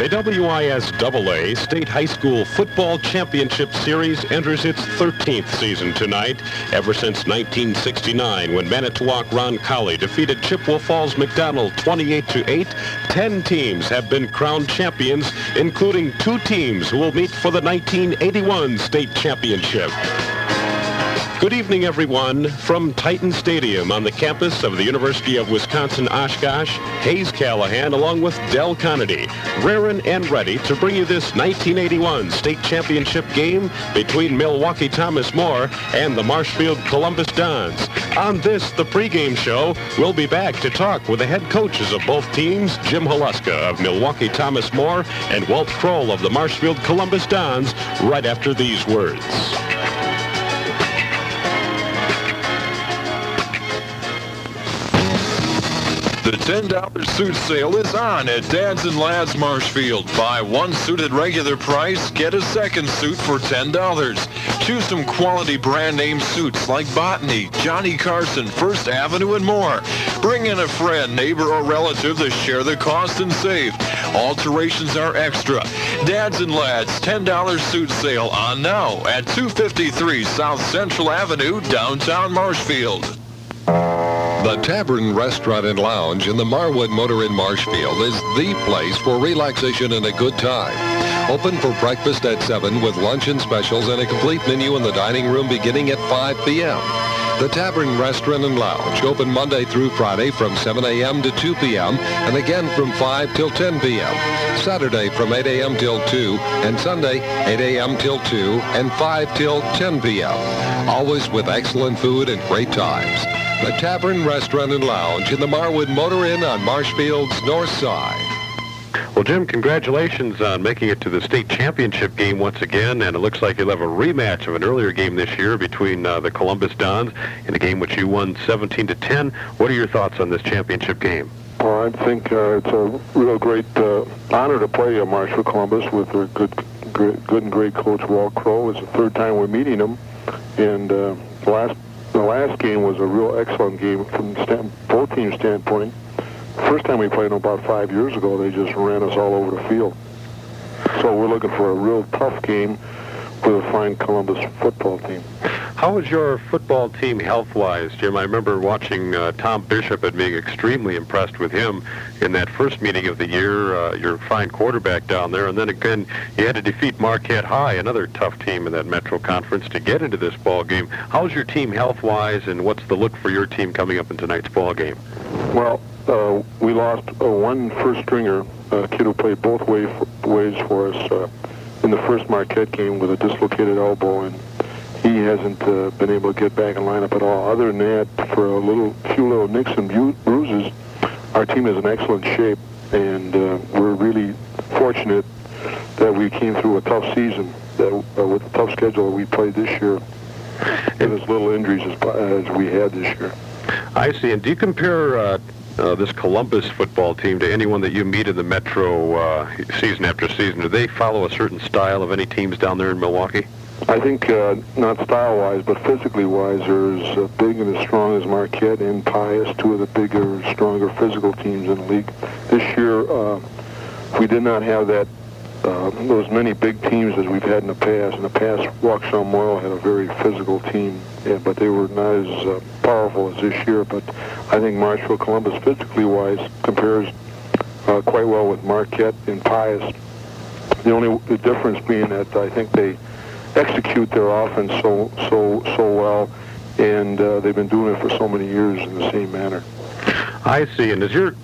The WISAA State High School Football Championship Series enters its 13th season tonight. Ever since 1969, when Manitowoc-Roncalli defeated Chippewa Falls-McDonald 28-8, 10 teams have been crowned champions, including 2 teams who will meet for the 1981 state championship. Good evening, everyone. From Titan Stadium on the campus of the University of Wisconsin-Oshkosh, Hayes Callaghan, along with Del Connaughty, raring and ready to bring you this 1981 state championship game between Milwaukee Thomas More and the Marshfield Columbus Dons. On this, the pregame show, we'll be back to talk with the head coaches of both teams, Jim Haluska of Milwaukee Thomas More and Walt Kroll of the Marshfield Columbus Dons, right after these words. The $10 suit sale is on at Dad's and Lads Marshfield. Buy one suit at regular price, get a second suit for $10. Choose some quality brand name suits like Botany, Johnny Carson, First Avenue, and more. Bring in a friend, neighbor, or relative to share the cost and save. Alterations are extra. Dad's and Lads $10 suit sale on now at 253 South Central Avenue, downtown Marshfield. The Tavern Restaurant and Lounge in the Marwood Motor in Marshfield is the place for relaxation and a good time. Open for breakfast at 7 with luncheon specials and a complete menu in the dining room beginning at 5 p.m. The Tavern Restaurant and Lounge open Monday through Friday from 7 a.m. to 2 p.m. and again from 5 till 10 p.m. Saturday from 8 a.m. till 2 and Sunday 8 a.m. till 2 and 5 till 10 p.m. Always with excellent food and great times. The Tavern Restaurant and Lounge in the Marwood Motor Inn on Marshfield's north side. Well, Jim, congratulations on making it to the state championship game once again, and it looks like you'll have a rematch of an earlier game this year between the Columbus Dons in a game which you won 17-10. What are your thoughts on this championship game? Well, I think it's a real great honor to play Marshfield Columbus with their good and great coach Walt Kroll. It's the third time we're meeting him, and the last game was a real excellent game from both teams' standpoint. First time we played them about 5 years ago, they just ran us all over the field. So we're looking for a real tough game with a fine Columbus football team. How is your football team health-wise, Jim? I remember watching Tom Bishop and being extremely impressed with him in that first meeting of the year, your fine quarterback down there. And then again, you had to defeat Marquette High, another tough team in that Metro Conference, to get into this ball game. How's your team health-wise, and what's the look for your team coming up in tonight's ball game? Well, we lost one first-stringer, a kid who played both ways for us in the first Marquette game with a dislocated elbow, and he hasn't been able to get back in lineup at all. Other than that, for a few little nicks and bruises, our team is in excellent shape, and we're really fortunate that we came through a tough season with a tough schedule that we played this year, with as little injuries as we had this year. I see. And do you compare this Columbus football team to anyone that you meet in the Metro season after season? Do they follow a certain style of any teams down there in Milwaukee? I think not style-wise, but physically-wise, they're as big and as strong as Marquette and Pius, two of the bigger, stronger physical teams in the league. This year, we did not have those many big teams as we've had in the past. In the past, Waukesha Memorial had a very physical team, but they were not as powerful as this year. But I think Marshfield Columbus, physically-wise, compares quite well with Marquette and Pius. The only difference being that I think they execute their offense so well, and they've been doing it for so many years in the same manner. I see. And is your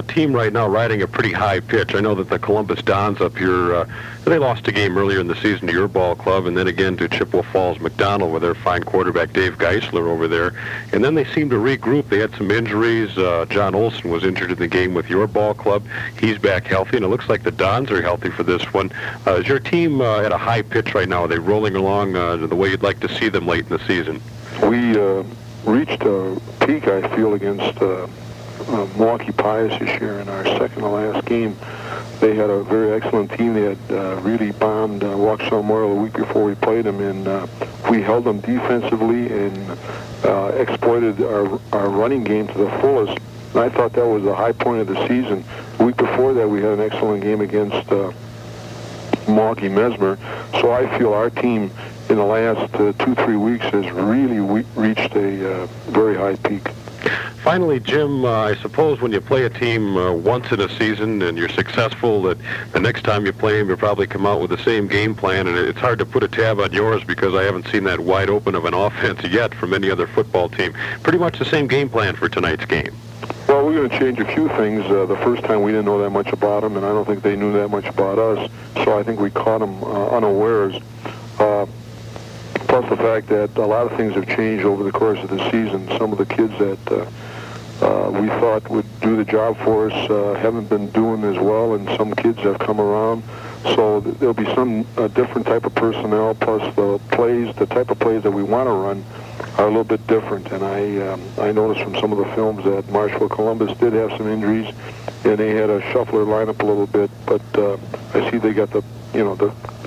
team right now riding a pretty high pitch? I know that the Columbus Dons up here, they lost a game earlier in the season to your ball club, and then again to Chippewa Falls-McDonald with their fine quarterback Dave Geisler over there. And then they seemed to regroup. They had some injuries. John Olson was injured in the game with your ball club. He's back healthy, and it looks like the Dons are healthy for this one. Is your team at a high pitch right now? Are they rolling along the way you'd like to see them late in the season? We reached a peak, I feel, against Milwaukee Pius this year in our second to last game. They had a very excellent team. They had really bombed Waukesha Memorial the week before we played them, and we held them defensively and exploited our running game to the fullest. And I thought that was the high point of the season. The week before that, we had an excellent game against Milwaukee Mesmer. So I feel our team in the last 2-3 weeks has really reached a very high peak. Finally, Jim, I suppose when you play a team once in a season and you're successful, that the next time you play them, you'll probably come out with the same game plan, and it's hard to put a tab on yours because I haven't seen that wide open of an offense yet from any other football team. Pretty much the same game plan for tonight's game. Well, we're going to change a few things. The first time we didn't know that much about them, and I don't think they knew that much about us, so I think we caught them unawares. Plus the fact that a lot of things have changed over the course of the season. Some of the kids that we thought would do the job for us haven't been doing as well, and some kids have come around. So there'll be some different type of personnel, plus the type of plays that we want to run are a little bit different. And I noticed from some of the films that Marshfield Columbus did have some injuries, and they had to shuffle their lineup a little bit. But I see they got the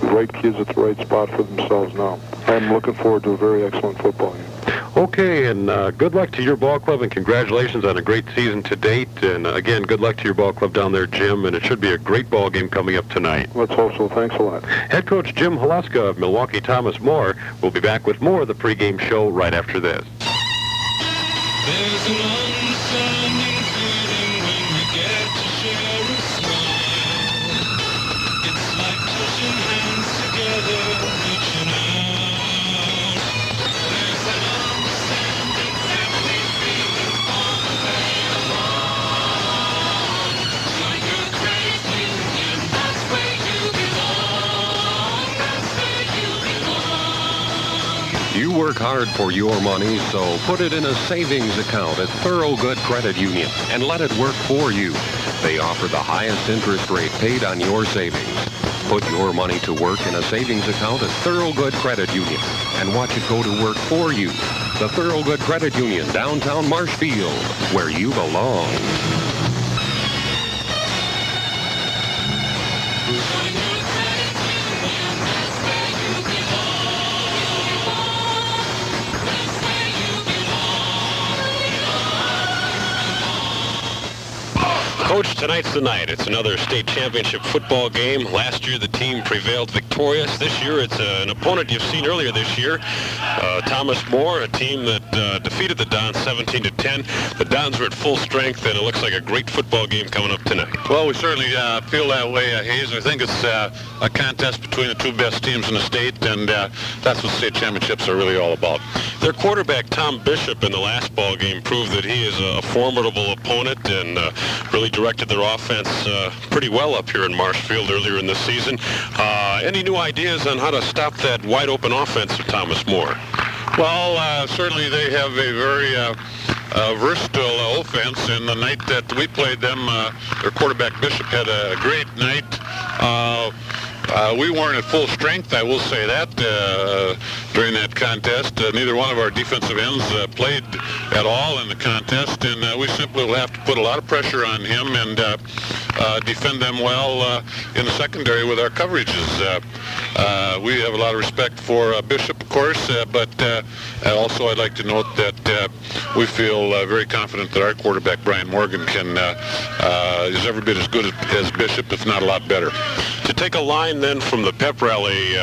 right kids at the right spot for themselves now. I'm looking forward to a very excellent football game. Okay, and good luck to your ball club, and congratulations on a great season to date. And again, good luck to your ball club down there, Jim, and it should be a great ball game coming up tonight. Let's hope so. Thanks a lot. Head coach Jim Halaska of Milwaukee Thomas More will be back with more of the pregame show right after this. There's an understanding feeling when you get to share a smile. It's like touching hands together, reaching out. There's an understanding family feeling all the way along. Like a great union, that's where you belong. That's where you belong. You work hard for your money, so put it in a savings account at Thorogood Credit Union and let it work for you. They offer the highest interest rate paid on your savings. Put your money to work in a savings account at Thorogood Credit Union and watch it go to work for you. The Thorogood Credit Union, downtown Marshfield, where you belong. Coach, tonight's the night. It's another state championship football game. Last year, the team prevailed victorious. This year, it's an opponent you've seen earlier this year, Thomas More, a team that defeated the Dons 17-10. The Dons are at full strength, and it looks like a great football game coming up tonight. Well, we certainly feel that way, Hayes. I think it's a contest between the two best teams in the state, and that's what state championships are really all about. Their quarterback, Tom Bishop, in the last ball game proved that he is a formidable opponent and really directed their offense pretty well up here in Marshfield earlier in the season. Any new ideas on how to stop that wide-open offense of Thomas More? Well, certainly they have a very versatile offense, and the night that we played them, their quarterback Bishop had a great night. We weren't at full strength, I will say that, during that contest. Neither one of our defensive ends played at all in the contest, and we simply will have to put a lot of pressure on him and defend them well in the secondary with our coverages. We have a lot of respect for Bishop, of course, but also I'd like to note that we feel very confident that our quarterback, Brian Morgan, is every bit as good as Bishop, if not a lot better. To take a line then from the pep rally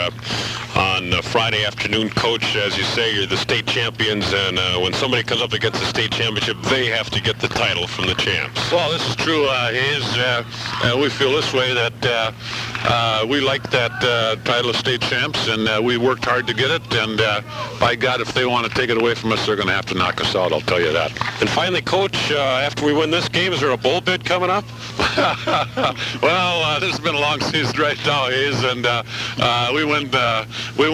on Friday afternoon, Coach, as you say, you're the state champions, and when somebody comes up against the state championship, they have to get the title from the champs. Well, this is true, Hayes. We feel this way, that we like that title of state champs, and we worked hard to get it, and by God, if they want to take it away from us, they're going to have to knock us out, I'll tell you that. And finally, Coach, after we win this game, is there a bowl bid coming up? Well, this has been a long season right now, Hayes, and we win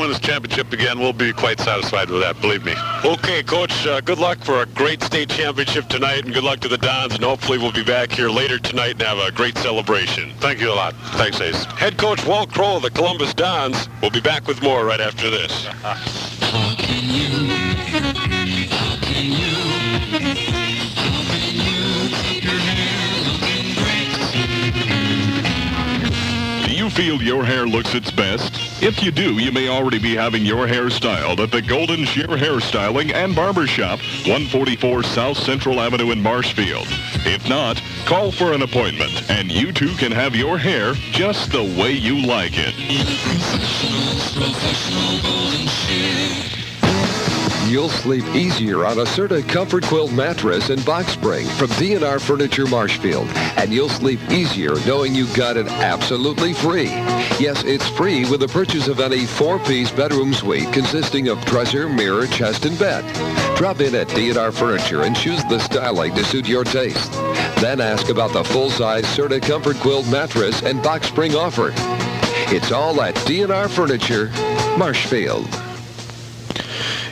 this championship again, we'll be quite satisfied with that, believe me. Okay, Coach, good luck for a great state championship tonight, and good luck to the Dons, and hopefully we'll be back here later tonight and have a great celebration. Thank you a lot. Thanks, Hayes. Head coach Walt Crow of the Columbus Dons will be back with more right after this. How can you keep your hair looking great? Do you feel your hair looks its best? If you do, you may already be having your hair styled at the Golden Shear Hairstyling and Barber Shop, 144 South Central Avenue in Marshfield. If not, call for an appointment, and you too can have your hair just the way you like it. You'll sleep easier on a Serta Comfort Quilt mattress and box spring from D&R Furniture Marshfield. And you'll sleep easier knowing you got it absolutely free. Yes, it's free with the purchase of any 4-piece bedroom suite consisting of dresser, mirror, chest, and bed. Drop in at D&R Furniture and choose the styling to suit your taste. Then ask about the full-size Serta Comfort Quilt mattress and box spring offer. It's all at D&R Furniture Marshfield.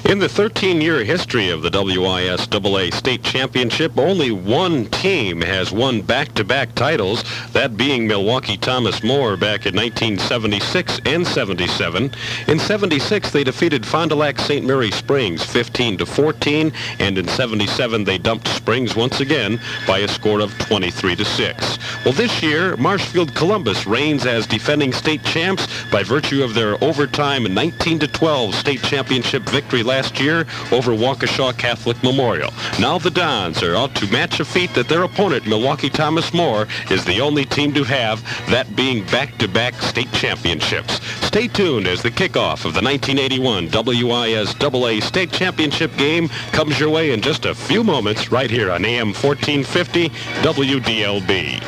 In the 13-year history of the WISAA State Championship, only one team has won back-to-back titles, that being Milwaukee Thomas More back in 1976 and 77. In 76, they defeated Fond du Lac St. Mary Springs 15-14, and in 77, they dumped Springs once again by a score of 23-6. Well, this year, Marshfield Columbus reigns as defending state champs by virtue of their overtime 19-12 state championship victory last year over Waukesha Catholic Memorial. Now the Dons are out to match a feat that their opponent, Milwaukee Thomas More, is the only team to have, that being back-to-back state championships. Stay tuned as the kickoff of the 1981 WISAA State Championship game comes your way in just a few moments right here on AM 1450 WDLB.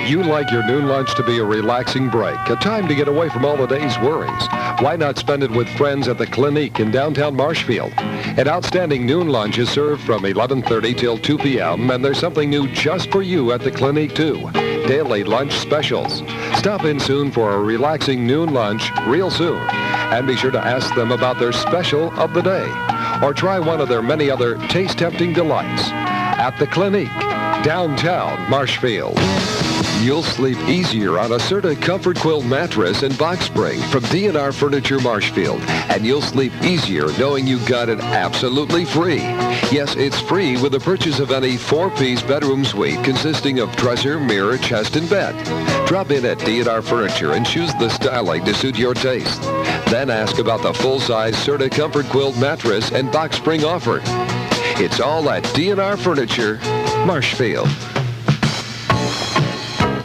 You like your noon lunch to be a relaxing break, a time to get away from all the day's worries. Why not spend it with friends at the Clinique in downtown Marshfield? An outstanding noon lunch is served from 11:30 till 2 p.m., and there's something new just for you at the Clinique, too. Daily lunch specials. Stop in soon for a relaxing noon lunch real soon. And be sure to ask them about their special of the day. Or try one of their many other taste-tempting delights. At the Clinique, downtown Marshfield. You'll sleep easier on a Serta Comfort Quilt mattress and box spring from D&R Furniture Marshfield. And you'll sleep easier knowing you got it absolutely free. Yes, it's free with the purchase of any 4-piece bedroom suite consisting of dresser, mirror, chest, and bed. Drop in at D&R Furniture and choose the styling to suit your taste. Then ask about the full-size Serta Comfort Quilt mattress and box spring offer. It's all at D&R Furniture Marshfield.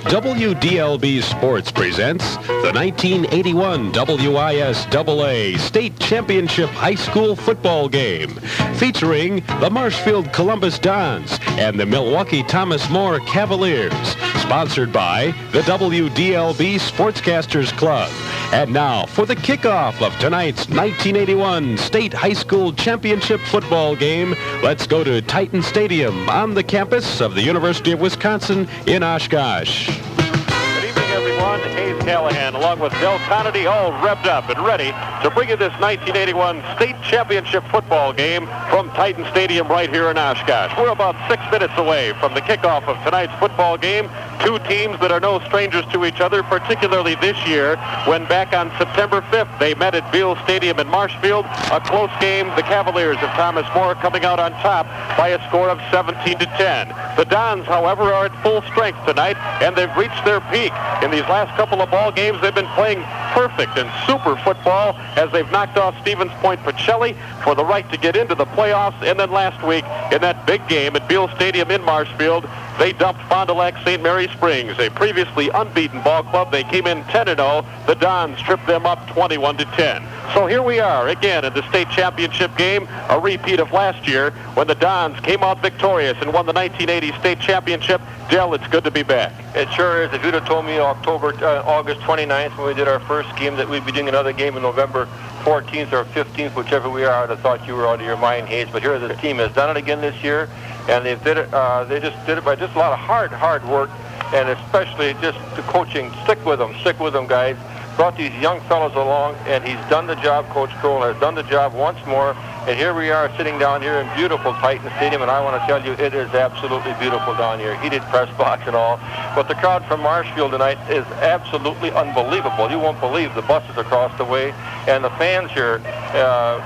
WDLB Sports presents the 1981 WISAA State Championship High School Football Game, featuring the Marshfield Columbus Dons and the Milwaukee Thomas More Cavaliers, sponsored by the WDLB Sportscasters Club. And now, for the kickoff of tonight's 1981 State High School Championship Football Game, let's go to Titan Stadium on the campus of the University of Wisconsin in Oshkosh. Good evening, everyone. Hayes Callaghan, along with Del Connaughty, all revved up and ready to bring you this 1981 State Championship Football Game from Titan Stadium right here in Oshkosh. We're about 6 minutes away from the kickoff of tonight's football game. Two teams that are no strangers to each other, particularly this year, when back on September 5th they met at Beal Stadium in Marshfield. A close game, the Cavaliers of Thomas More coming out on top by a score of 17-10. The Dons, however, are at full strength tonight, and they've reached their peak. In these last couple of ball games, they've been playing perfect and super football as they've knocked off Stevens Point Pacelli for the right to get into the playoffs. And then last week, in that big game at Beal Stadium in Marshfield, they dumped Fond du Lac St. Mary Springs, a previously unbeaten ball club. They came in 10-0. The Dons tripped them up 21-10. So here we are again in the state championship game, a repeat of last year when the Dons came out victorious and won the 1980 state championship. Del, it's good to be back. It sure is. If you'd have told me August 29th when we did our first game that we'd be doing another game in November 14th or 15th, whichever we are, I'd have thought you were out of your mind, Hayes. But here the team has done it again this year, and they did it. They just did it by just a lot of hard work, and especially just the coaching. Stick with them, guys. Brought these young fellows along, and he's done the job. Coach Cole has done the job once more. And here we are sitting down here in beautiful Titan Stadium, and I want to tell you, it is absolutely beautiful down here. Heated press box and all. But the crowd from Marshfield tonight is absolutely unbelievable. You won't believe the buses across the way. And the fans here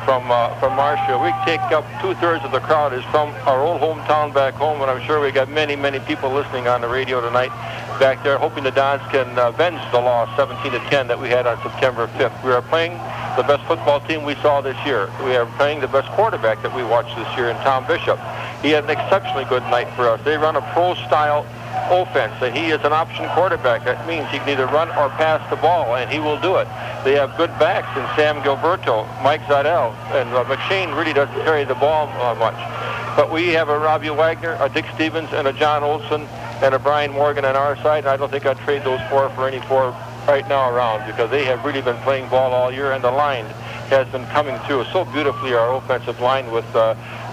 from Marshfield, we take up 2/3 of the crowd is from our old hometown back home, and I'm sure we got many, many people listening on the radio tonight back there, hoping the Dons can avenge the loss 17-10 that we had on September 5th. We are playing the best football team we saw this year. We are playing the best quarterback that we watched this year in Tom Bishop. He had an exceptionally good night for us. They run a pro-style offense, and he is an option quarterback. That means he can either run or pass the ball, and he will do it. They have good backs in Sam Gilberto, Mike Zidell, and McShane really doesn't carry the ball much. But we have a Robbie Wagner, a Dick Stevens, and a John Olson, and a Brian Morgan on our side. And I don't think I'd trade those four for any four right now around, because they have really been playing ball all year, and the line has been coming through so beautifully, our offensive line, with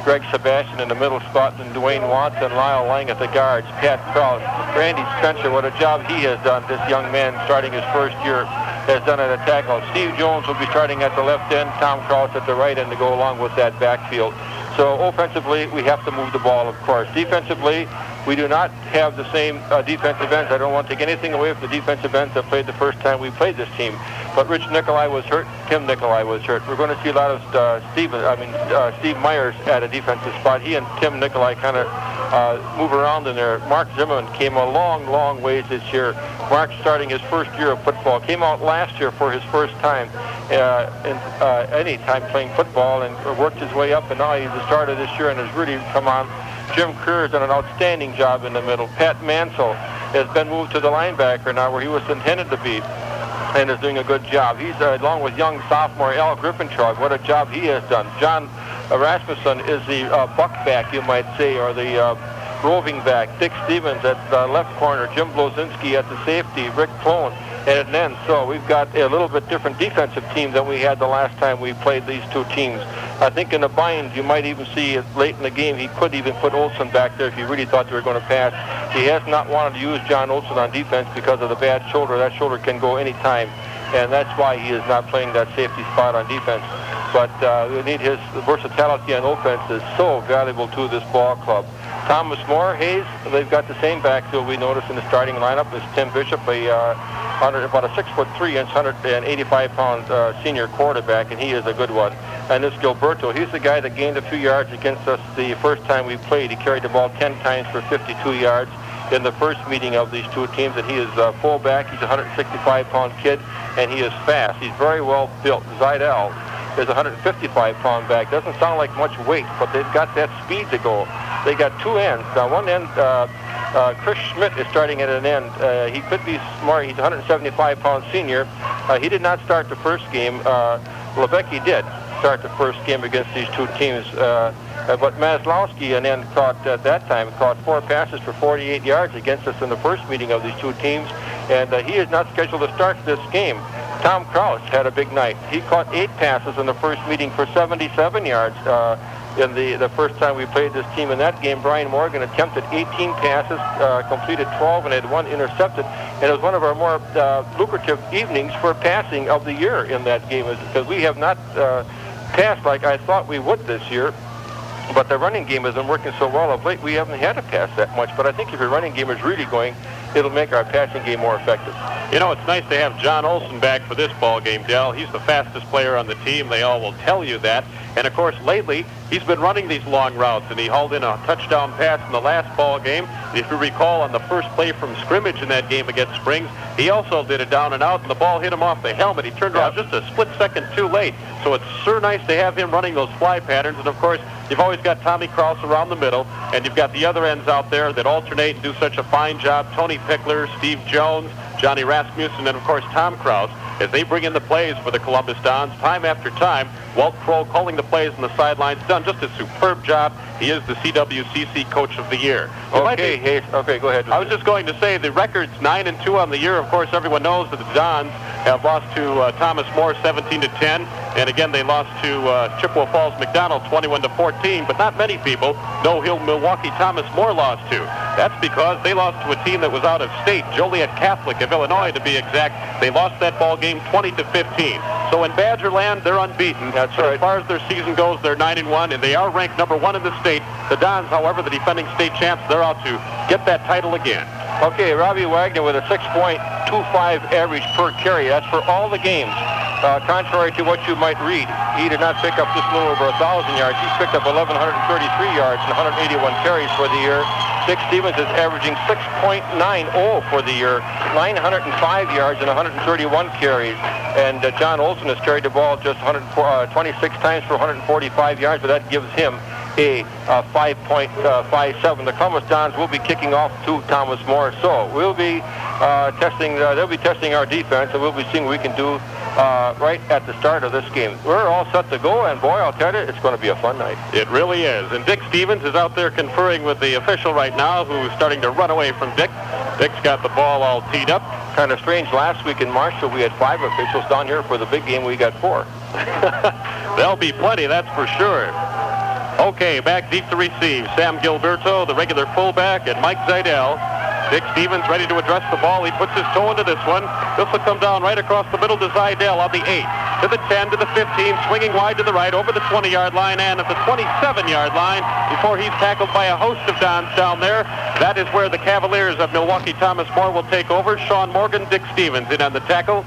Greg Sebastian in the middle spot, and Dwayne Watson, Lyle Lang at the guards, Pat Krause, Randy Spencer. What a job he has done, this young man starting his first year, has done at a tackle. Steve Jones will be starting at the left end, Tom Krause at the right end to go along with that backfield. So offensively, we have to move the ball, of course. Defensively, we do not have the same defensive ends. I don't want to take anything away from the defensive ends that played the first time we played this team. But Rich Nicolai was hurt. Tim Nicolai was hurt. We're going to see a lot of Steve Myers at a defensive spot. He and Tim Nicolai kind of move around in there. Mark Zimmerman came a long, long ways this year. Mark, starting his first year of football, came out last year for his first time any time playing football, and worked his way up, and now he's the starter this year and has really come on. Jim Kerr has done an outstanding job in the middle. Pat Mansell has been moved to the linebacker now, where he was intended to be, and is doing a good job. He's along with young sophomore Al Griffentraug. What a job he has done. John Rasmussen is the buck back, you might say, or the roving back. Dick Stevens at the left corner. Jim Blozinski at the safety. Rick Clone at an end. So we've got a little bit different defensive team than we had the last time we played these two teams. I think in the bind, you might even see it late in the game, he could even put Olsen back there if he really thought they were going to pass. He has not wanted to use John Olsen on defense because of the bad shoulder. That shoulder can go any time, and that's why he is not playing that safety spot on defense. But we need his versatility on offense is so valuable to this ball club. Thomas More, Hayes, they've got the same backfield we noticed in the starting lineup as Tim Bishop, about a 6'3", 185-pound senior quarterback, and he is a good one. And this Gilberto, he's the guy that gained a few yards against us the first time we played. He carried the ball 10 times for 52 yards in the first meeting of these two teams, and he is a fullback. He's a 165-pound kid, and he is fast. He's very well built. Zidell is a 155-pound back. Doesn't sound like much weight, but they've got that speed to go. They got two ends. Now, one end, Chris Schmidt is starting at an end. He could be smart. He's a 175-pound senior. He did not start the first game. Lebecki did start the first game against these two teams. But Maslowski and then at that time caught 4 passes for 48 yards against us in the first meeting of these two teams, and he is not scheduled to start this game. Tom Krause had a big night. He caught 8 passes in the first meeting for 77 yards in the first time we played this team. In that game, Brian Morgan attempted 18 passes, completed 12, and had 1 intercepted. And it was one of our more lucrative evenings for passing of the year in that game, because we have not passed like I thought we would this year. But the running game has been working so well of late, we haven't had to pass that much. But I think if your running game is really going, it'll make our passing game more effective. You know, it's nice to have John Olsen back for this ball game, Del. He's the fastest player on the team. They all will tell you that. And, of course, lately, he's been running these long routes, and he hauled in a touchdown pass in the last ball game. If you recall, on the first play from scrimmage in that game against Springs, he also did a down and out, and the ball hit him off the helmet. He turned around just a split second too late. So it's sure nice to have him running those fly patterns. And, of course, you've always got Tommy Krause around the middle, and you've got the other ends out there that alternate and do such a fine job. Tony Pickler, Steve Jones, Johnny Rasmussen, and, of course, Tom Krause, as they bring in the plays for the Columbus Dons time after time. Walt Kroll calling the plays on the sidelines, done just a superb job. He is the CWCC Coach of the Year. Okay, Hayes. Okay, go ahead. I was just going to say the record's 9-2 on the year. Of course, everyone knows that the Dons have lost to Thomas More 17-10, and again they lost to Chippewa Falls McDonald 21-14. But not many people know who Milwaukee Thomas More lost to. That's because they lost to a team that was out of state, Joliet Catholic of Illinois to be exact. They lost that ball game 20-15. So in Badgerland, they're unbeaten. That's right. As far as their season goes, they're 9-1, and they are ranked number 1 in the state. The Dons, however, the defending state champs, they're out to get that title again. Okay, Robbie Wagner with a 6.25 average per carry. That's for all the games. contrary to what you might read, he did not pick up just a little over 1,000 yards. He picked up 1,133 yards and 181 carries for the year. Dick Stevens is averaging 6.90 for the year, 905 yards and 131 carries. And John Olson has carried the ball just 26 times for 145 yards, but that gives him a 5.57. The Columbus Dons will be kicking off to Thomas More. So we'll be testing. They'll be testing our defense, and we'll be seeing what we can do right at the start of this game. We're all set to go, and boy, I'll tell you, it's going to be a fun night. It really is. And Dick Stevens is out there conferring with the official right now, who's starting to run away from Dick. Dick's got the ball all teed up. Kind of strange. Last week in Marshfield, we had 5 officials. Down here for the big game, we got 4. There'll be plenty, that's for sure. Okay, back deep to receive. Sam Gilberto, the regular fullback, and Mike Zidell. Dick Stevens ready to address the ball. He puts his toe into this one. This will come down right across the middle to Zidell on the 8, to the 10, to the 15, swinging wide to the right, over the 20-yard line, and at the 27-yard line before he's tackled by a host of Dons down there. That is where the Cavaliers of Milwaukee Thomas More will take over. Sean Morgan, Dick Stevens in on the tackle.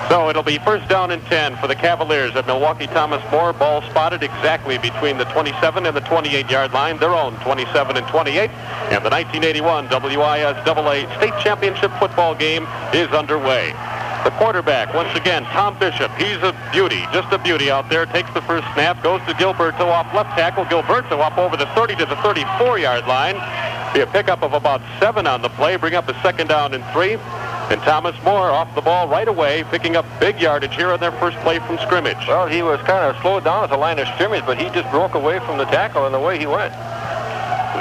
So it'll be first down and 10 for the Cavaliers at Milwaukee Thomas More. Ball spotted exactly between the 27 and the 28-yard line, their own 27 and 28. And the 1981 WISAA State Championship football game is underway. The quarterback, once again, Tom Bishop. He's a beauty, just a beauty out there. Takes the first snap, goes to Gilberto off left tackle. Gilberto up over the 30 to the 34-yard line. Be a pickup of about 7 on the play. Bring up a second down and 3. And Thomas More off the ball right away, picking up big yardage here on their first play from scrimmage. Well, he was kind of slowed down at the line of scrimmage, but he just broke away from the tackle and away he went.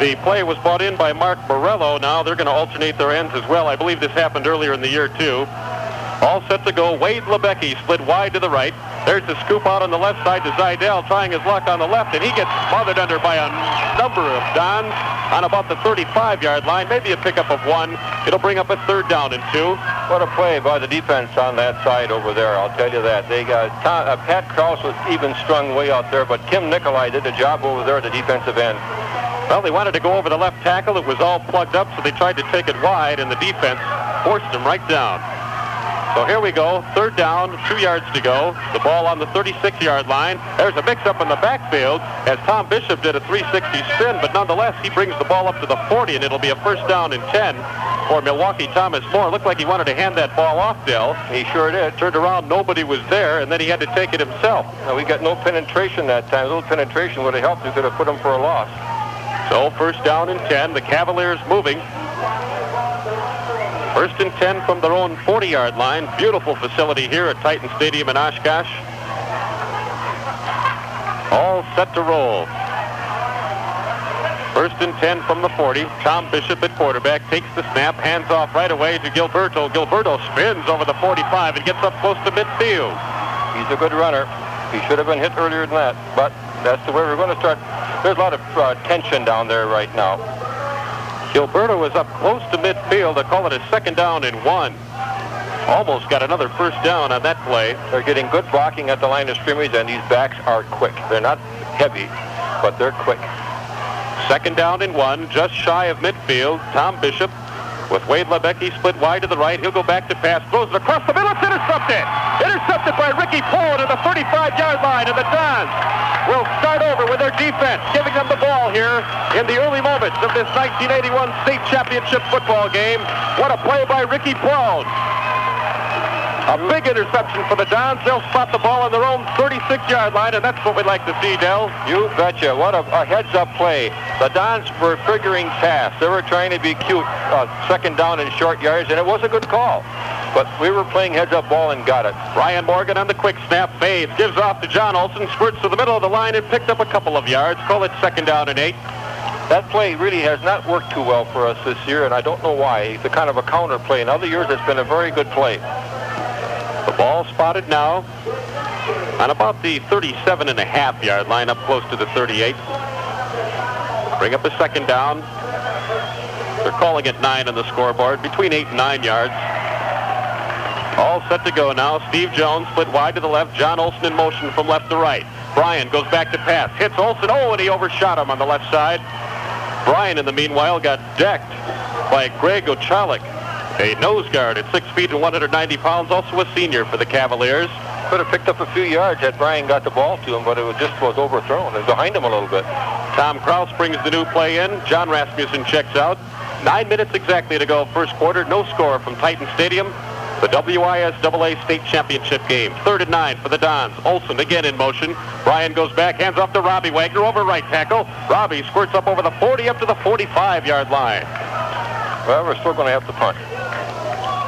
The play was brought in by Mark Borello. Now they're going to alternate their ends as well. I believe this happened earlier in the year, too. All set to go. Wade Lebecki split wide to the right. There's the scoop out on the left side to Zidell, trying his luck on the left, and he gets smothered under by a number of Dons on about the 35-yard line, maybe a pickup of 1. It'll bring up a third down and 2. What a play by the defense on that side over there, I'll tell you that. They got Pat Krause was even strung way out there, but Kim Nikolai did a job over there at the defensive end. Well, they wanted to go over the left tackle. It was all plugged up, so they tried to take it wide, and the defense forced him right down. So here we go, third down, 2 yards to go. The ball on the 36-yard line. There's a mix-up in the backfield as Tom Bishop did a 360 spin, but nonetheless, he brings the ball up to the 40, and it'll be a first down and 10 for Milwaukee Thomas More. Looked like he wanted to hand that ball off, Dell. He sure did. Turned around, nobody was there, and then he had to take it himself. Now, we got no penetration that time. A little penetration would have helped. We could have put him for a loss. So first down and 10. The Cavaliers moving. First and 10 from their own 40-yard line. Beautiful facility here at Titan Stadium in Oshkosh. All set to roll. First and 10 from the 40. Tom Bishop at quarterback takes the snap, hands off right away to Gilberto. Gilberto spins over the 45 and gets up close to midfield. He's a good runner. He should have been hit earlier than that, but that's the way we're going to start. There's a lot of tension down there right now. Gilberto was up close to midfield. They call it a second down and 1. Almost got another first down on that play. They're getting good blocking at the line of scrimmage, and these backs are quick. They're not heavy, but they're quick. Second down and 1, just shy of midfield. Tom Bishop with Wade Lebecki split wide to the right. He'll go back to pass, throws it across the middle. It's intercepted. Intercepted by Ricky Poe to the 35-yard line, and the Dons will start over with their defense, giving them the ball here in the early moments of this 1981 state championship football game. What a play by Ricky Poe. A big interception for the Dons. They'll spot the ball on their own 36-yard line, and that's what we'd like to see, Dell. You betcha. What a heads-up play. The Dons were figuring pass. They were trying to be cute, second down and short yards, and it was a good call. But we were playing heads-up ball and got it. Ryan Morgan on the quick snap, fades, gives off to John Olson, squirts to the middle of the line and picked up a couple of yards. Call it second down and 8. That play really has not worked too well for us this year, and I don't know why. It's a kind of a counter play. In other years, it's been a very good play. The ball spotted now on about the 37.5-yard line, up close to the 38. Bring up a second down. They're calling it 9 on the scoreboard, between 8 and 9 yards. All set to go now. Steve Jones split wide to the left. John Olson in motion from left to right. Bryan goes back to pass. Hits Olson. Oh, and he overshot him on the left side. Bryan, in the meanwhile, got decked by Greg Ochalik, a nose guard at 6 feet and 190 pounds, also a senior for the Cavaliers. Could have picked up a few yards had Brian got the ball to him, but it was overthrown. It was behind him a little bit. Tom Kraus brings the new play in. John Rasmussen checks out. 9 minutes exactly to go first quarter. No score from Titan Stadium. The WISAA State Championship game. 3rd and 9 for the Dons. Olson again in motion. Brian goes back, hands off to Robbie Wagner over right tackle. Robbie squirts up over the 40 up to the 45-yard line. Well, we're still going to have to punt.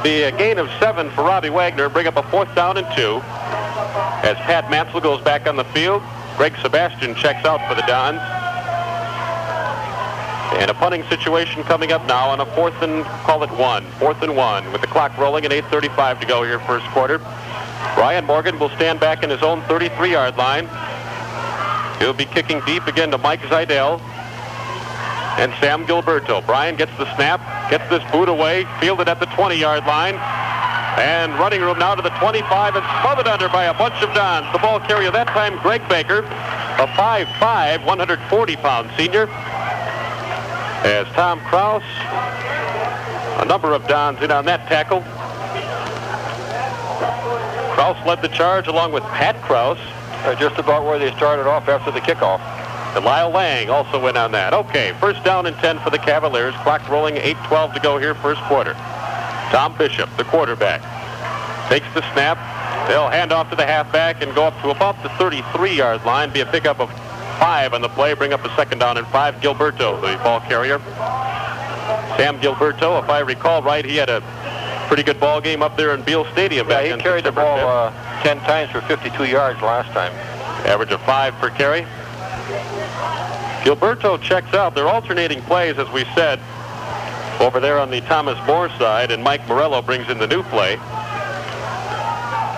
The gain of 7 for Robbie Wagner bring up a 4th down and 2. As Pat Mansell goes back on the field, Greg Sebastian checks out for the Dons. And a punting situation coming up now on a 4th and, call it 1. 4th and 1 with the clock rolling and 8:35 to go here first quarter. Brian Morgan will stand back in his own 33-yard line. He'll be kicking deep again to Mike Zidell and Sam Gilberto. Brian gets the snap, gets this boot away, fielded at the 20-yard line. And running room now to the 25 and smothered under by a bunch of Dons. The ball carrier that time, Greg Baker, a 5'5", 140-pound senior. As Tom Kraus, a number of Dons in on that tackle. Kraus led the charge along with Pat Kraus. Just about where they started off after the kickoff. And Lyle Lang also went on that. Okay, first down and 10 for the Cavaliers. Clock rolling, 8:12 to go here first quarter. Tom Bishop, the quarterback, takes the snap. They'll hand off to the halfback and go up to about the 33-yard line. Be a pickup of 5 on the play. Bring up a 2nd down and 5. Gilberto, the ball carrier. Sam Gilberto, if I recall right, he had a pretty good ball game up there in Beale Stadium. Yeah, he carried the ball 10 times for 52 yards last time. Average of 5 per carry. Gilberto checks out. They're alternating plays, as we said, over there on the Thomas More side, and Mike Morello brings in the new play.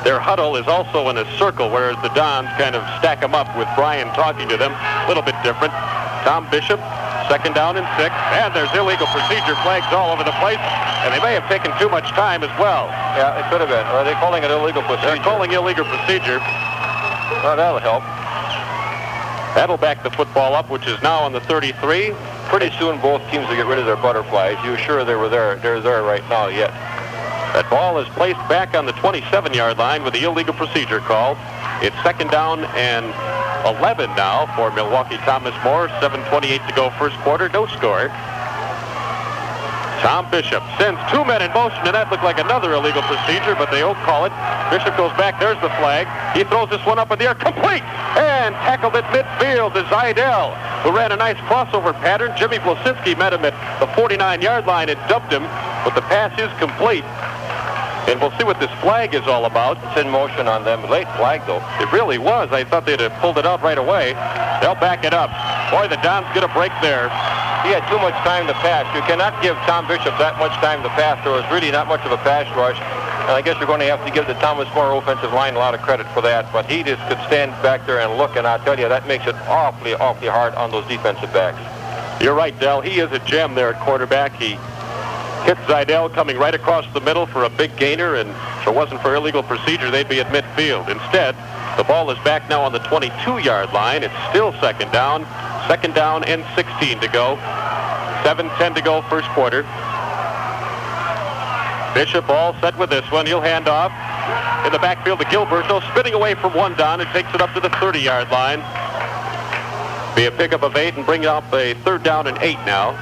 Their huddle is also in a circle, whereas the Dons kind of stack them up with Brian talking to them. A little bit different. Tom Bishop, 2nd down and 6. And there's illegal procedure flags all over the place, and they may have taken too much time as well. Yeah, it could have been. Or are they calling it illegal procedure? They're calling illegal procedure. Well, that'll help. That'll back the football up, which is now on the 33. Pretty soon both teams will get rid of their butterflies. You were sure they were there? They're there right now yet. That ball is placed back on the 27-yard line with the illegal procedure call. It's 2nd down and 11 now for Milwaukee Thomas More. 7:28 to go first quarter. No score. Tom Bishop sends 2 men in motion, and that looked like another illegal procedure, but they don't call it. Bishop goes back. There's the flag. He throws this one up in the air. Complete! And tackled at midfield is Zidell, who ran a nice crossover pattern. Jimmy Blasinski met him at the 49-yard line and dumped him, but the pass is complete. And we'll see what this flag is all about. It's in motion on them. Late flag, though. It really was. I thought they'd have pulled it out right away. They'll back it up. Boy, the Dons get a break there. He had too much time to pass. You cannot give Tom Bishop that much time to pass. There was really not much of a pass rush. And I guess you're going to have to give the Thomas More offensive line a lot of credit for that. But he just could stand back there and look, and I'll tell you, that makes it awfully, awfully hard on those defensive backs. You're right, Del. He is a gem there at quarterback. He hit Zidell coming right across the middle for a big gainer, and if it wasn't for illegal procedure, they'd be at midfield. Instead, the ball is back now on the 22-yard line. It's still 2nd down. 2nd down and 16 to go. 7:10 to go first quarter. Bishop all set with this one. He'll hand off in the backfield to Gilberto, spinning away from 1 down and takes it up to the 30-yard line. Be a pickup of 8 and bring up a 3rd down and 8 now.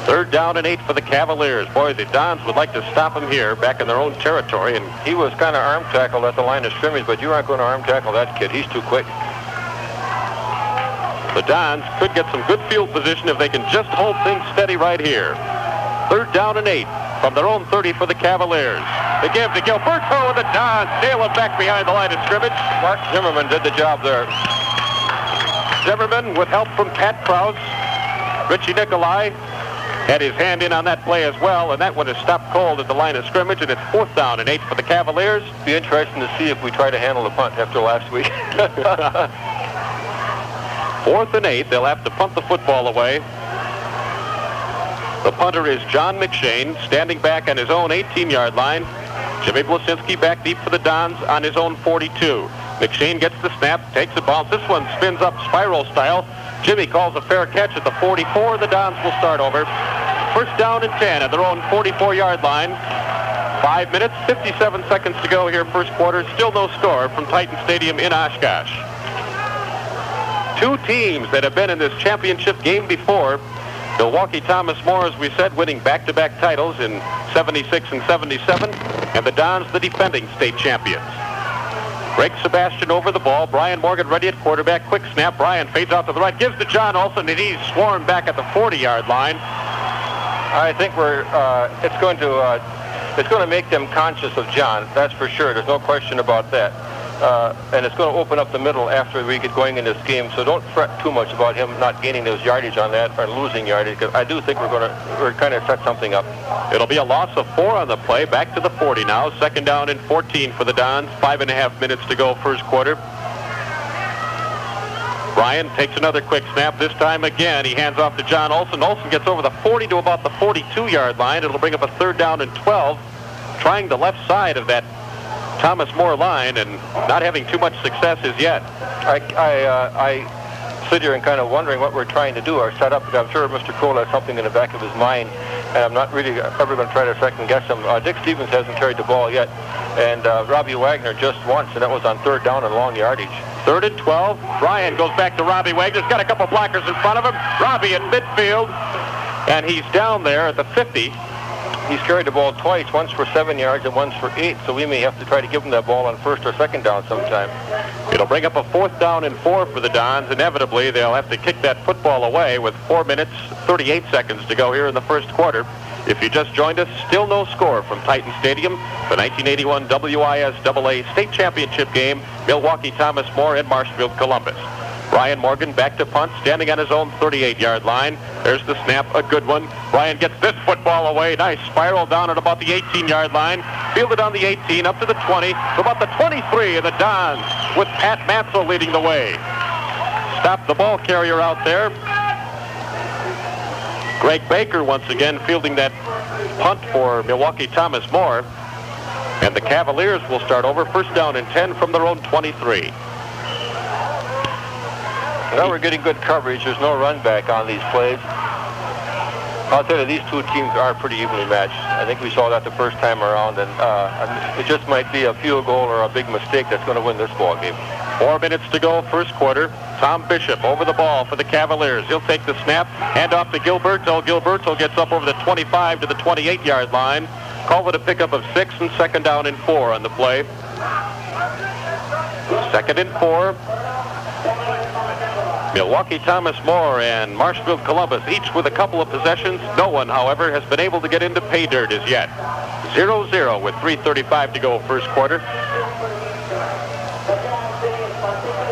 3rd down and 8 for the Cavaliers. Boy, the Dons would like to stop him here back in their own territory. And he was kind of arm tackled at the line of scrimmage, but you aren't going to arm tackle that kid. He's too quick. The Dons could get some good field position if they can just hold things steady right here. 3rd down and 8 from their own 30 for the Cavaliers. They give to Gilberto, and the Dons nail him back behind the line of scrimmage. Mark Zimmerman did the job there. Zimmerman with help from Pat Kraus. Richie Nicolai had his hand in on that play as well, and that one is stopped cold at the line of scrimmage, and it's 4th down and 8 for the Cavaliers. Be interesting to see if we try to handle the punt after last week. 4th and 8. They'll have to punt the football away. The punter is John McShane, standing back on his own 18-yard line. Jimmy Blasinski back deep for the Dons on his own 42. McShane gets the snap, takes a bounce. This one spins up spiral style. Jimmy calls a fair catch at the 44. The Dons will start over. 1st down and 10 at their own 44-yard line. 5 minutes, 57 seconds to go here, first quarter. Still no score from Titan Stadium in Oshkosh. Two teams that have been in this championship game before. Milwaukee Thomas More, as we said, winning back-to-back titles in 76 and 77, and the Dons, the defending state champions. Greg Sebastian over the ball. Brian Morgan ready at quarterback. Quick snap. Brian fades out to the right. Gives to John Olson, and he's swarmed back at the 40-yard line. I think it's going to make them conscious of John. That's for sure. There's no question about that. And it's going to open up the middle after we get going in this game. So don't fret too much about him not gaining those yardage on that or losing yardage, because I do think we're kind of set something up. It'll be a loss of 4 on the play. Back to the 40 now. Second down and 14 for the Dons. 5.5 minutes to go, first quarter. Brian takes another quick snap. This time again, he hands off to John Olson. Olson gets over the 40 to about the 42-yard line. It'll bring up a third down and 12. Trying the left side of that Thomas More line and not having too much success as yet. I sit here and kind of wondering what we're trying to do, our setup. I'm sure Mr. Cole has something in the back of his mind, and I'm not really ever going to try to second guess him. Dick Stevens hasn't carried the ball yet, and Robbie Wagner just once, and that was on third down and long yardage. 3rd and 12. Brian goes back to Robbie Wagner. He's got a couple blockers in front of him. Robbie at midfield, and he's down there at the 50. He's carried the ball twice, once for 7 yards and once for 8, so we may have to try to give him that ball on first or second down sometime. It'll bring up a 4th down and 4 for the Dons. Inevitably, they'll have to kick that football away with 4 minutes, 38 seconds to go here in the first quarter. If you just joined us, still no score from Titan Stadium. The 1981 WISAA State Championship game, Milwaukee Thomas More and Marshfield Columbus. Brian Morgan back to punt, standing on his own 38-yard line. There's the snap, a good one. Brian gets this football away. Nice spiral down at about the 18-yard line. Fielded on the 18, up to the 20, to about the 23 of the Dons, with Pat Matzel leading the way. Stop the ball carrier out there. Greg Baker once again fielding that punt for Milwaukee Thomas More. And the Cavaliers will start over. First down and 10 from their own 23. Well, we're getting good coverage. There's no run back on these plays. I'll tell you, these two teams are pretty evenly matched. I think we saw that the first time around, and it just might be a field goal or a big mistake that's going to win this ball game. 4 minutes to go, first quarter. Tom Bishop over the ball for the Cavaliers. He'll take the snap, hand off to Gilberto. Gilberto gets up over the 25 to the 28-yard line. Call it a pickup of 6 and second down and 4 on the play. 2nd and 4. Milwaukee Thomas More and Marshfield Columbus, each with a couple of possessions. No one, however, has been able to get into pay dirt as yet. 0-0 with 3:35 to go first quarter.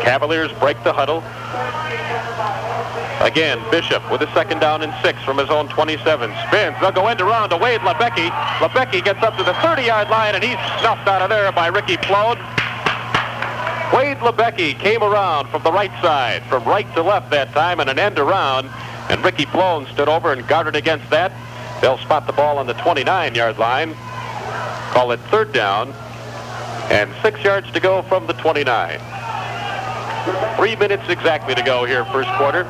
Cavaliers break the huddle. Again, Bishop with a second down and 6 from his own 27. Spins. They'll go end around to Wade Lebecki. Lebecki gets up to the 30-yard line, and he's snuffed out of there by Ricky Plone. Wade Lebecki came around from the right side, from right to left that time, and an end around, and Ricky Plone stood over and guarded against that. They'll spot the ball on the 29-yard line. Call it third down, and 6 yards to go from the 29. 3 minutes exactly to go here first quarter.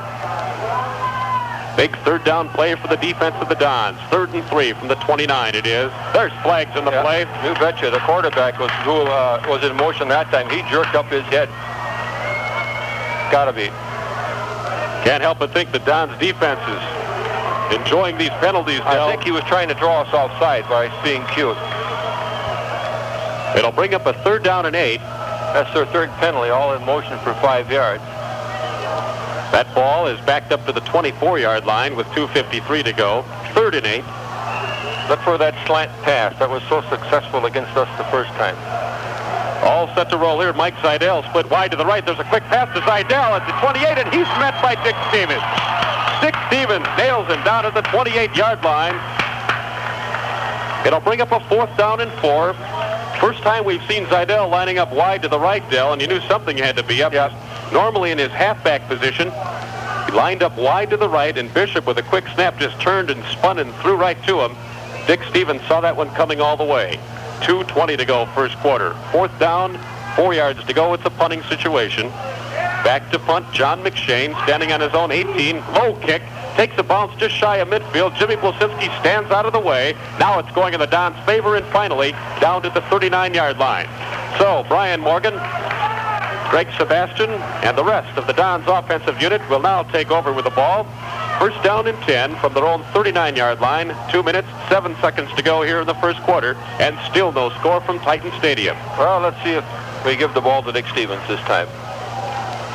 Big third down play for the defense of the Dons. 3rd and 3 from the 29 it is. There's flags in the play. You betcha. The quarterback was in motion that time. He jerked up his head. Gotta be. Can't help but think the Dons defense is enjoying these penalties, Del. I think he was trying to draw us offside by being cute. It'll bring up a 3rd down and 8. That's their 3rd penalty, all in motion for 5 yards. That ball is backed up to the 24-yard line with 2:53 to go. 3rd and 8. Look for that slant pass. That was so successful against us the first time. All set to roll here. Mike Seidel split wide to the right. There's a quick pass to Seidel at the 28, and he's met by Dick Stevens. Dick Stevens nails him down at the 28-yard line. It'll bring up a 4th down and 4. First time we've seen Seidel lining up wide to the right, Del, and you knew something had to be up. Yeah. Normally in his halfback position, he lined up wide to the right, and Bishop with a quick snap just turned and spun and threw right to him. Dick Stevens saw that one coming all the way. 2:20 to go first quarter. 4th down, 4 yards to go. It's a punting situation. Back to punt, John McShane standing on his own 18. Low kick, takes a bounce just shy of midfield. Jimmy Blasinski stands out of the way. Now it's going in the Dons' favor, and finally down to the 39-yard line. So Brian Morgan, Greg Sebastian, and the rest of the Dons offensive unit will now take over with the ball. First down and 10 from their own 39-yard line. 2 minutes, 7 seconds to go here in the first quarter, and still no score from Titan Stadium. Well, let's see if we give the ball to Dick Stevens this time.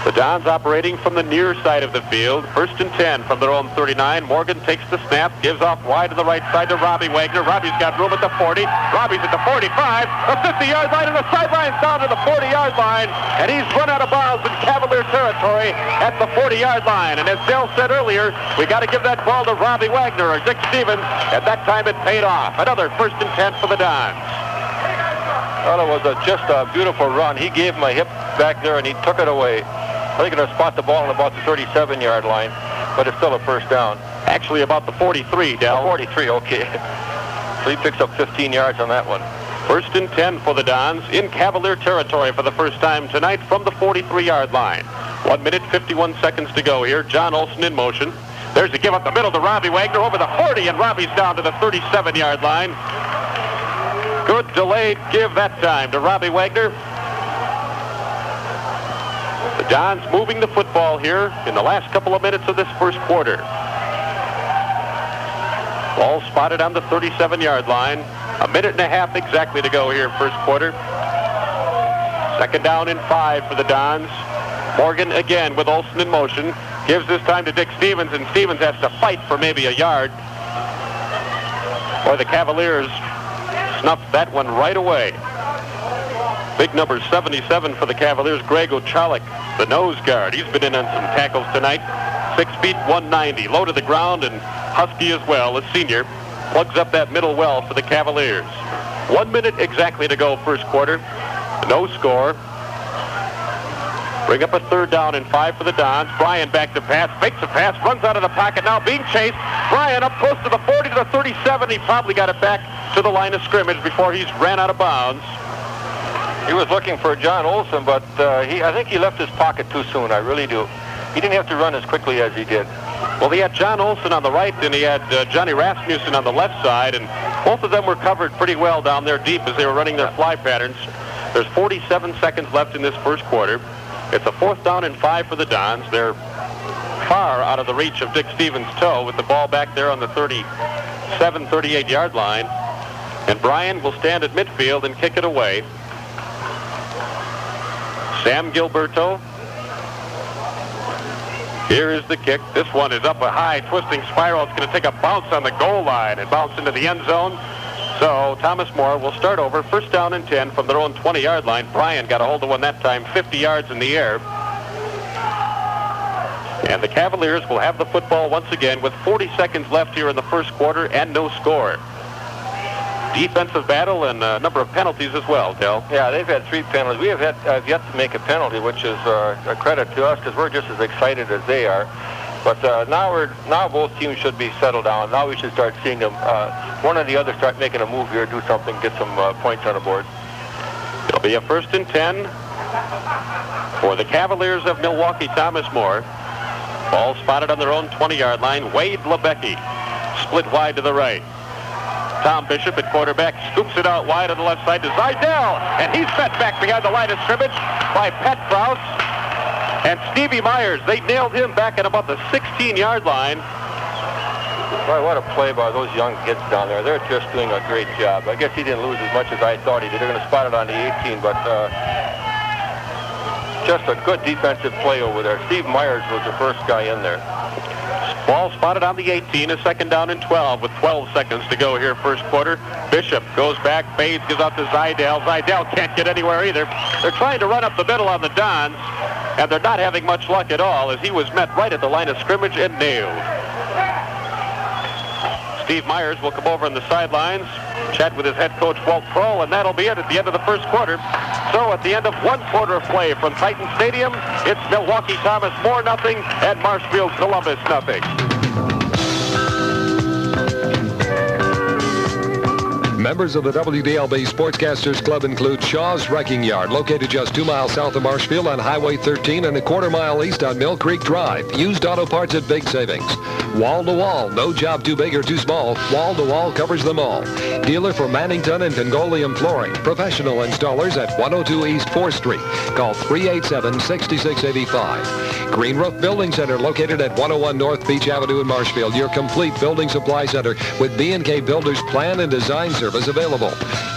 The Dons operating from the near side of the field. First and 10 from their own 39. Morgan takes the snap, gives off wide to the right side to Robbie Wagner. Robbie's got room at the 40. Robbie's at the 45, the 50-yard line, and the sideline's down to the 40-yard line. And he's run out of bounds in Cavalier territory at the 40-yard line. And as Dale said earlier, we got to give that ball to Robbie Wagner or Dick Stevens. At that time, it paid off. Another first and 10 for the Dons. Well, it was just a beautiful run. He gave him a hip back there, and he took it away. I think going to spot the ball on about the 37-yard line, but it's still a first down. Actually, about the 43, Del. 43, okay. So he picks up 15 yards on that one. First and 10 for the Dons in Cavalier territory for the first time tonight from the 43-yard line. 1 minute, 51 seconds to go here. John Olson in motion. There's a give up the middle to Robbie Wagner over the 40, and Robbie's down to the 37-yard line. Good delayed give that time to Robbie Wagner. The Dons moving the football here in the last couple of minutes of this first quarter. Ball spotted on the 37-yard line. A minute and a half exactly to go here first quarter. Second down and 5 for the Dons. Morgan again with Olson in motion. Gives this time to Dick Stevens, and Stevens has to fight for maybe a yard. Boy, the Cavaliers snuffed that one right away. Big number 77 for the Cavaliers, Greg Ochalik, the nose guard. He's been in on some tackles tonight. 6 feet, 190. Low to the ground and husky as well, a senior. Plugs up that middle well for the Cavaliers. 1 minute exactly to go first quarter. No score. Bring up a third down and 5 for the Dons. Bryan back to pass, fakes a pass, runs out of the pocket, now being chased. Bryan up close to the 40 to the 37. He probably got it back to the line of scrimmage before he's ran out of bounds. He was looking for John Olson, but I think he left his pocket too soon. I really do. He didn't have to run as quickly as he did. Well, he had John Olson on the right, and he had Johnny Rasmussen on the left side, and both of them were covered pretty well down there deep as they were running their fly patterns. There's 47 seconds left in this first quarter. It's a fourth down and 5 for the Dons. They're far out of the reach of Dick Stevens' toe with the ball back there on the 37, 38-yard line. And Bryan will stand at midfield and kick it away. Sam Gilberto. Here is the kick. This one is up a high, twisting spiral. It's going to take a bounce on the goal line and bounce into the end zone. So Thomas More will start over. First down and 10 from their own 20-yard line. Bryan got a hold of one that time, 50 yards in the air. And the Cavaliers will have the football once again with 40 seconds left here in the first quarter and no score. Defensive battle and a number of penalties as well, Del. Yeah, they've had 3 penalties. We have yet to make a penalty, which is a credit to us because we're just as excited as they are. But now both teams should be settled down. Now we should start seeing them, one or the other, start making a move here, do something, get some points on the board. It'll be a first and 10 for the Cavaliers of Milwaukee Thomas More. Ball spotted on their own 20-yard line. Wade Lebecki split wide to the right. Tom Bishop at quarterback scoops it out wide on the left side to Zidell, and he's set back behind the line of scrimmage by Pat Krause and Stevie Myers. They nailed him back at about the 16-yard line. Boy, what a play by those young kids down there. They're just doing a great job. I guess he didn't lose as much as I thought he did. They're going to spot it on the 18, but just a good defensive play over there. Steve Myers was the first guy in there. Ball spotted on the 18, a second down and 12 with 12 seconds to go here first quarter. Bishop goes back, fades, gives out to Zidell. Zidell can't get anywhere either. They're trying to run up the middle on the Dons, and they're not having much luck at all as he was met right at the line of scrimmage and nailed. Steve Myers will come over on the sidelines, chat with his head coach, Walt Kroll, and that'll be it at the end of the first quarter. So at the end of one quarter of play from Titan Stadium, it's Milwaukee Thomas More nothing and Marshfield Columbus nothing. Members of the WDLB Sportscasters Club include Shaw's Wrecking Yard, located just 2 miles south of Marshfield on Highway 13 and a quarter mile east on Mill Creek Drive. Used auto parts at big savings. Wall-to-wall, no job too big or too small. Wall-to-wall covers them all. Dealer for Mannington and Congolium Flooring. Professional installers at 102 East 4th Street. Call 387-6685. Green Roof Building Center located at 101 North Beach Avenue in Marshfield. Your complete building supply center with B&K Builders plan and design service available.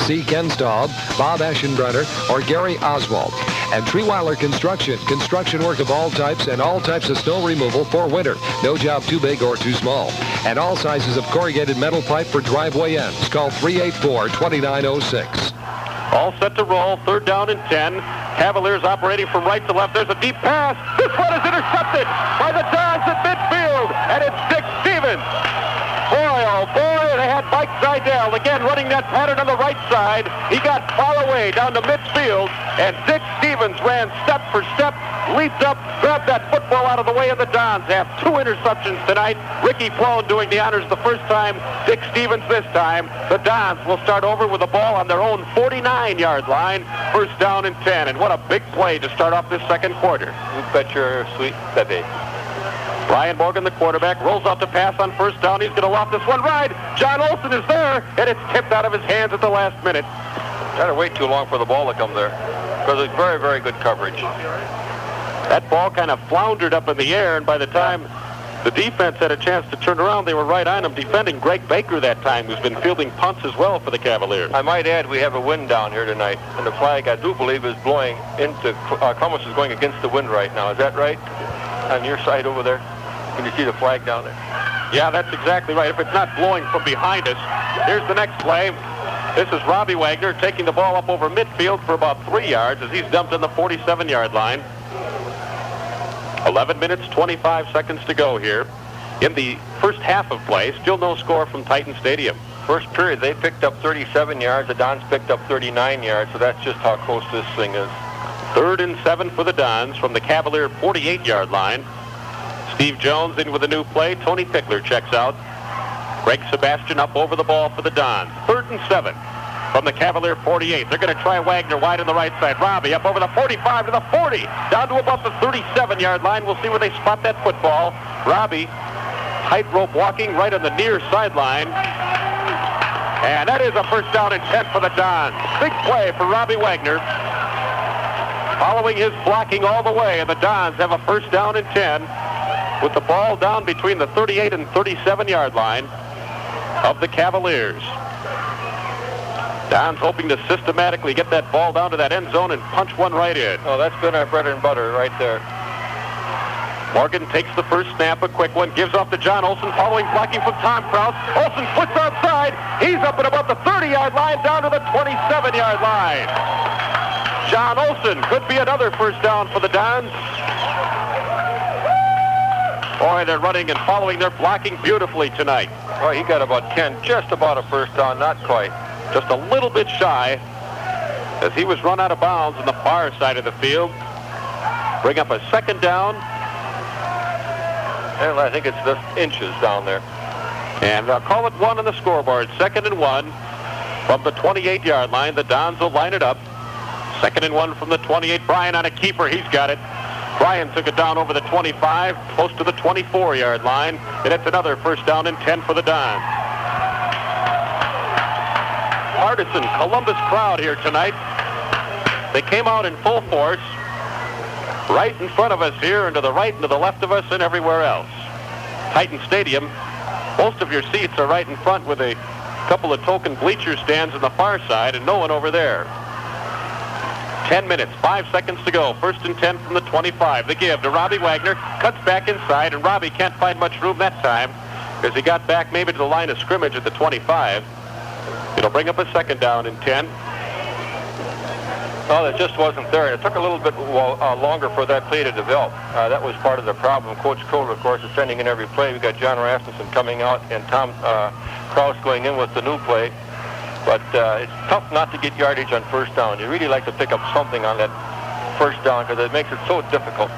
See Ken Staub, Bob Aschenbrenner, or Gary Oswald. And Treeweiler Construction. Construction work of all types and all types of snow removal for winter. No job too big or too small. And all sizes of corrugated metal pipe for driveway ends. Call 384-2906. All set to roll. 3rd down and 10. Cavaliers operating from right to left. There's a deep pass. This one is intercepted by the Dons at midfield. And it's Dick Stevens. Boy, oh boy, they had Mike Seidel again running that pattern on the right side. He got far away down to midfield, and Dick Stevens ran step for step, leaped up, grabbed that football out of the way, and the Dons have 2 interceptions tonight. Ricky Plone doing the honors the first time, Dick Stevens this time. The Dons will start over with the ball on their own 49-yard line, 1st down and 10, and what a big play to start off this second quarter. You bet your sweet baby. Brian Morgan, the quarterback, rolls out to pass on 1st down. He's going to loft this one wide. John Olson is there, and it's tipped out of his hands at the last minute. Had to wait too long for the ball to come there because it's very, very good coverage. That ball kind of floundered up in the air, and by the time the defense had a chance to turn around, they were right on him, defending Greg Baker that time, who's been fielding punts as well for the Cavaliers. I might add, we have a wind down here tonight, and the flag, I do believe, is blowing into Columbus is going against the wind right now. Is that right? On your side over there? Can you see the flag down there? Yeah, that's exactly right. If it's not blowing from behind us. Here's the next play. This is Robbie Wagner taking the ball up over midfield for about 3 yards as he's dumped in the 47-yard line. 11 minutes, 25 seconds to go here in the first half of play. Still no score from Titan Stadium. First period, they picked up 37 yards. The Dons picked up 39 yards, so that's just how close this thing is. 3rd and 7 for the Dons from the Cavalier 48-yard line. Steve Jones in with a new play. Tony Pickler checks out. Greg Sebastian up over the ball for the Dons. 3rd and 7 from the Cavalier 48. They're going to try Wagner wide on the right side. Robbie up over the 45 to the 40. Down to about the 37-yard line. We'll see where they spot that football. Robbie, tightrope walking right on the near sideline. And that is a 1st down and 10 for the Dons. Big play for Robbie Wagner. Following his blocking all the way, and the Dons have a 1st down and 10. With the ball down between the 38 and 37-yard line of the Cavaliers. Dons hoping to systematically get that ball down to that end zone and punch one right in. Oh, that's been our bread and butter right there. Morgan takes the first snap, a quick one, gives off to John Olson, following blocking from Tom Kraus. Olson flips outside. He's up at about the 30-yard line, down to the 27-yard line. John Olson could be another 1st down for the Dons. Boy, they're running and following their blocking beautifully tonight. Well, he got about 10, just about a 1st down, not quite. Just a little bit shy as he was run out of bounds on the far side of the field. Bring up a 2nd down. And I think it's just inches down there. And call it 1 on the scoreboard. 2nd and 1 from the 28-yard line. The Dons will line it up. 2nd and 1 from the 28. Bryan on a keeper. He's got it. Bryan took it down over the 25, close to the 24-yard line, and it's another 1st down and 10 for the Dons. Partisan Columbus crowd here tonight. They came out in full force, right in front of us here, and to the right and to the left of us, and everywhere else. Titan Stadium, most of your seats are right in front with a couple of token bleacher stands on the far side, and no one over there. 10 minutes, 5 seconds to go. 1st and 10 from the 25. The give to Robbie Wagner. Cuts back inside, and Robbie can't find much room that time because he got back maybe to the line of scrimmage at the 25. It'll bring up a 2nd down and 10. Well, it just wasn't there. It took a little bit longer for that play to develop. That was part of the problem. Coach Kohler, of course, is sending in every play. We got John Rasmussen coming out and Tom Kraus going in with the new play. But it's tough not to get yardage on 1st down. You really like to pick up something on that 1st down because it makes it so difficult.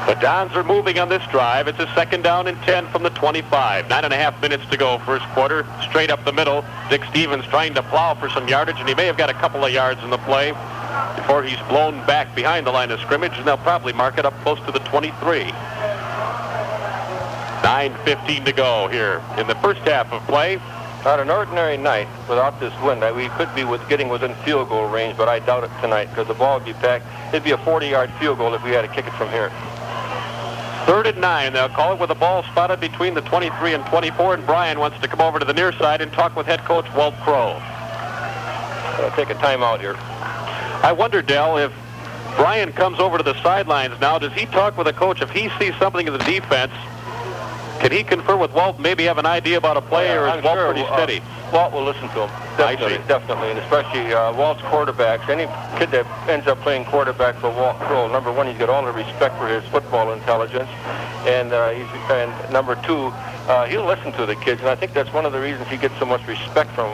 The Dons are moving on this drive. It's a 2nd down and 10 from the 25. 9.5 minutes to go, 1st quarter. Straight up the middle. Dick Stevens trying to plow for some yardage, and he may have got a couple of yards in the play before he's blown back behind the line of scrimmage, and they'll probably mark it up close to the 23. 9:15 to go here in the first half of play. On an ordinary night, without this wind, we could be getting within field goal range, but I doubt it tonight because the ball would be packed. It'd be a 40-yard field goal if we had to kick it from here. 3rd and 9. They'll call it with the ball spotted between the 23 and 24, and Brian wants to come over to the near side and talk with head coach Walt Crow. I'll take a timeout here. I wonder, Del, if Brian comes over to the sidelines now, does he talk with the coach? If he sees something in the defense, can he confer with Walt, maybe have an idea about a play, or is Walt pretty steady? Walt will listen to him. Definitely, and especially Walt's quarterbacks. Any kid that ends up playing quarterback for Walt Crow, number one, he's got all the respect for his football intelligence, and number two, he'll listen to the kids, and I think that's one of the reasons he gets so much respect from.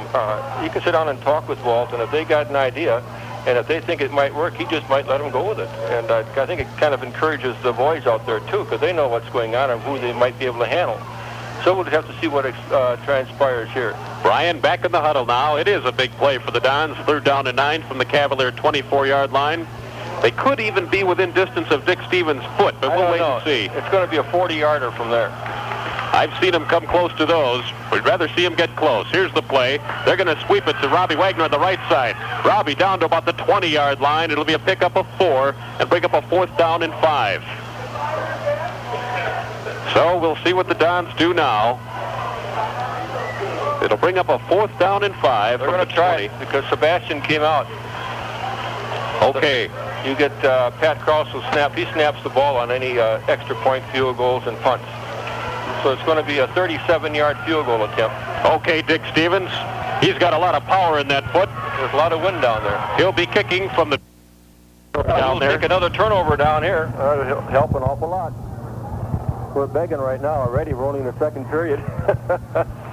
You can sit down and talk with Walt, and if they got an idea, and if they think it might work, he just might let them go with it. And I think it kind of encourages the boys out there, too, because they know what's going on and who they might be able to handle. So we'll have to see what transpires here. Brian back in the huddle now. It is a big play for the Dons. 3rd down and 9 from the Cavalier 24-yard line. They could even be within distance of Dick Stevens' foot, but we'll wait and see. It's going to be a 40-yarder from there. I've seen him come close to those. We'd rather see him get close. Here's the play. They're going to sweep it to Robbie Wagner on the right side. Robbie down to about the 20-yard line. It'll be a pickup of 4 and bring up a 4th down and 5. So we'll see what the Dons do now. It'll bring up a 4th down and 5. They're going to try it because Sebastian came out. Okay. You get Pat Krause will snap. He snaps the ball on any extra point field goals and punts. So it's going to be a 37-yard field goal attempt. Okay, Dick Stevens. He's got a lot of power in that foot. There's a lot of wind down there. He'll be kicking from the down there. Take another turnover down here. He'll help an awful lot. We're begging right now already. We're only in the second period.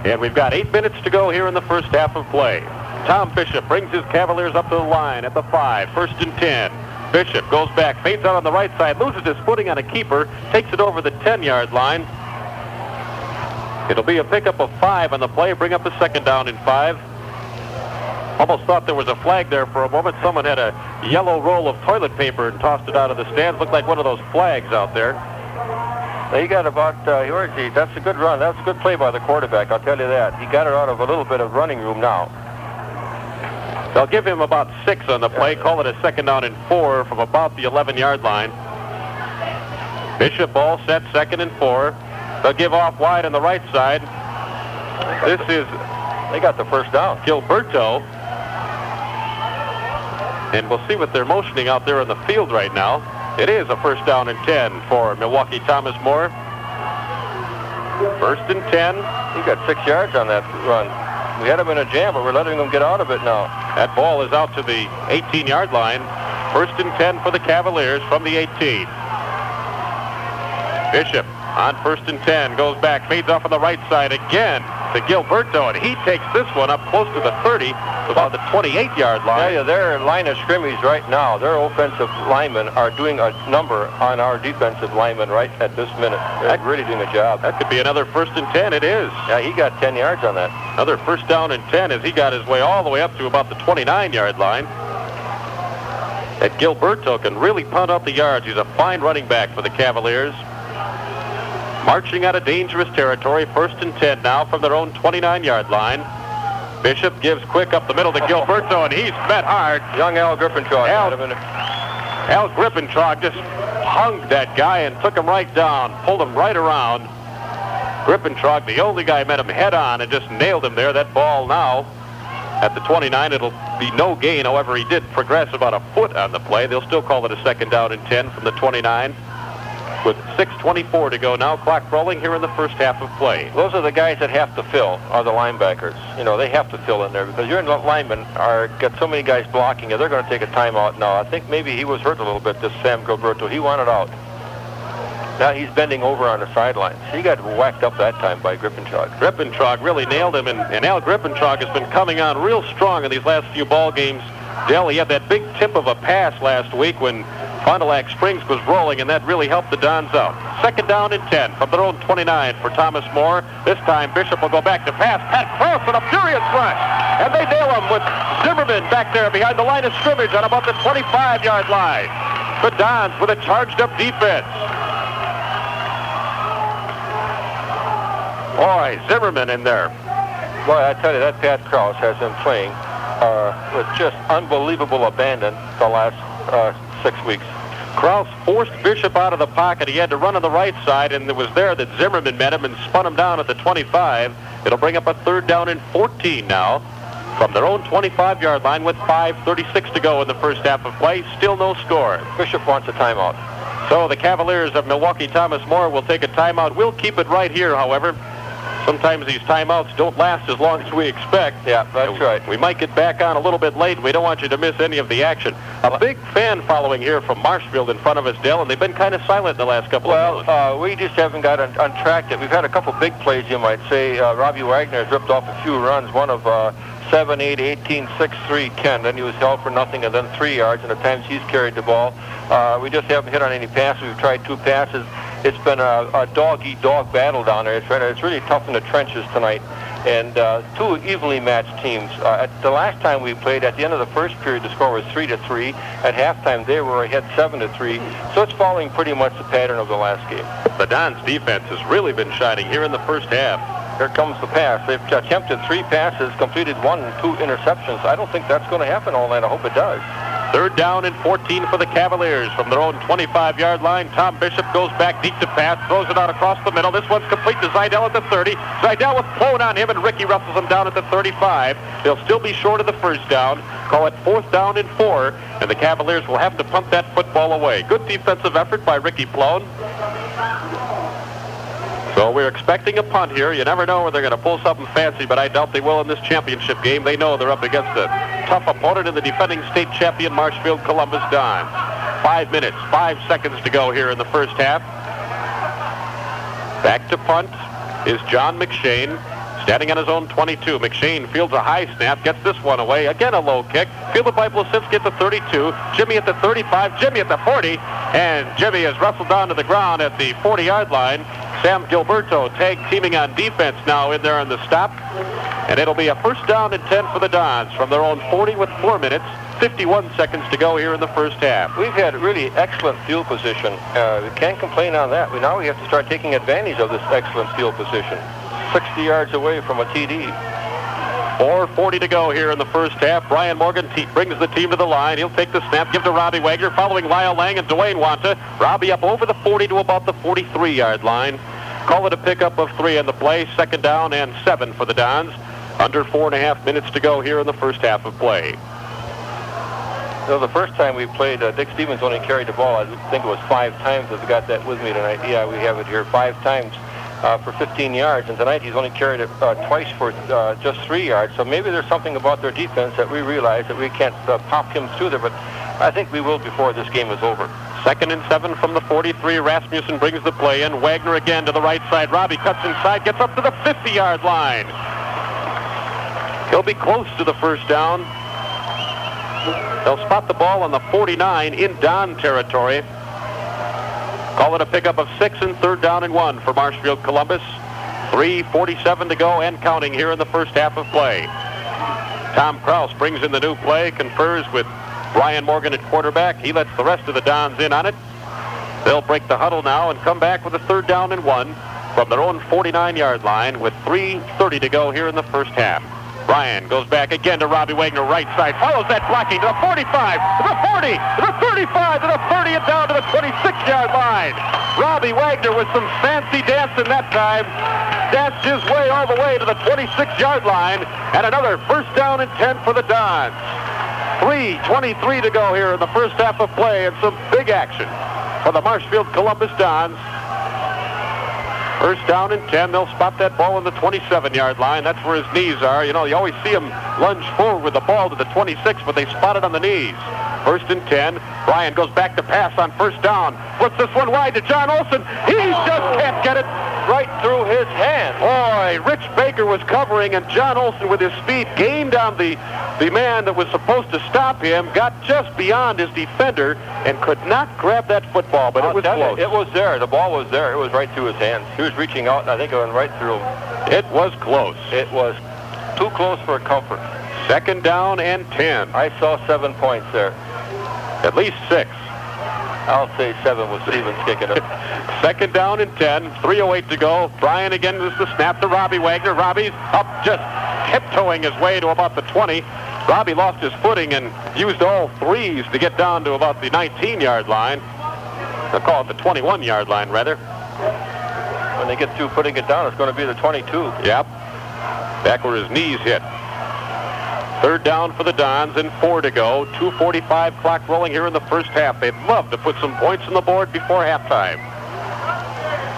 And we've got 8 minutes to go here in the first half of play. Tom Bishop brings his Cavaliers up to the line at the 5. 1st and 10. Bishop goes back, fades out on the right side, loses his footing on a keeper, takes it over the 10-yard line. It'll be a pickup of 5 on the play, bring up a 2nd down and 5. Almost thought there was a flag there for a moment. Someone had a yellow roll of toilet paper and tossed it out of the stands. Looked like one of those flags out there. He got about, where is he? That's a good run. That's a good play by the quarterback, I'll tell you that. He got it out of a little bit of running room now. They'll give him about 6 on the play, call it a 2nd down and 4 from about the 11-yard line. Bishop ball set, 2nd and 4. They'll give off wide on the right side. This is... They got the first down. Gilberto. And we'll see what they're motioning out there in the field right now. It is a 1st down and 10 for Milwaukee Thomas More. 1st and 10. He got 6 yards on that run. We had him in a jam, but we're letting him get out of it now. That ball is out to the 18-yard line. 1st and 10 for the Cavaliers from the 18. Bishop on 1st and 10, goes back, fades off on the right side again to Gilberto, and he takes this one up close to the 30, about the 28-yard line. Yeah, their line of scrimmage right now, their offensive linemen are doing a number on our defensive linemen right at this minute. They're really doing a job. That could be another 1st and 10. It is. Yeah, he got 10 yards on that. Another 1st down and 10 as he got his way all the way up to about the 29-yard line. That Gilberto can really pound out the yards. He's a fine running back for the Cavaliers. Marching out of dangerous territory, 1st and 10 now from their own 29-yard line. Bishop gives quick up the middle to Gilberto, and he's met hard. Young Al Grippentrog. Al Grippentrog just hung that guy and took him right down, pulled him right around. Grippentrog, the only guy, met him head on and just nailed him there. That ball now at the 29, it'll be no gain. However, he did progress about a foot on the play. They'll still call it a 2nd down and 10 from the 29. With 6:24 to go now, clock rolling here in the first half of play. Those are the guys that have to fill, are the linebackers. You know, they have to fill in there because your linemen got so many guys blocking you. They're going to take a timeout now. I think maybe he was hurt a little bit, this Sam Gilberto. He wanted out. Now he's bending over on the sidelines. He got whacked up that time by Grippentrog. Grippentrog really nailed him, and Al Grippentrog has been coming on real strong in these last few ball games. Dell, he had that big tip of a pass last week when Fond du Lac Springs was rolling, and that really helped the Dons out. 2nd down and 10 from their own 29 for Thomas More. This time Bishop will go back to pass. Pat Cross on a furious rush, and they nail him with Zimmerman back there behind the line of scrimmage on about the 25-yard line. The Dons with a charged-up defense. Boy, Zimmerman in there. Boy, I tell you, that Pat Krause has been playing with just unbelievable abandon the last 6 weeks. Krause forced Bishop out of the pocket. He had to run on the right side, and it was there that Zimmerman met him and spun him down at the 25. It'll bring up a 3rd down and 14 now from their own 25-yard line with 5:36 to go in the first half of play. Still no score. Bishop wants a timeout. So the Cavaliers of Milwaukee Thomas More will take a timeout. We'll keep it right here, however. Sometimes these timeouts don't last as long as we expect. Yeah, that's right. We might get back on a little bit late. We don't want you to miss any of the action. A big fan following here from Marshfield in front of us, Dell, and they've been kind of silent in the last couple of minutes. Well, we just haven't got on track yet. We've had a couple big plays, you might say. Robbie Wagner has ripped off a few runs, one of 7, 8, 18, 6, 3, Ken. Then he was held for nothing, and then 3 yards, and at times he's carried the ball. We just haven't hit on any passes. We've tried 2 passes. It's been a dog-eat-dog battle down there. It's really tough in the trenches tonight. And 2 evenly matched teams. At the last time we played, at the end of the first period, the score was 3-3. At halftime, they were ahead 7-3. So it's following pretty much the pattern of the last game. The Dons defense has really been shining here in the first half. Here comes the pass. They've attempted 3 passes, completed 1 and 2 interceptions. I don't think that's going to happen all night. I hope it does. 3rd down and 14 for the Cavaliers from their own 25-yard line. Tom Bishop goes back deep to pass, throws it out across the middle. This one's complete to Zidell at the 30. Zidell with prone on him, and Ricky wrestles him down at the 35. They'll still be short of the first down. Call it 4th down and 4, and the Cavaliers will have to punt that football away. Good defensive effort by Ricky Plone. So we're expecting a punt here. You never know when they're going to pull something fancy, but I doubt they will in this championship game. They know they're up against a tough opponent in the defending state champion Marshfield Columbus Dons. 5 minutes, 5 seconds to go here in the first half. Back to punt is John McShane, standing on his own 22. McShane fields a high snap, gets this one away. Again, a low kick. Fielded by Blasinski at the 32. Jimmy at the 35. Jimmy at the 40. And Jimmy is wrestled down to the ground at the 40-yard line. Sam Gilberto tag teaming on defense now in there on the stop. And it'll be a 1st down and 10 for the Dons from their own 40 with 4 minutes, 51 seconds to go here in the first half. We've had really excellent field position. We can't complain on that. Now we have to start taking advantage of this excellent field position. 60 yards away from a TD. 4:40 to go here in the first half. Brian Morgan brings the team to the line. He'll take the snap, give to Robbie Wagner, following Lyle Lang and Dwayne Wanta. Robbie up over the 40 to about the 43-yard line. Call it a pickup of 3 in the play. 2nd down and 7 for the Dons. Under 4.5 minutes to go here in the first half of play. So the first time we played, Dick Stevens only carried the ball. I think it was 5 times. I've got that with me tonight. Yeah, we have it here 5 times. For 15 yards, and tonight he's only carried it twice for just 3 yards. So maybe there's something about their defense that we realize that we can't pop him through there, but I think we will before this game is over. 2nd and 7 from the 43. Rasmussen brings the play in. Wagner again to the right side. Robbie cuts inside, gets up to the 50-yard line. He'll be close to the 1st down. They'll spot the ball on the 49 in Don territory. Call it a pickup of 6 and 3rd down and 1 for Marshfield Columbus. 3:47 to go and counting here in the first half of play. Tom Krause brings in the new play, confers with Brian Morgan at quarterback. He lets the rest of the Dons in on it. They'll break the huddle now and come back with a 3rd down and 1 from their own 49-yard line with 3:30 to go here in the first half. Brian goes back again to Robbie Wagner, right side, follows that blocking to the 45, to the 40, to the 35, to the 30, and down to the 26-yard line. Robbie Wagner with some fancy dancing that time, danced his way all the way to the 26-yard line, and another 1st down and 10 for the Dons. 3:23 to go here in the first half of play, and some big action for the Marshfield Columbus Dons. 1st down and 10. They'll spot that ball on the 27-yard line. That's where his knees are. You know, you always see him lunge forward with the ball to the 26, but they spot it on the knees. 1st and 10. Brian goes back to pass on 1st down. Flips this one wide to John Olson. He just can't get it right through his hand. Boy, Rich Baker was covering, and John Olson with his speed gained on the man that was supposed to stop him, got just beyond his defender, and could not grab that football, but it was close. It was there. The ball was there. It was right through his hands. He was reaching out, and I think it went right through him. It was close. It was too close for comfort. 2nd down and 10. I saw 7 points there. At least 6. I'll say 7 with Stevens kicking it. Second down and 10, 3:08 to go. Bryan again is the snap to Robbie Wagner. Robbie's up just tiptoeing his way to about the 20. Robbie lost his footing and used all threes to get down to about the 19-yard line. They'll call it the 21-yard line, rather. When they get through putting it down, it's going to be the 22. Yep. Back where his knees hit. Third down for the Dons and 4 to go. 2:45 clock rolling here in the first half. They'd love to put some points on the board before halftime.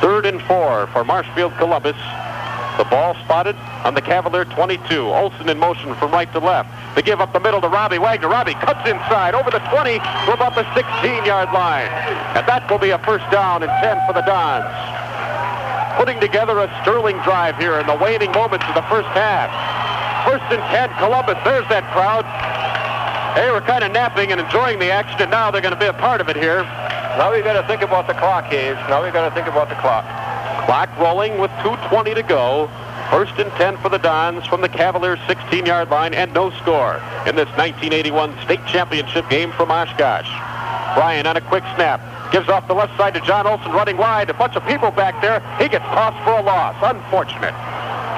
3rd and 4 for Marshfield Columbus. The ball spotted on the Cavalier 22. Olson in motion from right to left. They give up the middle to Robbie Wagner. Robbie cuts inside over the 20 to about the 16-yard line. And that will be a first down and 10 for the Dons. Putting together a sterling drive here in the waning moments of the first half. First and 10, Columbus. There's that crowd. They were kind of napping and enjoying the action, and now they're going to be a part of it here. Now we've got to think about the clock, Hayes. Now we've got to think about the clock. Clock rolling with 2:20 to go. First and 10 for the Dons from the Cavaliers' 16-yard line, and no score in this 1981 state championship game from Oshkosh. Bryan on a quick snap. Gives off the left side to John Olson running wide. A bunch of people back there. He gets tossed for a loss. Unfortunate.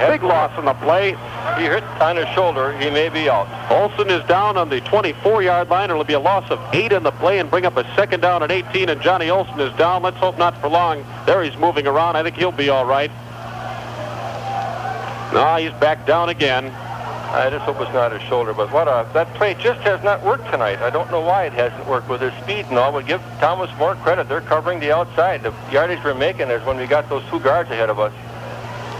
Big loss on the play. He hit on his shoulder. He may be out. Olson is down on the 24-yard line. It'll be a loss of 8 in the play and bring up a second down at 18. And Johnny Olson is down. Let's hope not for long. There he's moving around. I think he'll be all right. No, he's back down again. I just hope it's not his shoulder, but that play just has not worked tonight. I don't know why it hasn't worked with his speed and all. But give Thomas more credit. They're covering the outside. The yardage we're making is when we got those 2 guards ahead of us.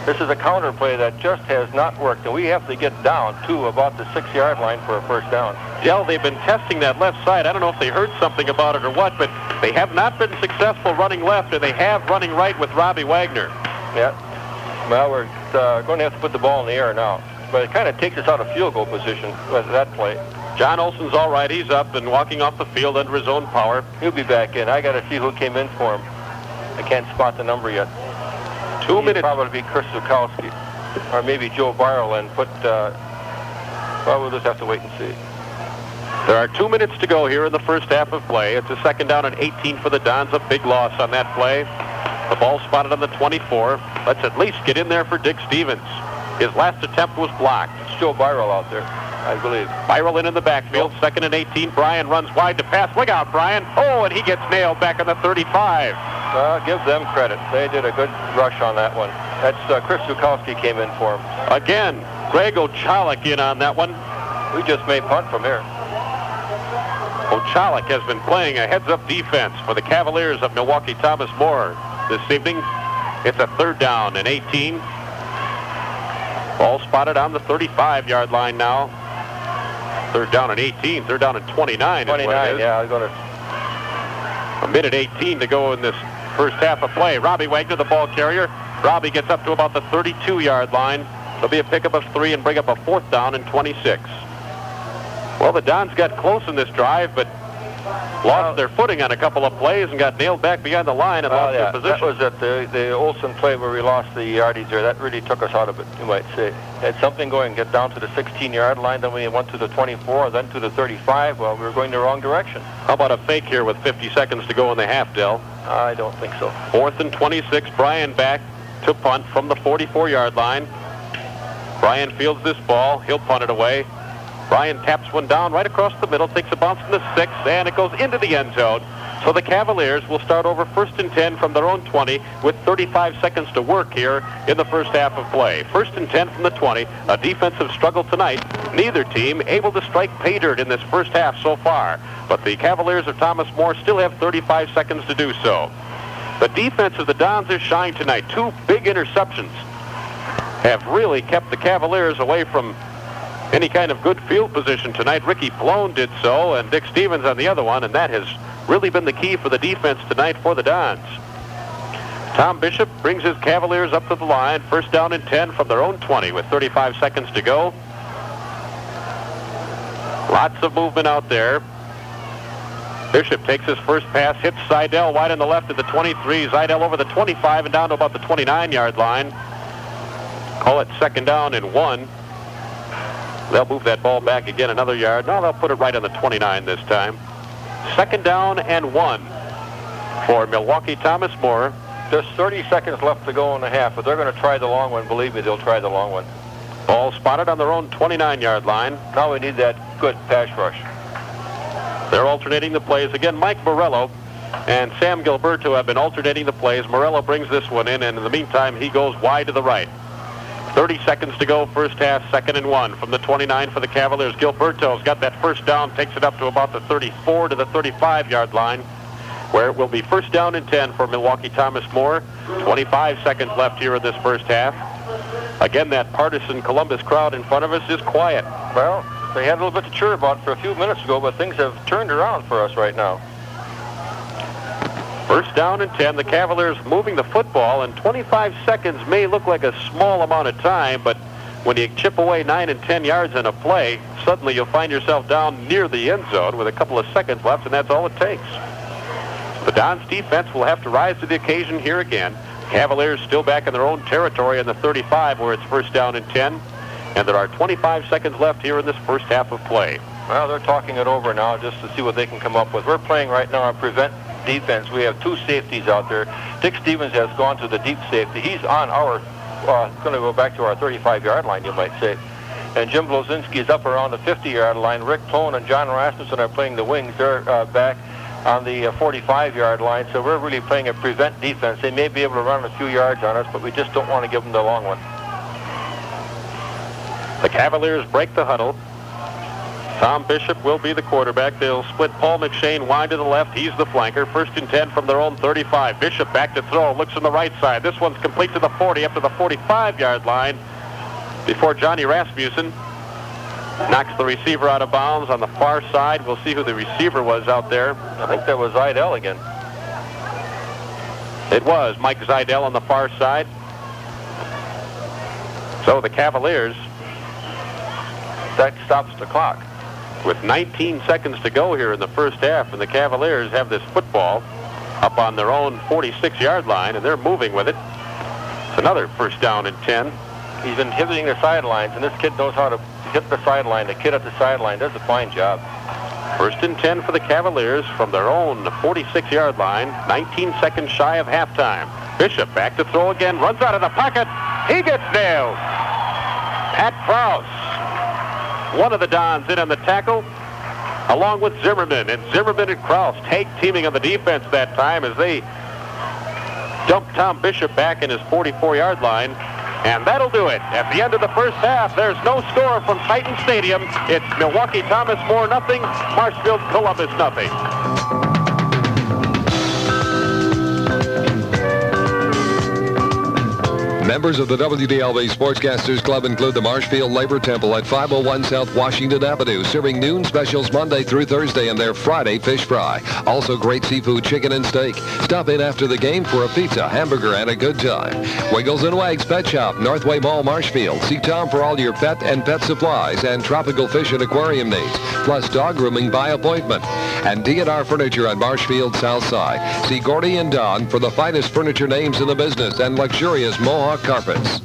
This is a counter play that just has not worked, and we have to get down to about the 6-yard line for a first down. Yeah, they've been testing that left side. I don't know if they heard something about it or what, but they have not been successful running left, and they have running right with Robbie Wagner. Yeah. Well, we're going to have to put the ball in the air now. But it kind of takes us out of field goal position with that play. John Olson's all right. He's up and walking off the field under his own power. He'll be back in. I got to see who came in for him. I can't spot the number yet. 2 minutes. Probably be Chris Zukowski or maybe Joe Barrow and put, well, we'll just have to wait and see. There are 2 minutes to go here in the first half of play. It's a second down and 18 for the Dons. A big loss on that play. The ball spotted on the 24. Let's at least get in there for Dick Stevens. His last attempt was blocked. It's Joe Barrow out there, I believe. Barrow in the backfield. Second and 18. Bryan runs wide to pass. Look out, Bryan. Oh, and he gets nailed back on the 35. Well, give them credit. They did a good rush on that one. That's Chris Zukowski came in for him. Again, Greg Ochalik in on that one. We just may punt from here. Ochalik has been playing a heads-up defense for the Cavaliers of Milwaukee Thomas More this evening. It's a third down and 18. Ball spotted on the 35-yard line now. Third down and 18. Third down and 29. 29, yeah. I'm going to... A minute 18 to go in this first half of play. Robbie Wagner, the ball carrier. Robbie gets up to about the 32-yard line. There'll be a pickup of 3 and bring up a fourth down and 26. Well, the Dons got close in this drive, but lost their footing on a couple of plays and got nailed back behind the line and lost their position. That was at the Olson play where we lost the yardage there. That really took us out of it, you might say. Had something going, get down to the 16-yard line, then we went to the 24, then to the 35. Well, we were going the wrong direction. How about a fake here with 50 seconds to go in the half, Del? I don't think so. 4th and 26. Bryan back to punt from the 44-yard line. Bryan fields this ball. He'll punt it away. Bryan taps one down right across the middle, takes a bounce from the 6, and it goes into the end zone. So the Cavaliers will start over 1st and 10 from their own 20 with 35 seconds to work here in the first half of play. 1st and 10 from the 20, a defensive struggle tonight. Neither team able to strike pay dirt in this first half so far. But the Cavaliers of Thomas More still have 35 seconds to do so. The defense of the Dons is shining tonight. 2 big interceptions have really kept the Cavaliers away from any kind of good field position tonight. Ricky Plone did so, and Dick Stevens on the other one, and that has really been the key for the defense tonight for the Dons. Tom Bishop brings his Cavaliers up to the line. 1st down and 10 from their own 20 with 35 seconds to go. Lots of movement out there. Bishop takes his first pass, hits Seidel wide on the left at the 23. Seidel over the 25 and down to about the 29-yard line. Call it second down and 1. They'll move that ball back again another yard. No, they'll put it right on the 29 this time. Second down and 1. for Milwaukee Thomas More. There's 30 seconds left to go in the half, but they're going to try the long one. Believe me, they'll try the long one. Ball spotted on their own 29-yard line. Now we need that good pass rush. They're alternating the plays. Again, Mike Morello and Sam Gilberto have been alternating the plays. Morello brings this one in, and in the meantime, he goes wide to the right. 30 seconds to go, first half, 2nd and 1 from the 29 for the Cavaliers. Gilberto's got that first down, takes it up to about the 34 to the 35-yard line, where it will be 1st down and 10 for Milwaukee Thomas More. 25 seconds left here in this first half. Again, that partisan Columbus crowd in front of us is quiet. Well, they had a little bit to cheer about for a few minutes ago, but things have turned around for us right now. 1st down and 10. The Cavaliers moving the football, and 25 seconds may look like a small amount of time, but when you chip away 9 and 10 yards in a play, suddenly you'll find yourself down near the end zone with a couple of seconds left, and that's all it takes. The Dons defense will have to rise to the occasion here again. Cavaliers still back in their own territory in the 35 where it's 1st down and 10, and there are 25 seconds left here in this first half of play. Well, they're talking it over now just to see what they can come up with. We're playing right now on prevent defense. We have 2 safeties out there. Dick Stevens has gone to the deep safety. He's on our, going to go back to our 35-yard line, you might say. And Jim Blozinski is up around the 50-yard line. Rick Plone and John Rasmussen are playing the wings. They're back on the 45-yard line. So we're really playing a prevent defense. They may be able to run a few yards on us, but we just don't want to give them the long one. The Cavaliers break the huddle. Tom Bishop will be the quarterback. They'll split Paul McShane wide to the left. He's the flanker. 1st and 10 from their own 35. Bishop back to throw. Looks on the right side. This one's complete to the 40, up to the 45-yard line before Johnny Rasmussen knocks the receiver out of bounds on the far side. We'll see who the receiver was out there. I think that was Zidell again. It was Mike Zidell on the far side. So the Cavaliers, that stops the clock. With 19 seconds to go here in the first half, and the Cavaliers have this football up on their own 46-yard line, and they're moving with it. It's another 1st down and 10. He's been hitting the sidelines, and this kid knows how to hit the sideline. The kid at the sideline does a fine job. 1st and 10 for the Cavaliers from their own 46-yard line, 19 seconds shy of halftime. Bishop back to throw again, runs out of the pocket. He gets nailed. Pat Krause, one of the Dons, in on the tackle, along with Zimmerman. And Zimmerman and Krause teaming on the defense that time as they dump Tom Bishop back in his 44-yard line. And that'll do it. At the end of the first half, there's no score from Titan Stadium. It's Milwaukee Thomas More nothing, Marshfield Columbus nothing. Members of the WDLB Sportscasters Club include the Marshfield Labor Temple at 501 South Washington Avenue, serving noon specials Monday through Thursday and their Friday fish fry. Also great seafood, chicken, and steak. Stop in after the game for a pizza, hamburger, and a good time. Wiggles and Wags Pet Shop, Northway Mall, Marshfield. See Tom for all your pet and pet supplies and tropical fish and aquarium needs, plus dog grooming by appointment. And D&R Furniture on Marshfield South Side. See Gordy and Don for the finest furniture names in the business and luxurious Mohawk carpets.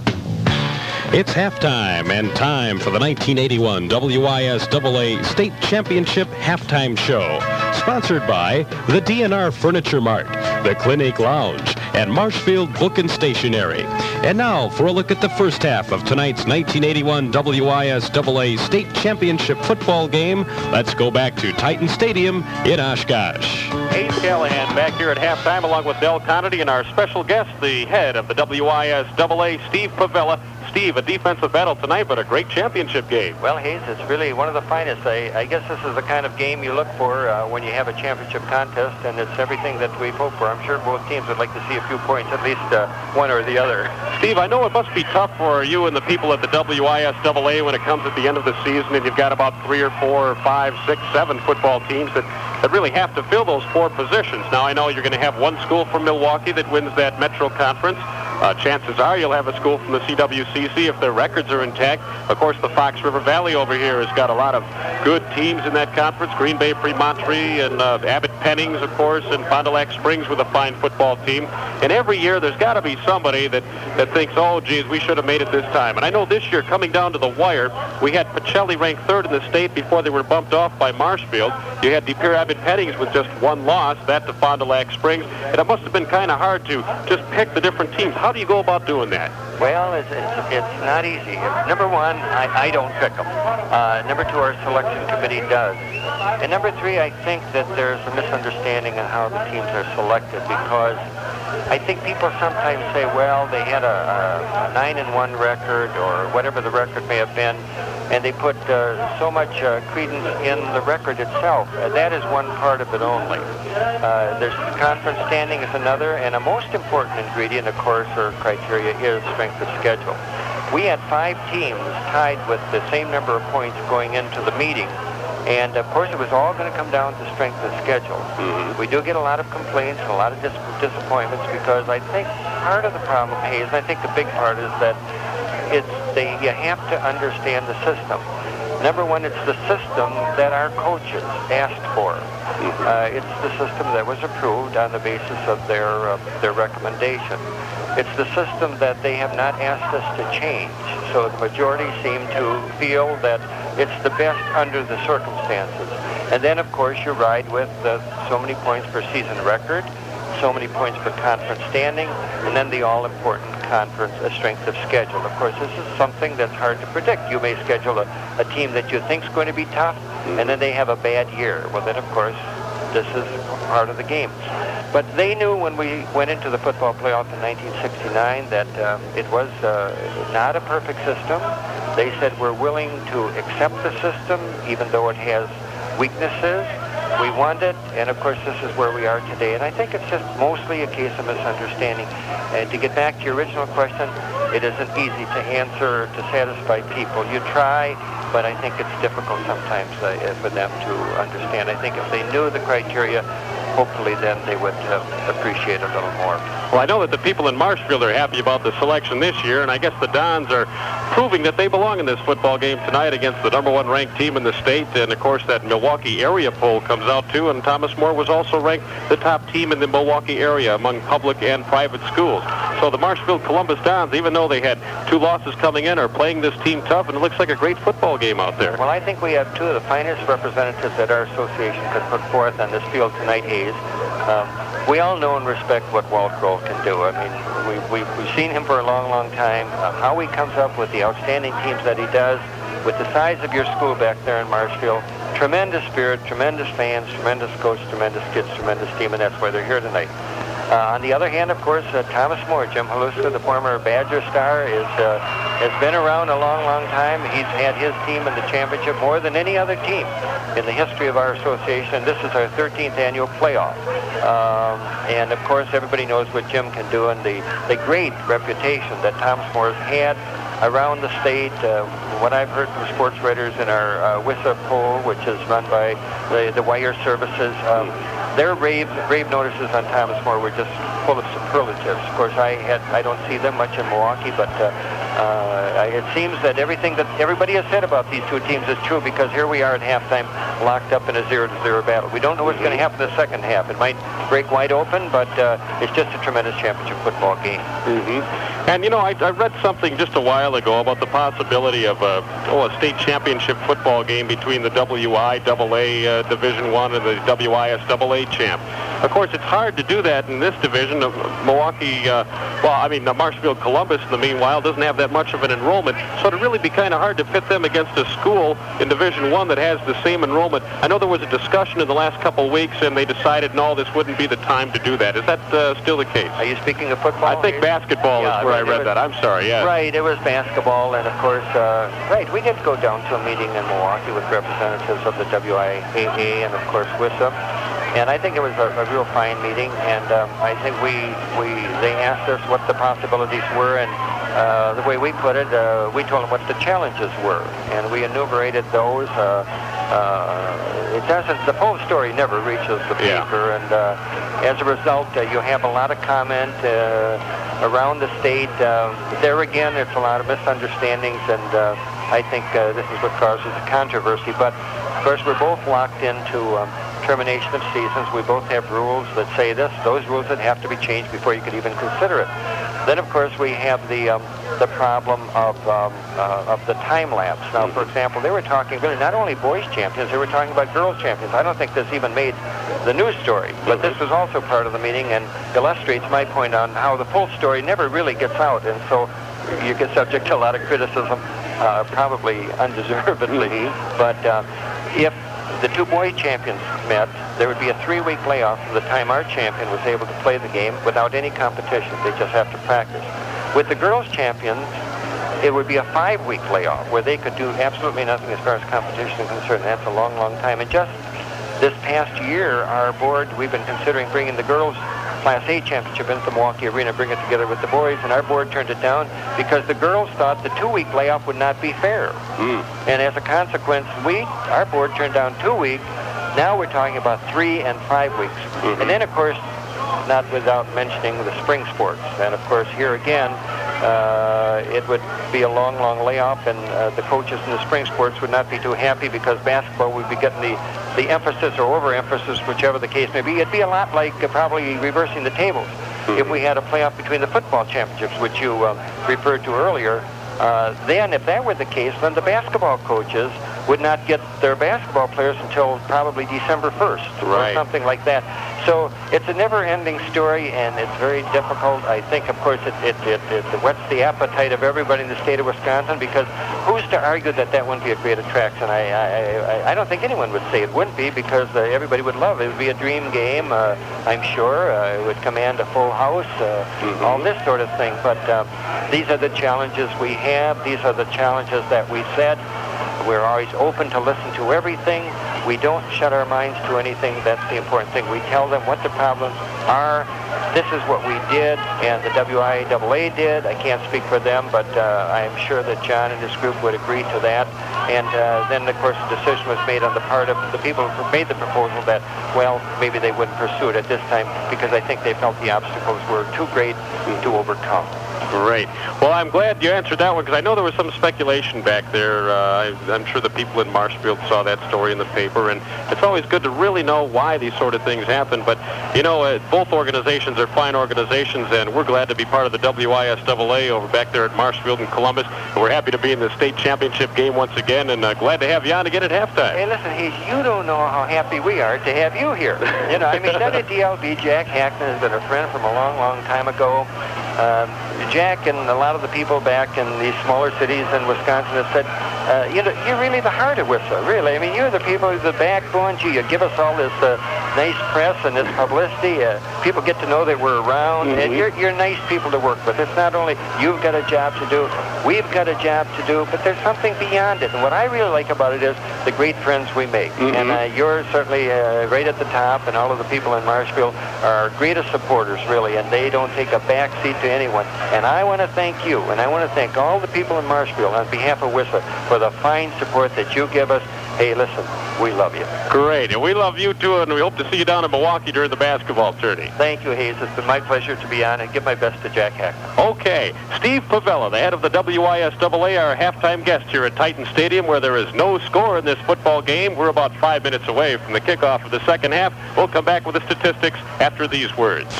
It's halftime and time for the 1981 WISAA State Championship Halftime Show. Sponsored by the D&R Furniture Mart, the Clinic Lounge, and Marshfield Book and Stationery. And now for a look at the first half of tonight's 1981 WISAA State Championship football game. Let's go back to Titan Stadium in Oshkosh. Hayes Callaghan back here at halftime along with Del Connaughty and our special guest, the head of the WISAA, Steve Pavella. Steve, a defensive battle tonight, but a great championship game. Well, Hayes, it's really one of the finest. I guess this is the kind of game you look for when you have a championship contest, and it's everything that we've hoped for. I'm sure both teams would like to see a few points, at least one or the other. Steve, I know it must be tough for you and the people at the WISAA when it comes at the end of the season, and you've got about 3 or 4 or 5, 6, 7 football teams that really have to fill those 4 positions. Now, I know you're going to have one school from Milwaukee that wins that Metro Conference. chances are you'll have a school from the CWCC if their records are intact. Of course, the Fox River Valley over here has got a lot of good teams in that conference. Green Bay Premontory and Abbott Pennings, of course, and Fond du Lac Springs with a fine football team. And every year there's got to be somebody that thinks, oh, geez, we should have made it this time. And I know this year, coming down to the wire, we had Pacelli ranked 3rd in the state before they were bumped off by Marshfield. You had De Pere Abbott Pennings with just 1 loss, that to Fond du Lac Springs. And it must have been kind of hard to just pick the different teams. How do you go about doing that? Well, it's not easy. Number one, I don't pick them. Number two, our selection committee does. And number three, I think that there's a misunderstanding on how the teams are selected, because I think people sometimes say, well, they had a 9-1 record or whatever the record may have been, and they put so much credence in the record itself. That is one part of it only. There's conference standing is another, and a most important ingredient, of course, or criteria, is strength of schedule. We had 5 teams tied with the same number of points going into the meeting, and of course it was all going to come down to strength of schedule. We do get a lot of complaints and a lot of disappointments, because I think part of the problem, Hayes, and I think the big part is that you have to understand the system. Number one, it's the system that our coaches asked for. It's the system that was approved on the basis of their recommendation. It's the system that they have not asked us to change. So the majority seem to feel that it's the best under the circumstances. And then, of course, you ride with so many points per season record, so many points per conference standing, and then the all-important conference strength of schedule. Of course, this is something that's hard to predict. You may schedule a team that you think is going to be tough, and then they have a bad year. Well, then, of course, this is part of the game. But they knew when we went into the football playoff in 1969 that it was not a perfect system. They said, we're willing to accept the system, even though it has weaknesses. We want it, and of course this is where we are today. And I think it's just mostly a case of misunderstanding. And to get back to your original question, it isn't easy to answer to satisfy people. You try, but I think it's difficult sometimes for them to understand. I think if they knew the criteria, hopefully then they would appreciate a little more. Well, I know that the people in Marshfield are happy about the selection this year, and I guess the Dons are proving that they belong in this football game tonight against the #1 ranked team in the state. And, of course, that Milwaukee area poll comes out, too, and Thomas More was also ranked the top team in the Milwaukee area among public and private schools. So the Marshfield Columbus Dons, even though they had 2 losses coming in, are playing this team tough, and it looks like a great football game out there. Well, I think we have 2 of the finest representatives that our association could put forth on this field tonight, Hayes. We all know and respect what Walt Grohl can do. I mean, we've seen him for a long, long time. How he comes up with the outstanding teams that he does, with the size of your school back there in Marshfield, tremendous spirit, tremendous fans, tremendous coach, tremendous kids, tremendous team, and that's why they're here tonight. On the other hand, of course, Thomas More, Jim Haluska, the former Badger star, has been around a long, long time. He's had his team in the championship more than any other team in the history of our association. This is our 13th annual playoff. And, of course, everybody knows what Jim can do, and the great reputation that Thomas More has had around the state. What I've heard from sports writers in our WISAA poll, which is run by the Wire Services, their rave notices on Thomas More were just full of superlatives. Of course, I don't see them much in Milwaukee, but it seems that everything that everybody has said about these 2 teams is true, because here we are at halftime locked up in a 0-0 battle. We don't know what's going to happen in the second half. It might break wide open, but it's just a tremendous championship football game. And, you know, I read something just a while ago about the possibility of a state championship football game between the WIAA Division I and the WISAA champ. Of course, it's hard to do that in this division. Milwaukee, Marshfield Columbus, in the meanwhile, doesn't have that much of an enrollment, so it'd really be kind of hard to pit them against a school in Division I that has the same enrollment. I know there was a discussion in the last couple of weeks, and they decided, no, this wouldn't be the time to do that. Is that still the case? Are you speaking of football? I think basketball is where I read that. I'm sorry, yeah. Right, it was basketball, and of course, we did go down to a meeting in Milwaukee with representatives of the WIAA and, of course, WISAA. And I think it was a real fine meeting, and I think they asked us what the possibilities were, and the way we put it, we told them what the challenges were, and we enumerated those. it doesn't, the full story never reaches the paper, and as a result, you have a lot of comment around the state. There again, it's a lot of misunderstandings, and I think this is what causes the controversy. But, of course, we're both locked into termination of seasons. We both have rules that say this, those rules that have to be changed before you could even consider it. Then, of course, we have the problem of the time lapse. Now, for example, they were talking really not only boys champions, they were talking about girls champions. I don't think this even made the news story, but this was also part of the meeting and illustrates my point on how the full story never really gets out, and so you get subject to a lot of criticism, probably undeservedly. But if the two boy champions met, there would be a 3-week layoff from the time our champion was able to play the game without any competition. They just have to practice. With the girls champions, it would be a 5-week layoff where they could do absolutely nothing as far as competition is concerned. That's a long, long time. And just this past year, our board, we've been considering bringing the girls Class A championship into the Milwaukee Arena, bring it together with the boys, and our board turned it down because the girls thought the 2-week layoff would not be fair. And as a consequence, our board turned down 2 weeks. Now we're talking about 3 and 5 weeks. And then, of course, not without mentioning the spring sports. And, of course, here again, it would be a long, long layoff, and the coaches in the spring sports would not be too happy because basketball would be getting the emphasis or overemphasis, whichever the case may be. It'd be a lot like probably reversing the tables. If we had a playoff between the football championships, which you referred to earlier, then if that were the case, then the basketball coaches would not get their basketball players until probably December 1st or something like that. So it's a never-ending story, and it's very difficult. I think, of course, it whets the appetite of everybody in the state of Wisconsin, because who's to argue that that wouldn't be a great attraction? I don't think anyone would say it wouldn't be, because everybody would love it. It would be a dream game, I'm sure. It would command a full house, all this sort of thing. But these are the challenges we have. These are the challenges that we set. We're always open to listen to everything. We don't shut our minds to anything. That's the important thing. We tell them what the problems are. This is what we did, and the WIAA did. I can't speak for them, but I'm sure that John and his group would agree to that. And then, of course, the decision was made on the part of the people who made the proposal that, well, maybe they wouldn't pursue it at this time, because I think they felt the obstacles were too great to overcome. Great. Well, I'm glad you answered that one, because I know there was some speculation back there. I'm sure the people in Marshfield saw that story in the paper, and it's always good to really know why these sort of things happen. But, you know, both organizations are fine organizations, and we're glad to be part of the WISAA over back there at Marshfield and Columbus. And we're happy to be in the state championship game once again, and glad to have you on again at halftime. Hey, listen, Hayes, you don't know how happy we are to have you here. You know, I mean, WDLB, Jack Hackman has been a friend from a long, long time ago. Jack and a lot of the people back in these smaller cities in Wisconsin have said, you know, you're really the heart of WISA, really. I mean, you're the people, the backbone. Gee, you give us all this nice press and this publicity. People get to know that we're around, and you're nice people to work with. It's not only you've got a job to do, we've got a job to do, but there's something beyond it. And what I really like about it is the great friends we make. And you're certainly right at the top, and all of the people in Marshfield are our greatest supporters, really, and they don't take a back seat to anyone. And I want to thank you, and I want to thank all the people in Marshfield on behalf of WISA for the fine support that you give us. Hey, listen, we love you. Great, and we love you too, and we hope to see you down in Milwaukee during the basketball tourney. Thank you, Hayes. It's been my pleasure to be on, and give my best to Jack Hackman. Okay, Steve Pavella, the head of the WISAA, our halftime guest here at Titan Stadium, where there is no score in this football game. We're about 5 minutes away from the kickoff of the second half. We'll come back with the statistics after these words.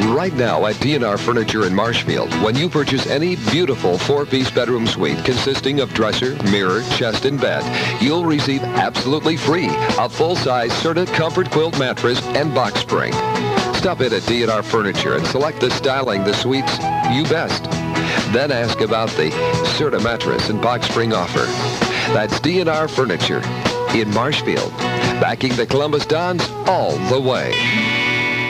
Right now at DNR Furniture in Marshfield, when you purchase any beautiful 4-piece bedroom suite consisting of dresser, mirror, chest, and bed, you'll receive absolutely free a full-size Serta Comfort Quilt mattress and box spring. Stop in at DNR Furniture and select the styling the suites you best. Then ask about the Serta mattress and box spring offer. That's DNR Furniture in Marshfield, backing the Columbus Dons all the way.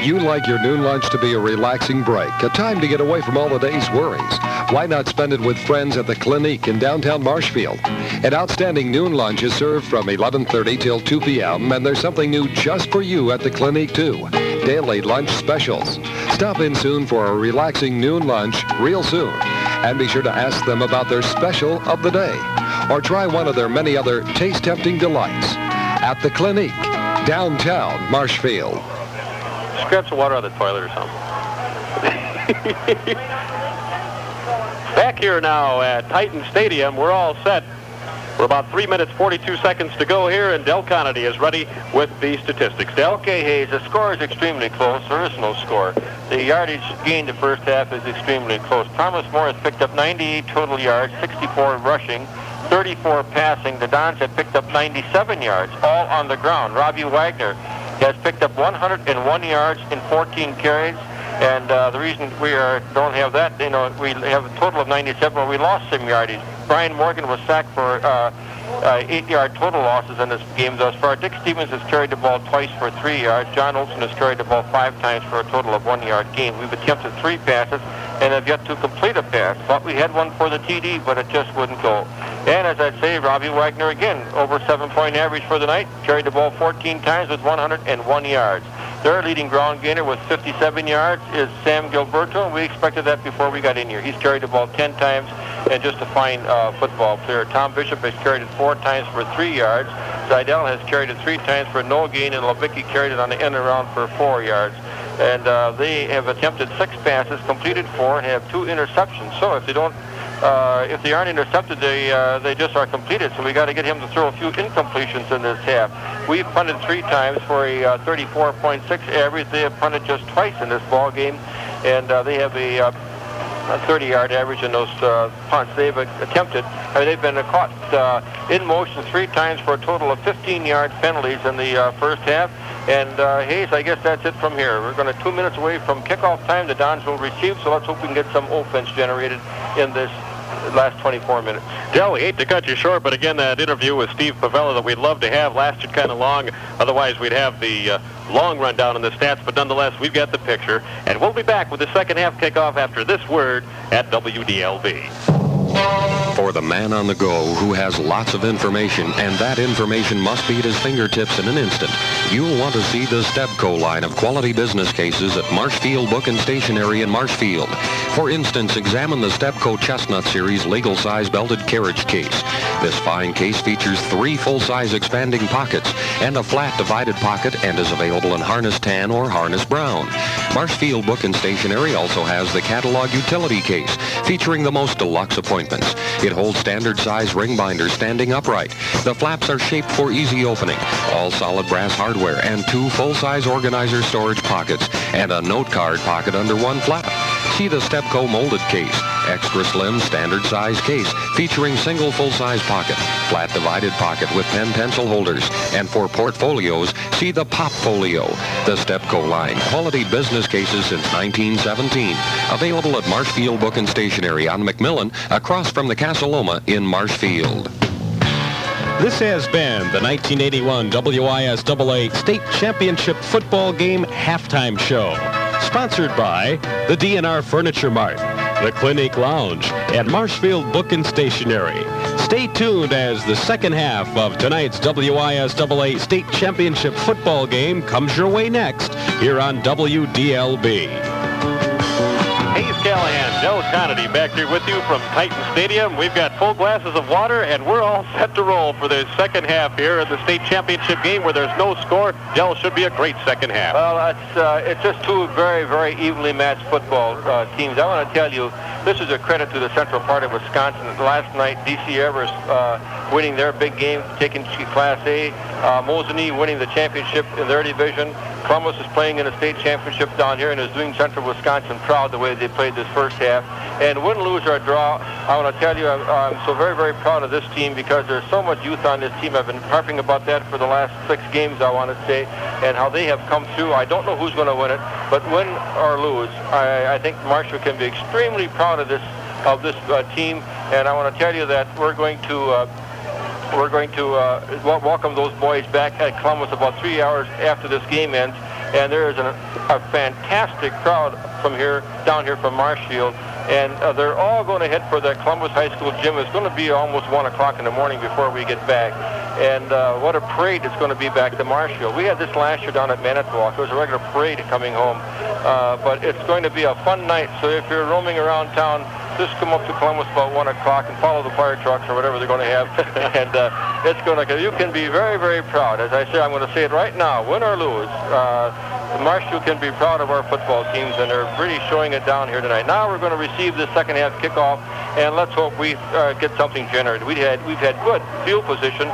You like your noon lunch to be a relaxing break, a time to get away from all the day's worries. Why not spend it with friends at the Clinique in downtown Marshfield? An outstanding noon lunch is served from 11:30 till 2 p.m., and there's something new just for you at the Clinique, too. Daily lunch specials. Stop in soon for a relaxing noon lunch real soon. And be sure to ask them about their special of the day. Or try one of their many other taste-tempting delights. at the Clinique, downtown Marshfield. Grab some water out of the toilet or something. Back here now at Titan Stadium, we're all set. We're about 3 minutes, 42 seconds to go here, and Del Connaughty is ready with the statistics. Del? Okay, Hayes, the score is extremely close. There is no score. The yardage gained the first half is extremely close. Thomas More has picked up 98 total yards, 64 rushing, 34 passing. The Dons have picked up 97 yards, all on the ground. Robbie Wagner has picked up 101 yards in 14 carries. And the reason we don't have that, we have a total of 97, but we lost some yardage. Brian Morgan was sacked for 8-yard total losses in this game thus far. Dick Stevens has carried the ball twice for 3 yards. John Olson has carried the ball 5 times for a total of 1-yard gain. We've attempted 3 passes and have yet to complete a pass. Thought we had one for the TD, but it just wouldn't go. And as I say, Robbie Wagner again, over 7-point average for the night, carried the ball 14 times with 101 yards. Their leading ground gainer with 57 yards is Sam Gilberto. We expected that before we got in here. He's carried the ball 10 times and just a fine football player. Tom Bishop has carried it 4 times for 3 yards. Zidell has carried it 3 times for no gain, and Levicki carried it on the end around for 4 yards. And they have attempted 6 passes, completed 4, and have 2 interceptions. So if they aren't intercepted, they just are completed. So we got to get him to throw a few incompletions in this half. We've punted 3 times for a 34.6 average. They have punted just twice in this ball game, and they have a 30-yard average in those punts they've attempted. They've been caught in motion 3 times for a total of 15-yard penalties in the first half. And Hayes, I guess that's it from here. We're going to 2 minutes away from kickoff time. The Dons will receive, so let's hope we can get some offense generated in this last 24 minutes. Del, we hate to cut you short, but again, that interview with Steve Pavella that we'd love to have lasted kind of long. Otherwise, we'd have the long rundown on the stats, but nonetheless, we've got the picture. And we'll be back with the second half kickoff after this word at WDLB. For the man on the go who has lots of information, and that information must be at his fingertips in an instant, you'll want to see the Stebco line of quality business cases at Marshfield Book and Stationery in Marshfield. For instance, examine the Stebco Chestnut Series legal size belted carriage case. This fine case features 3 full-size expanding pockets and a flat divided pocket, and is available in harness tan or harness brown. Marshfield Book and Stationery also has the catalog utility case featuring the most deluxe appointments. It holds standard size ring binders standing upright. The flaps are shaped for easy opening. All solid brass hardware and 2 full-size organizer storage pockets and a note card pocket under 1 flap. See the Stebco molded case, extra slim standard size case featuring single full-size pocket, flat divided pocket with pen pencil holders, and for portfolios, see the Pop Folio. The Stebco line, quality business cases since 1917. Available at Marshfield Book and Stationery on McMillan, across from the Casa Loma in Marshfield. This has been the 1981 WISAA State Championship Football Game Halftime Show. Sponsored by the DNR Furniture Mart, the Clinique Lounge, and Marshfield Book and Stationery. Stay tuned as the second half of tonight's WISAA State Championship Football Game comes your way next here on WDLB. Hayes Callaghan, Del Connaughty back here with you from Titan Stadium. We've got full glasses of water, and we're all set to roll for the second half here in the state championship game where there's no score. Del, should be a great second half. Well, it's just 2 very, very evenly matched football teams. I want to tell you, this is a credit to the central part of Wisconsin. Last night, D.C. Evers winning their big game, taking Class A. Mosinee winning the championship in their division. Columbus is playing in a state championship down here and is doing Central Wisconsin proud the way they played this first half. And win, lose, or draw, I want to tell you, I'm so very, very proud of this team because there's so much youth on this team. I've been harping about that for the last 6 games, I want to say, and how they have come through. I don't know who's going to win it, but win or lose, I think Marshall can be extremely proud of this team. And I want to tell you that we're going to welcome those boys back at Columbus about 3 hours after this game ends. And there is a fantastic crowd down here from Marshfield. And they're all going to head for the Columbus High School gym. It's going to be almost 1 o'clock in the morning before we get back. And what a parade it's going to be back to Marshfield. We had this last year down at Manitowoc. It was a regular parade coming home. But it's going to be a fun night. So if you're roaming around town, just come up to Columbus about 1 o'clock and follow the fire trucks or whatever they're going to have. And it's going to, you can be very, very proud. As I say, I'm going to say it right now, win or lose. Marshfield can be proud of our football teams, and they're really showing it down here tonight. Now we're going to receive this second half kickoff, and let's hope we get something generated. We've had good field position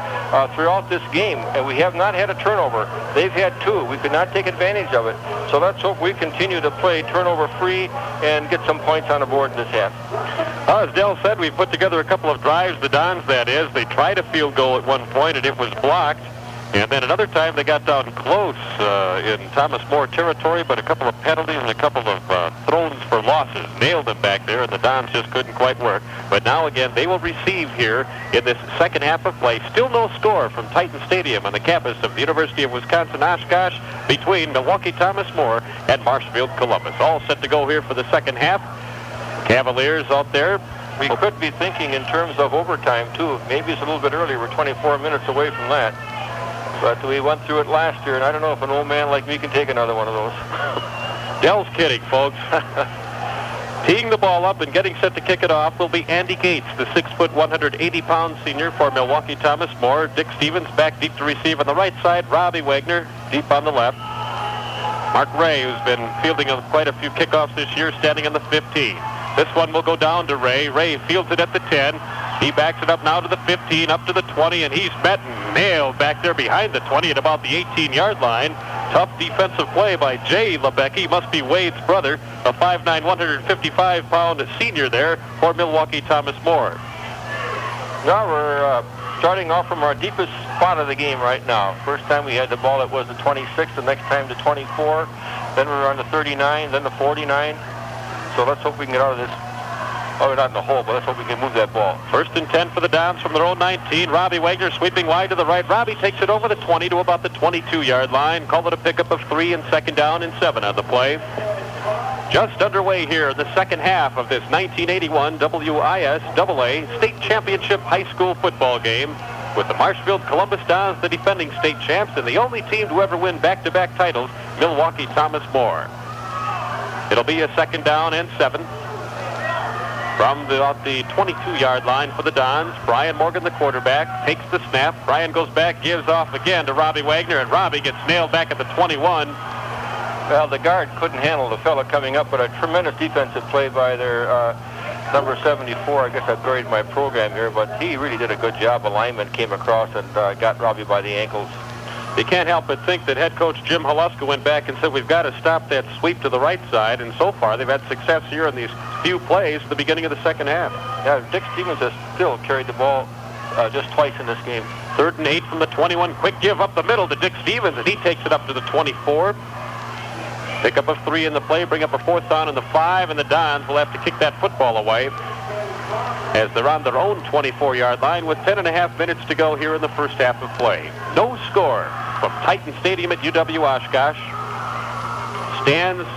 throughout this game, and we have not had a turnover. They've had 2. We could not take advantage of it. So let's hope we continue to play turnover-free and get some points on the board in this half. As Dell said, we put together a couple of drives, the Dons that is. They tried a field goal at one point, and it was blocked. And then another time they got down close in Thomas More territory, but a couple of penalties and a couple of throws for losses nailed them back there, and the Dons just couldn't quite work. But now again, they will receive here in this second half of play. Still no score from Titan Stadium on the campus of the University of Wisconsin-Oshkosh between Milwaukee Thomas More and Marshfield Columbus. All set to go here for the second half. Cavaliers out there. We could be thinking in terms of overtime, too. Maybe it's a little bit early. We're 24 minutes away from that. But we went through it last year, and I don't know if an old man like me can take another one of those. Dell's kidding, folks. Teeing the ball up and getting set to kick it off will be Andy Gates, the 6-foot, 180-pound senior for Milwaukee Thomas More. Dick Stevens back deep to receive on the right side. Robbie Wagner deep on the left. Mark Ray, who's been fielding quite a few kickoffs this year, standing on the 15. This one will go down to Ray. Ray fields it at the 10. He backs it up now to the 15, up to the 20, and he's met and nailed back there behind the 20 at about the 18-yard line. Tough defensive play by Jay Lebecki. Must be Wade's brother, a 5'9", 155-pound senior there for Milwaukee Thomas More. Now we're starting off from our deepest spot of the game right now. First time we had the ball, it was the 26, the next time the 24, then we were on the 39, then the 49. So let's hope we can get out of this. Oh, we're not in the hole, but let's hope we can move that ball. First and 10 for the Dons from their own 19. Robbie Wagner sweeping wide to the right. Robbie takes it over the 20 to about the 22-yard line. Call it a pickup of 3 and second down and 7 on the play. Just underway here in the second half of this 1981 WISAA State Championship High School football game with the Marshfield Columbus Dons, the defending state champs, and the only team to ever win back-to-back titles, Milwaukee Thomas More. It'll be a second down and 7. From about the 22-yard line for the Dons, Brian Morgan, the quarterback, takes the snap. Brian goes back, gives off again to Robbie Wagner, and Robbie gets nailed back at the 21. Well, the guard couldn't handle the fella coming up, but a tremendous defensive play by their number 74. I guess I buried my program here, but he really did a good job. A lineman came across and got Robbie by the ankles. You can't help but think that head coach Jim Haluska went back and said, we've got to stop that sweep to the right side, and so far they've had success here in these few plays at the beginning of the second half. Yeah, Dick Stevens has still carried the ball just twice in this game. 3rd and 8 from the 21. Quick give up the middle to Dick Stevens, and he takes it up to the 24. Pickup of 3 in the play, bring up a 4th down in the 5, and the Dons will have to kick that football away as they're on their own 24-yard line with 10.5 minutes to go here in the first half of play. No score from Titan Stadium at UW-Oshkosh. Stands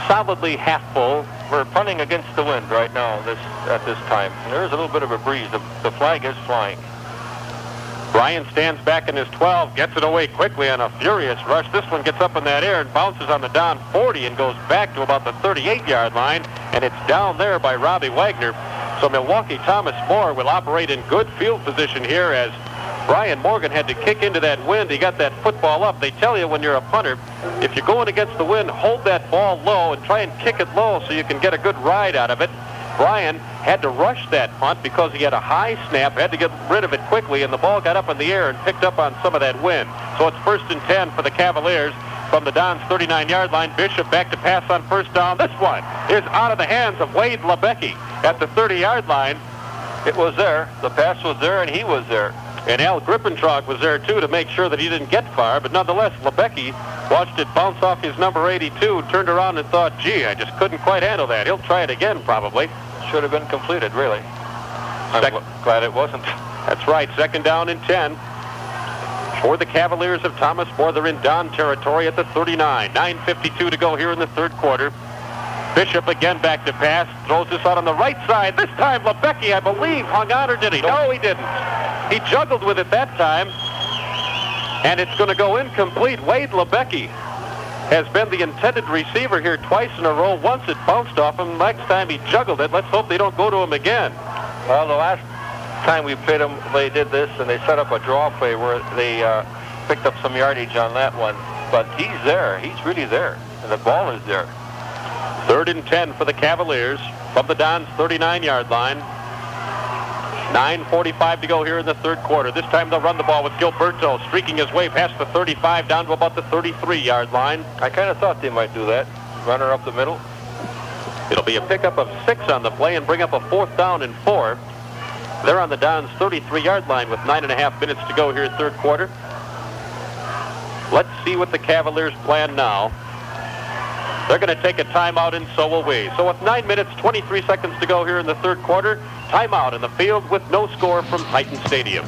solidly half full. We're punting against the wind right now at this time. And there is a little bit of a breeze. The flag is flying. Brian stands back in his 12, gets it away quickly on a furious rush. This one gets up in that air and bounces on the down 40 and goes back to about the 38-yard line, and it's down there by Robbie Wagner. So Milwaukee Thomas More will operate in good field position here as Brian Morgan had to kick into that wind. He got that football up. They tell you when you're a punter, if you're going against the wind, hold that ball low and try and kick it low so you can get a good ride out of it. Brian had to rush that punt because he had a high snap, had to get rid of it quickly, and the ball got up in the air and picked up on some of that wind. So it's 1st and 10 for the Cavaliers from the Dons' 39-yard line. Bishop back to pass on 1st down. This one is out of the hands of Wade Lebecki at the 30-yard line. It was there. The pass was there, and he was there. And Al Grippentrog was there, too, to make sure that he didn't get far. But nonetheless, Lebecki watched it bounce off his number 82, turned around and thought, gee, I just couldn't quite handle that. He'll try it again, probably. Should have been completed, really. I'm glad it wasn't. That's right. 2nd down and 10. For the Cavaliers of Thomas More, they're in Don territory at the 39. 9:52 to go here in the 3rd quarter. Bishop again back to pass. Throws this out on the right side. This time Lebecki, I believe, hung on, or did he? No, he didn't. He juggled with it that time. And it's going to go incomplete. Wade Lebecki has been the intended receiver here twice in a row. Once it bounced off him. Next time he juggled it. Let's hope they don't go to him again. Well, the last time we played them, they did this, and they set up a draw play where they picked up some yardage on that one. But he's there. He's really there. And the ball is there. 3rd and 10 for the Cavaliers from the Dons' 39-yard line. 9:45 to go here in the third quarter. This time they'll run the ball with Gilberto streaking his way past the 35 down to about the 33-yard line. I kind of thought they might do that. Run her up the middle. It'll be a pickup of 6 on the play and bring up a 4th down and 4. They're on the Dons' 33-yard line with 9.5 minutes to go here in third quarter. Let's see what the Cavaliers plan now. They're going to take a timeout, and so will we. So with 9 minutes, 23 seconds to go here in the third quarter, timeout in the field with no score from Titan Stadium.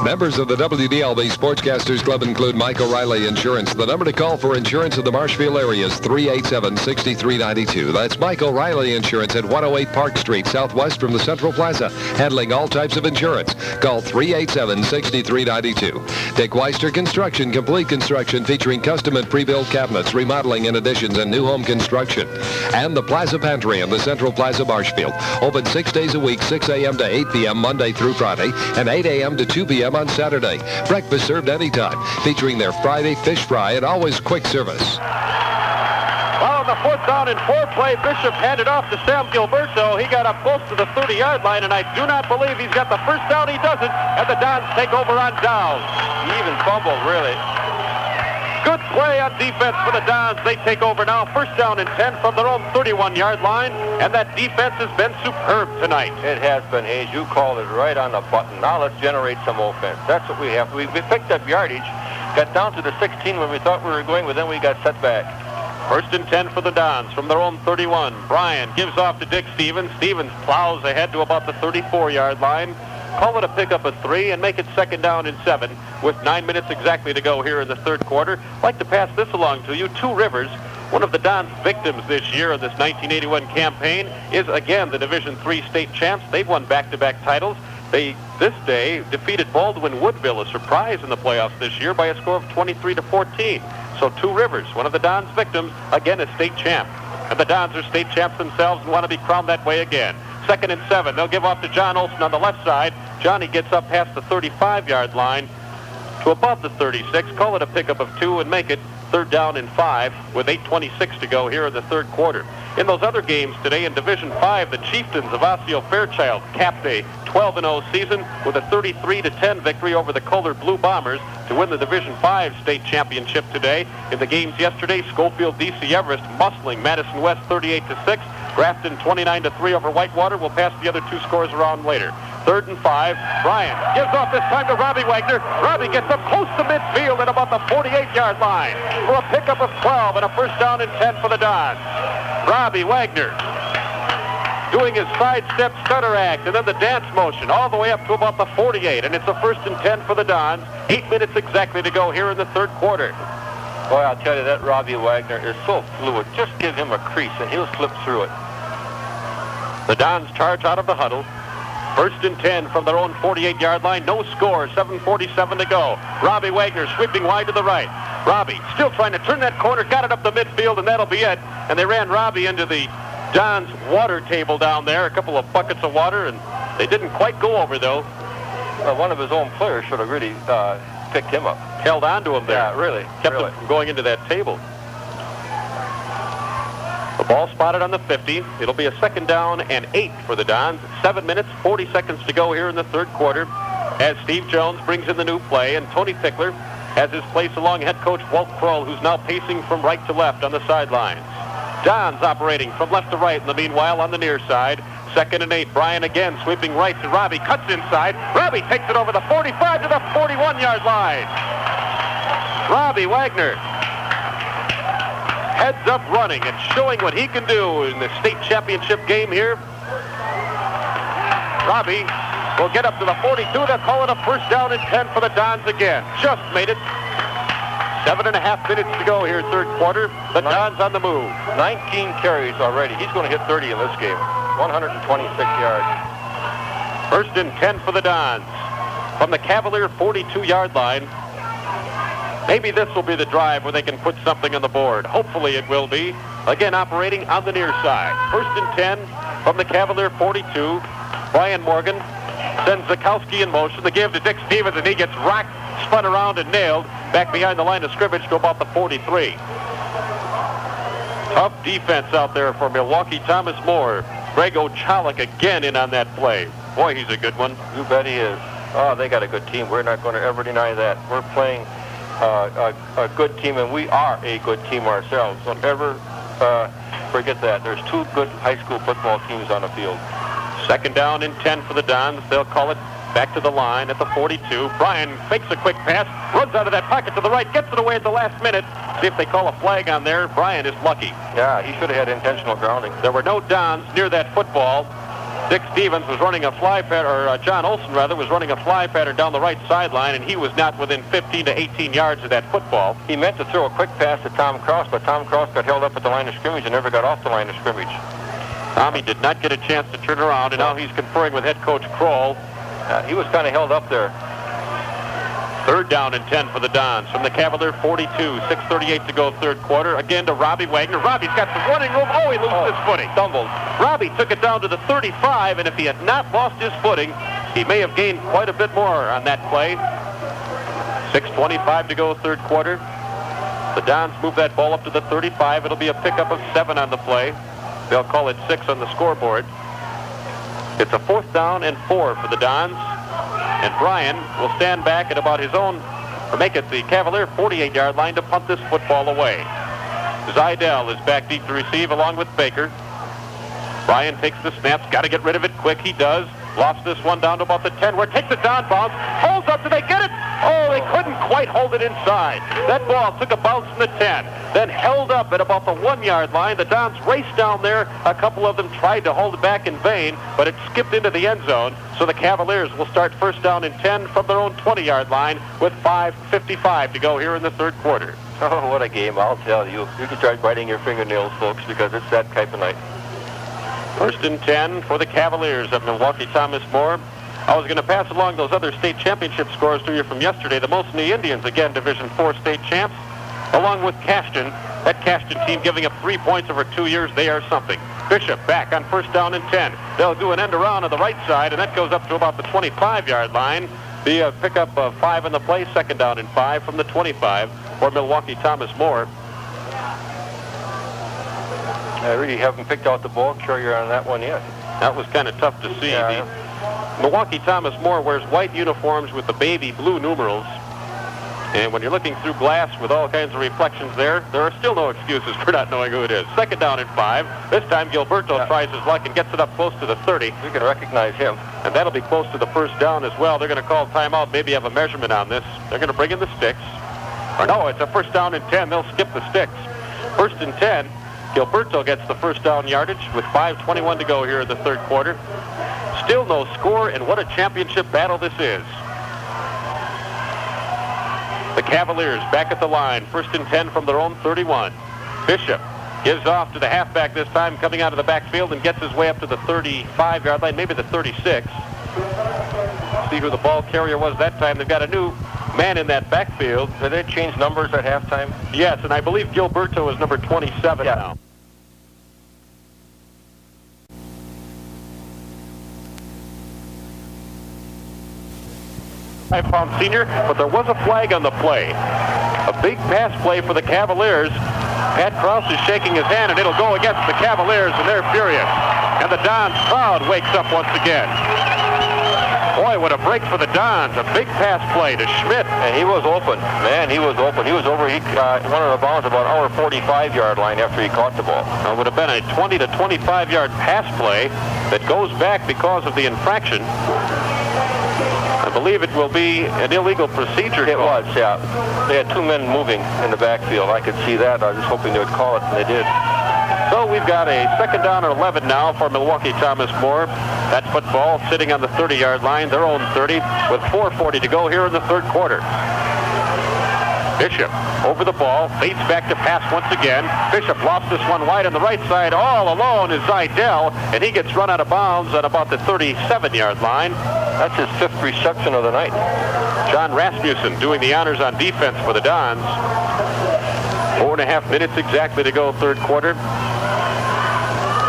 Members of the WDLB Sportscasters Club include Mike O'Reilly Insurance. The number to call for insurance in the Marshfield area is 387-6392. That's Mike O'Reilly Insurance at 108 Park Street, southwest from the Central Plaza, handling all types of insurance. Call 387-6392. Dick Weister Construction, complete construction featuring custom and pre-built cabinets, remodeling and additions, and new home construction. And the Plaza Pantry in the Central Plaza, Marshfield. Open 6 days a week, 6 a.m. to 8 p.m. Monday through Friday, and 8 a.m. to 2 p.m. on Saturday. Breakfast served anytime, featuring their Friday fish fry and always quick service. Well, on the 4th down and 4 play, Bishop handed off to Sam Gilberto. He got up close to the 30-yard line, and I do not believe he's got the first down. He doesn't, and the Dons take over on down. He even fumbled, really. Good play on defense for the Dons. They take over now. 1st down and 10 from their own 31-yard line, and that defense has been superb tonight. It has been, Hayes. You called it right on the button. Now let's generate some offense. That's what we have. We picked up yardage, got down to the 16 when we thought we were going, but then we got set back. 1st and 10 for the Dons from their own 31. Bryan gives off to Dick Stevens. Stevens plows ahead to about the 34-yard line. Call it a pickup of 3 and make it 2nd down and 7 with 9 minutes exactly to go here in the third quarter. I'd like to pass this along to you. Two Rivers, one of the Dons' victims this year in this 1981 campaign, is again the Division III state champs. They've won back-to-back titles. They, this day, defeated Baldwin Woodville, a surprise in the playoffs this year, by a score of 23-14. So Two Rivers, one of the Dons' victims, again a state champ. And the Dons are state champs themselves and want to be crowned that way again. 2nd and 7. They'll give off to John Olson on the left side. Johnny gets up past the 35-yard line to above the 36. Call it a pickup of 2 and make it 3rd down and 5 with 8:26 to go here in the third quarter. In those other games today in Division 5, the Chieftains of Osseo Fairchild capped a 12-0 season with a 33-10 victory over the Kohler Blue Bombers to win the Division 5 state championship today. In the games yesterday, Schofield DC Everest muscling Madison West 38-6. Grafton 29-3 over Whitewater. We'll pass the other 2 scores around later. 3rd and 5. Bryan gives off this time to Robbie Wagner. Robbie gets up close to midfield at about the 48-yard line for a pickup of 12 and a 1st down and 10 for the Dons. Robbie Wagner doing his sidestep stutter act and then the dance motion all the way up to about the 48, and it's a 1st and 10 for the Dons. 8 minutes exactly to go here in the third quarter. Boy, I'll tell you, that Robbie Wagner is so fluid. Just give him a crease and he'll slip through it. The Dons charge out of the huddle. 1st and 10 from their own 48-yard line. No score. 7:47 to go. Robbie Wagner sweeping wide to the right. Robbie still trying to turn that corner. Got it up the midfield, and that'll be it. And they ran Robbie into the Dons water table down there. A couple of buckets of water, and they didn't quite go over, though. Well, one of his own players should have really picked him up. Held on to him there. Yeah, really. Kept him from going into that table. The ball spotted on the 50. It'll be a 2nd down and 8 for the Dons. 7 minutes, 40 seconds to go here in the third quarter as Steve Jones brings in the new play, and Tony Pickler has his place along head coach Walt Kroll, who's now pacing from right to left on the sidelines. Dons operating from left to right in the meanwhile on the near side. 2nd and 8. Bryan again sweeping right to Robbie. Cuts inside. Robbie takes it over the 45 to the 41-yard line. Robbie Wagner heads up running and showing what he can do in the state championship game here. Robbie will get up to the 42. They'll call it a 1st down and 10 for the Dons again. Just made it. 7.5 minutes to go here, third quarter. The Dons on the move. 19 carries already. He's going to hit 30 in this game. 126 yards. 1st and 10 for the Dons. From the Cavalier 42-yard line. Maybe this will be the drive where they can put something on the board. Hopefully it will be. Again, operating on the near side. 1st and 10 from the Cavalier 42. Brian Morgan sends Zakowski in motion. The give to Dick Stevens, and he gets rocked, spun around, and nailed back behind the line of scrimmage to about the 43. Tough defense out there for Milwaukee Thomas More. Greg Ochalik again in on that play. Boy, he's a good one. You bet he is. Oh, they got a good team. We're not going to ever deny that. We're playing a good team, and we are a good team ourselves. Don't ever forget that. There's 2 good high school football teams on the field. 2nd down and 10 for the Dons. They'll call it back to the line at the 42. Brian fakes a quick pass, runs out of that pocket to the right, gets it away at the last minute. See if they call a flag on there. Brian is lucky. Yeah, he should have had intentional grounding. There were no Dons near that football. Dick Stevens was running a fly pattern, or John Olson rather, was running a fly pattern down the right sideline, and he was not within 15 to 18 yards of that football. He meant to throw a quick pass to Tom Cross, but Tom Cross got held up at the line of scrimmage and never got off the line of scrimmage. Tommy did not get a chance to turn around, and now he's conferring with head coach Kroll. He was kind of held up there. 3rd down and 10 for the Dons from the Cavalier 42. 6:38 to go, 3rd quarter. Again to Robbie Wagner. Robbie's got some running room. Oh, he loses his footing. Stumbled. Robbie took it down to the 35, and if he had not lost his footing, he may have gained quite a bit more on that play. 6:25 to go, 3rd quarter. The Dons move that ball up to the 35. It'll be a pickup of 7 on the play. They'll call it 6 on the scoreboard. It's a 4th down and 4 for the Dons. And Brian will stand back at about his own, or make it the Cavalier 48-yard line to punt this football away. Zidell is back deep to receive along with Baker. Brian takes the snaps, got to get rid of it quick. He does. Lost this one down to about the 10, where it takes it down, bounce, holds up. Do they get it? Oh, they couldn't quite hold it inside. That ball took a bounce in the 10, then held up at about the 1-yard line. The Dons raced down there. A couple of them tried to hold it back in vain, but it skipped into the end zone. So the Cavaliers will start 1st down and 10 from their own 20-yard line with 5:55 to go here in the 3rd quarter. Oh, what a game, I'll tell you. You can start biting your fingernails, folks, because it's that type of night. 1st and 10 for the Cavaliers of Milwaukee Thomas More. I was going to pass along those other state championship scores to you from yesterday. The Mosinee Indians, again, Division IV state champs, along with Cashton. That Cashton team giving up 3 points over 2 years. They are something. Bishop back on 1st down and 10. They'll do an end around on the right side, and that goes up to about the 25-yard line. The pickup of 5 in the play, 2nd down and 5 from the 25 for Milwaukee Thomas More. I really haven't picked out the ball carrier on that one yet. That was kind of tough to see. Yeah. Milwaukee Thomas More wears white uniforms with the baby blue numerals. And when you're looking through glass with all kinds of reflections there are still no excuses for not knowing who it is. 2nd down and 5. This time Gilberto tries his luck and gets it up close to the 30. We can recognize him. And that'll be close to the 1st down as well. They're going to call timeout, maybe have a measurement on this. They're going to bring in the sticks. Or no, it's a 1st down and 10. They'll skip the sticks. 1st and 10. Gilberto gets the 1st down yardage with 5:21 to go here in the 3rd quarter. Still no score, and what a championship battle this is. The Cavaliers back at the line, 1st and 10 from their own 31. Bishop gives off to the halfback this time, coming out of the backfield, and gets his way up to the 35-yard line, maybe the 36. See who the ball carrier was that time. They've got a new man in that backfield. Did they change numbers at halftime? Yes, and I believe Gilberto is number 27 now. I found senior, but there was a flag on the play. A big pass play for the Cavaliers. Pat Krause is shaking his hand, and it'll go against the Cavaliers, and they're furious. And the Dons crowd wakes up once again. Boy, what a break for the Dons. A big pass play to Schmidt. And he was open. Man, he was open. He was over one of the bounds about our 45-yard line after he caught the ball. It would have been a 20 to 25-yard pass play that goes back because of the infraction. I believe it will be an illegal procedure. It was, yeah. They had 2 men moving in the backfield. I could see that. I was just hoping they would call it, and they did. So we've got a 2nd down and 11 now for Milwaukee Thomas More. That football sitting on the 30-yard line, their own 30, with 4:40 to go here in the 3rd quarter. Bishop over the ball, fades back to pass once again. Bishop lost this one wide on the right side. All alone is Zidell, and he gets run out of bounds at about the 37-yard line. That's his 5th reception of the night. John Rasmussen doing the honors on defense for the Dons. 4.5 minutes exactly to go, third quarter.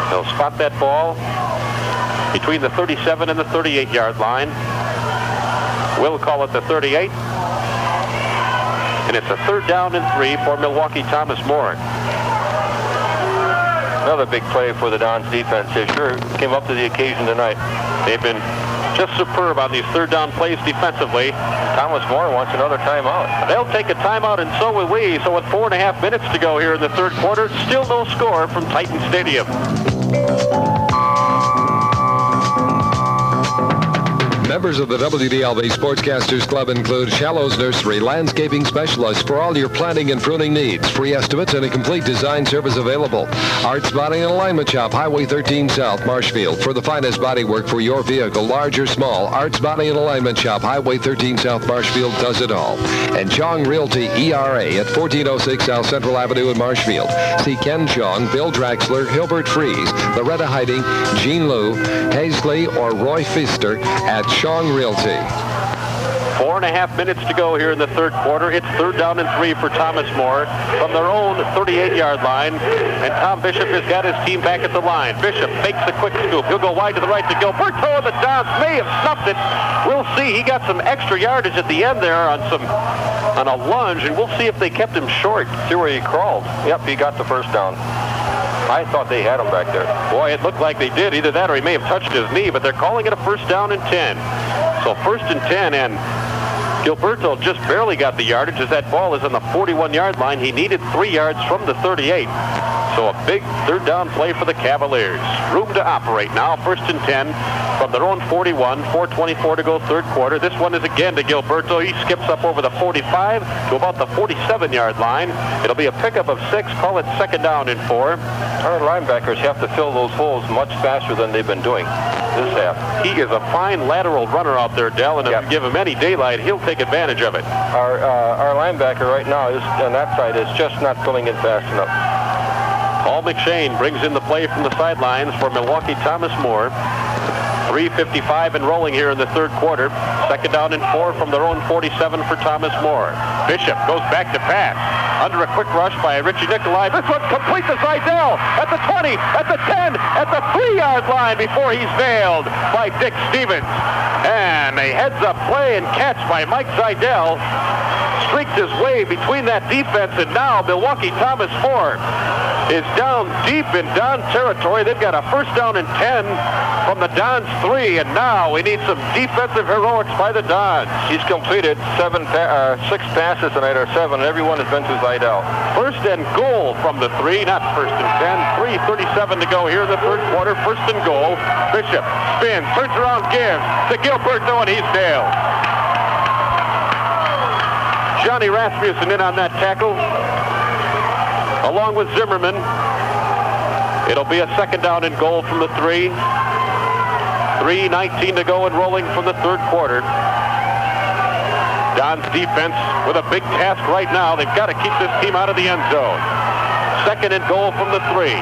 They'll spot that ball between the 37 and the 38-yard line. We'll call it the 38. And it's a 3rd down and 3 for Milwaukee Thomas More. Another big play for the Dons defense. They sure came up to the occasion tonight. They've been just superb on these 3rd down plays defensively. Thomas More wants another timeout. They'll take a timeout, and so will we. So with 4.5 minutes to go here in the third quarter, still no score from Titan Stadium. Members of the WDLB Sportscasters Club include Shallows Nursery, landscaping specialists for all your planting and pruning needs. Free estimates and a complete design service available. Arts Body and Alignment Shop, Highway 13 South, Marshfield. For the finest body work for your vehicle, large or small, Arts Body and Alignment Shop, Highway 13 South, Marshfield does it all. And Chong Realty ERA at 1406 South Central Avenue in Marshfield. See Ken Chong, Bill Draxler, Hilbert Fries, Loretta Heiding, Jean Lou, Hazley, or Roy Pfister at Chong Realty. 4.5 minutes to go here in the third quarter. It's 3rd down and 3 for Thomas More from their own 38-yard line. And Tom Bishop has got his team back at the line. Bishop makes a quick scoop. He'll go wide to the right to Gilberto. The Dons may have snuffed it. We'll see. He got some extra yardage at the end there on a lunge, and we'll see if they kept him short. See where he crawled. Yep, he got the first down. I thought they had him back there. Boy, it looked like they did. Either that or he may have touched his knee, but they're calling it a 1st down and 10. So 1st and 10, and Gilberto just barely got the yardage as that ball is on the 41-yard line. He needed 3 yards from the 38. So a big 3rd down play for the Cavaliers. Room to operate now. 1st and 10 from their own 41. 4:24 to go, third quarter. This one is again to Gilberto. He skips up over the 45 to about the 47-yard line. It'll be a pickup of 6. Call it 2nd down and 4. Our linebackers have to fill those holes much faster than they've been doing this half. He is a fine lateral runner out there, Dell, and if you give him any daylight, he'll take advantage of it. Our linebacker right now is on that side is just not filling in fast enough. Paul McShane brings in the play from the sidelines for Milwaukee Thomas More. 3:55 and rolling here in the third quarter. 2nd down and 4 from their own 47 for Thomas More. Bishop goes back to pass. Under a quick rush by Richie Nicolai. This one's complete to Seidel at the 20, at the 10, at the 3-yard line before he's nailed by Dick Stevens. And a heads-up play and catch by Mike Seidel. Streaked his way between that defense, and now Milwaukee Thomas More is down deep in Don territory. They've got a 1st down and 10 from the Dons 3, and now we need some defensive heroics by the Dons. He's completed 6 passes tonight, or 7. Everyone has been to Seidel. 1st and goal from the 3, not 1st and 10. 3:37 to go here in the third quarter. 1st and goal. Bishop spins, turns around, gives to Gilberto, and he's nailed. Johnny Rasmussen in on that tackle, along with Zimmerman. It'll be a 2nd down and goal from the 3. 3:19 to go and rolling from the third quarter. Don's defense with a big task right now. They've got to keep this team out of the end zone. 2nd and goal from the 3.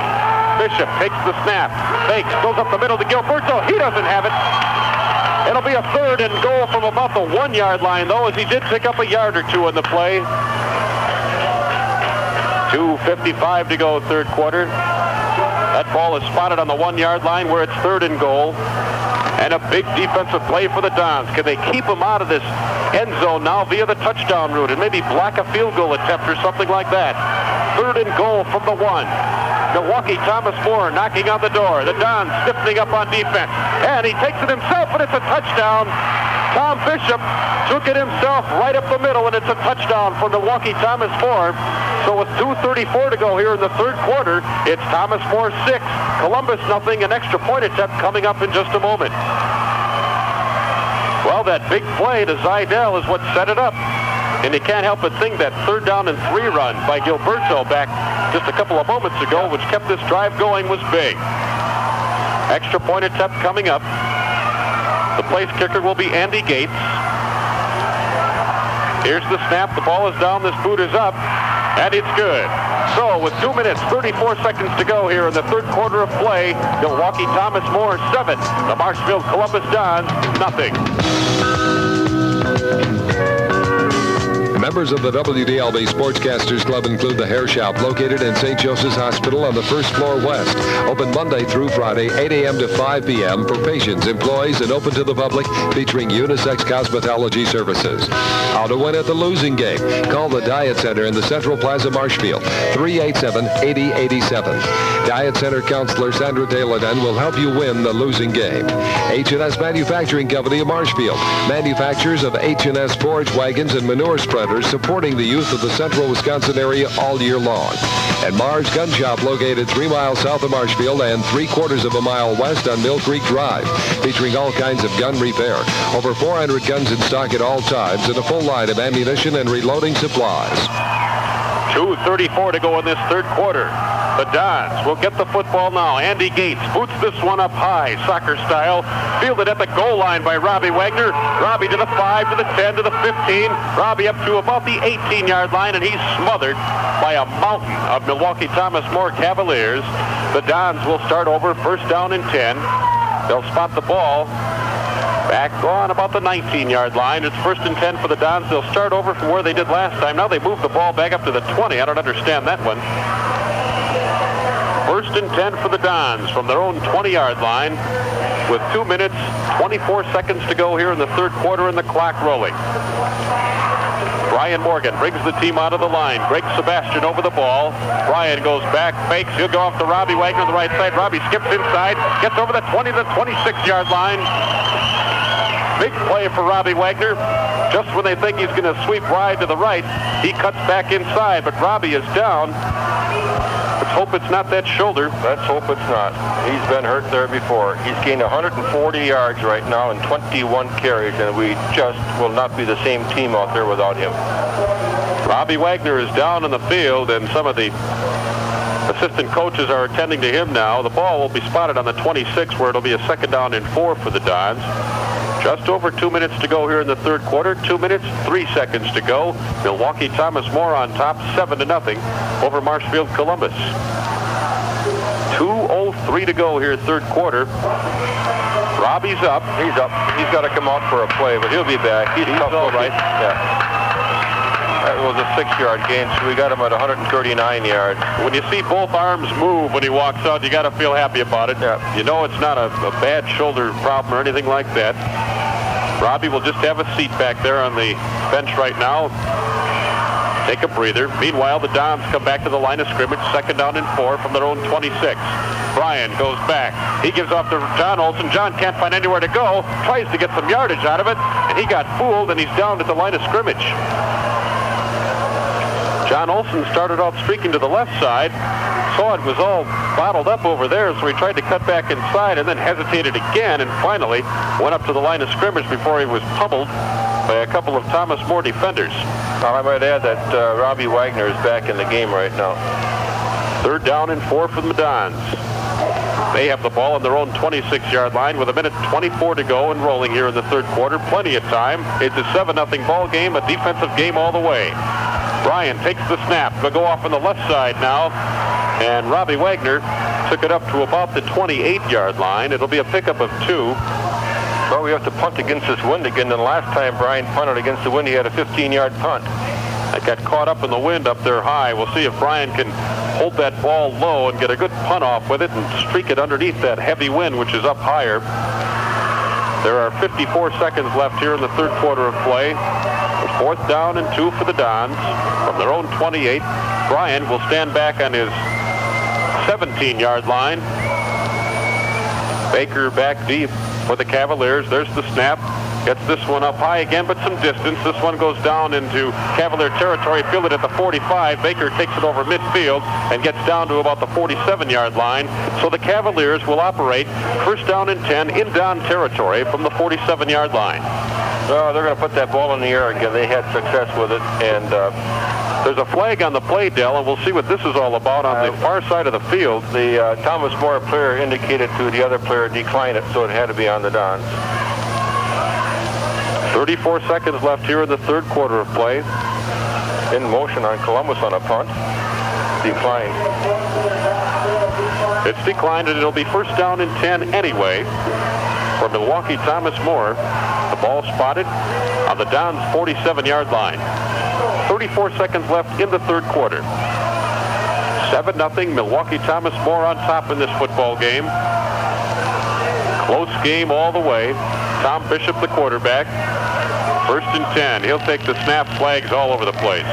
Bishop takes the snap, fakes, goes up the middle to Gilberto. He doesn't have it. It'll be a 3rd and goal from about the 1-yard line, though, as he did pick up a yard or 2 in the play. 2:55 to go, third quarter. That ball is spotted on the 1-yard line where it's 3rd and goal. And a big defensive play for the Dons. Can they keep him out of this end zone now via the touchdown route and maybe block a field goal attempt or something like that? 3rd and goal from the 1. Milwaukee Thomas More knocking on the door. The Dons stiffening up on defense. And he takes it himself, and it's a touchdown. Tom Bishop took it himself right up the middle, and it's a touchdown for Milwaukee Thomas More. So with 2:34 to go here in the third quarter, it's Thomas More 6, Columbus nothing. An extra point attempt coming up in just a moment. Well, that big play to Seidel is what set it up. And you can't help but think that 3rd down and 3 run by Gilberto back just a couple of moments ago, which kept this drive going, was big. Extra point attempt coming up. The place kicker will be Andy Gates. Here's the snap. The ball is down. This boot is up. And it's good. So with 2 minutes, 34 seconds to go here in the third quarter of play, Milwaukee Thomas More 7, the Marshfield Columbus Dons nothing. Members of the WDLB Sportscasters Club include the Hair Shop, located in St. Joseph's Hospital on the first floor west. Open Monday through Friday, 8 a.m. to 5 p.m. for patients, employees, and open to the public, featuring unisex cosmetology services. How to win at the losing game. Call the Diet Center in the Central Plaza, Marshfield, 387-8087. Diet Center counselor Sandra Deladen will help you win the losing game. H&S Manufacturing Company of Marshfield, manufacturers of H&S forage wagons and manure spreaders, supporting the youth of the central Wisconsin area all year long. And Mars Gun Shop, located 3 miles south of Marshfield and 3/4 of a mile west on Mill Creek Drive, featuring all kinds of gun repair. Over 400 guns in stock at all times and a full line of ammunition and reloading supplies. 2:34 to go in this third quarter. The Dons will get the football now. Andy Gates boots this one up high, soccer style. Fielded at the goal line by Robbie Wagner. Robbie to the 5, to the 10, to the 15. Robbie up to about the 18-yard line, and he's smothered by a mountain of Milwaukee Thomas More Cavaliers. The Dons will start over, first down and 10. They'll spot the ball back on about the 19-yard line. It's first and 10 for the Dons. They'll start over from where they did last time. Now they move the ball back up to the 20. I don't understand that one. First and 10 for the Dons from their own 20-yard line with 2 minutes, 24 seconds to go here in the third quarter and the clock rolling. Brian Morgan brings the team out of the line. Greg Sebastian over the ball. Brian goes back, fakes. He'll go off to Robbie Wagner on the right side. Robbie skips inside, gets over the 20 to the 26-yard line. Big play for Robbie Wagner. Just when they think he's going to sweep wide to the right, he cuts back inside, but Robbie is down. Let's hope it's not that shoulder. Let's hope it's not. He's been hurt there before. He's gained 140 yards right now and 21 carries, and we just will not be the same team out there without him. Robbie Wagner is down in the field, and some of the assistant coaches are attending to him now. The ball will be spotted on the 26, where it'll be a second down and 4 for the Dons. Just over 2 minutes to go here in the third quarter. 2 minutes, 3 seconds to go. Milwaukee Thomas More on top, 7-0 over Marshfield Columbus. 2:03 to go here, third quarter. Robbie's up. He's up. He's got to come out for a play, but he'll be back. He's tough all right. Yeah. That was a 6-yard gain, so we got him at 139 yards. When you see both arms move when he walks out, you got to feel happy about it. Yeah. You know it's not a bad shoulder problem or anything like that. Robbie will just have a seat back there on the bench right now. Take a breather. Meanwhile, the Dons come back to the line of scrimmage, second down and 4 from their own 26. Brian goes back. He gives off to John Olson. John can't find anywhere to go. Tries to get some yardage out of it, and he got fooled, and he's down at the line of scrimmage. John Olson started out streaking to the left side, saw it was all bottled up over there, so he tried to cut back inside and then hesitated again and finally went up to the line of scrimmage before he was pummeled by a couple of Thomas More defenders. Now, I might add that Robbie Wagner is back in the game right now. Third down and 4 for the Dons. They have the ball on their own 26-yard line with 1:24 to go and rolling here in the third quarter. Plenty of time. It's a 7-0 ball game, a defensive game all the way. Brian takes the snap. They'll go off on the left side now. And Robbie Wagner took it up to about the 28-yard line. It'll be a pickup of 2. Well, we have to punt against this wind again. And last time Brian punted against the wind, he had a 15-yard punt. That got caught up in the wind up there high. We'll see if Brian can hold that ball low and get a good punt off with it and streak it underneath that heavy wind, which is up higher. There are 54 seconds left here in the third quarter of play. Fourth down and 2 for the Dons from their own 28. Brian will stand back on his 17-yard line. Baker back deep for the Cavaliers. There's the snap. Gets this one up high again, but some distance. This one goes down into Cavalier territory, fielded at the 45. Baker takes it over midfield and gets down to about the 47-yard line. So the Cavaliers will operate first down and 10 in Don territory from the 47-yard line. They're going to put that ball in the air again. They had success with it, and there's a flag on the play, Dell, and we'll see what this is all about on the far side of the field. The Thomas More player indicated to the other player decline it, so it had to be on the Dons. 34 seconds left here in the third quarter of play. in motion on Columbus on a punt. Declined. It's declined, and it'll be first down and 10 anyway for Milwaukee Thomas More. The ball spotted on the Dons' 47-yard line. 34 seconds left in the third quarter. 7-0, Milwaukee Thomas More on top in this football game. Close game all the way. Tom Bishop, the quarterback. First and 10. He'll take the snap, flags all over the place.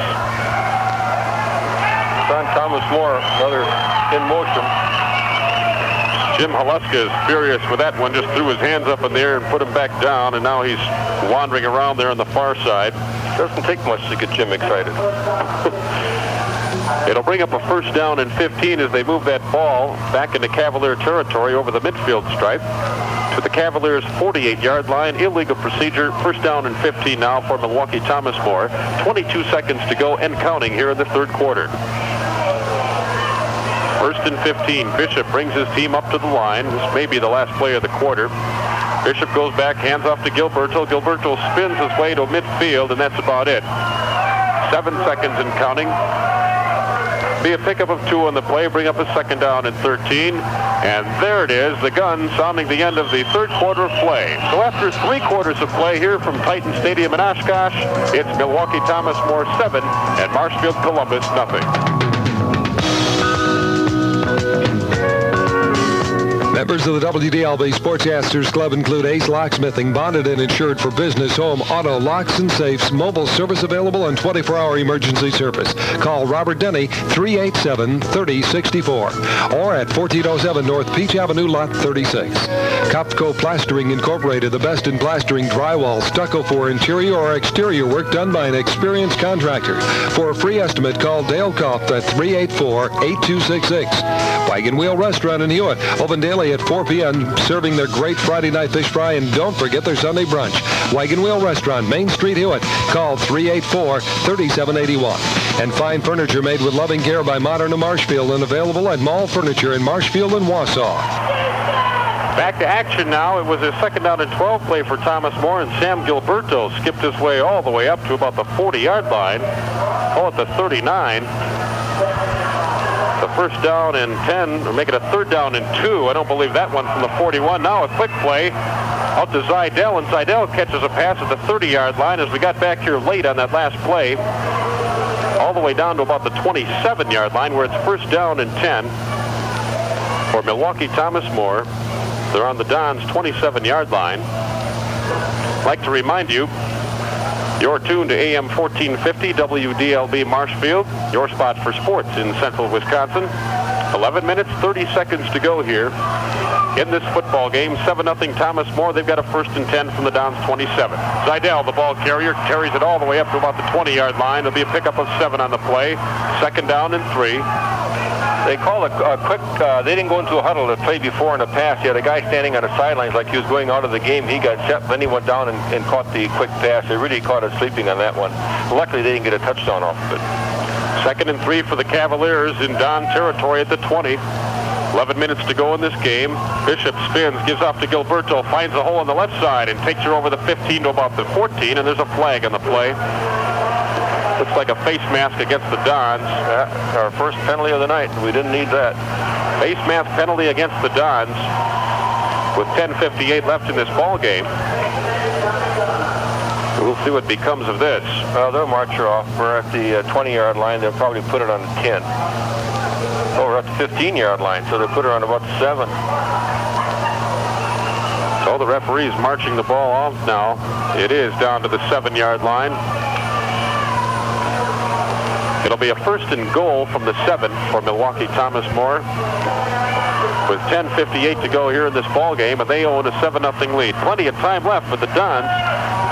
Son Thomas More, another in motion. Jim Haluska is furious with that one. Just threw his hands up in the air and put him back down, and now he's wandering around there on the far side. Doesn't take much to get Jim excited. It'll bring up a first down and 15 as they move that ball back into Cavalier territory over the midfield stripe to the Cavaliers' 48-yard line. Illegal procedure. First down and 15 now for Milwaukee Thomas More. 22 seconds to go and counting here in the third quarter. First and 15. Bishop brings his team up to the line. This may be the last play of the quarter. Bishop goes back, hands off to Gilberto. Gilberto spins his way to midfield, and that's about it. 7 seconds and counting. Be a pickup of 2 on the play, bring up a second down and 13. And there it is, the gun sounding the end of the third quarter of play. So after 3 quarters of play here from Titan Stadium in Oshkosh, it's Milwaukee Thomas More 7 and Marshfield Columbus nothing. Members of the WDLB Sportscasters Club include Ace Locksmithing, bonded and insured for business, home, auto, locks, and safes. Mobile service available and 24-hour emergency service. Call Robert Denny, 387-3064, or at 1407 North Peach Avenue, Lot 36. Copco Plastering Incorporated, the best in plastering, drywall, stucco for interior or exterior work done by an experienced contractor. For a free estimate, call Dale Koff at 384-8266. Wagon Wheel Restaurant in Hewitt, open daily at 4 p.m., serving their great Friday night fish fry, and don't forget their Sunday brunch. Wagon Wheel Restaurant, Main Street, Hewitt. Call 384-3781. And fine furniture made with loving care by Modern of Marshfield and available at Mall Furniture in Marshfield and Wausau. Back to action now. It was a second down and 12 play for Thomas More, and Sam Gilberto skipped his way all the way up to about the 40-yard line. Call it the 39. The first down and 10, or make it a third down and 2. I don't believe that one from the 41. Now a quick play out to Zidell, and Zidell catches a pass at the 30-yard line as we got back here late on that last play, all the way down to about the 27-yard line where it's first down and 10 for Milwaukee Thomas More. They're on the Dons' 27-yard line. I'd like to remind you, you're tuned to AM 1450 WDLB Marshfield, your spot for sports in central Wisconsin. 11 minutes, 30 seconds to go here in this football game. 7-0 Thomas More. They've got a first and 10 from the Dons' 27. Zidell, the ball carrier, carries it all the way up to about the 20-yard line. There'll be a pickup of 7 on the play. Second down and 3. They called a quick, they didn't go into a huddle to play before in the pass. You had a guy standing on the sidelines like he was going out of the game. He got set, then he went down and caught the quick pass. They really caught us sleeping on that one. Luckily, they didn't get a touchdown off of it. Second and 3 for the Cavaliers in Don territory at the 20. 11 minutes to go in this game. Bishop spins, gives off to Gilberto, finds a hole on the left side and takes her over the 15 to about the 14, and there's a flag on the play. Looks like a face mask against the Dons. Our first penalty of the night. We didn't need that. Face mask penalty against the Dons with 10:58 left in this ball game. We'll see what becomes of this. Well, they'll march her off. We're at the 20-yard line. They'll probably put it on the 10. Oh, we're at the 15-yard line, so they'll put her on about 7. So the referee's marching the ball off now. It is down to the 7-yard line. It'll be a first and goal from the 7 for Milwaukee Thomas More. With 10:58 to go here in this ball game, and they own a 7-0 lead. Plenty of time left for the Dons.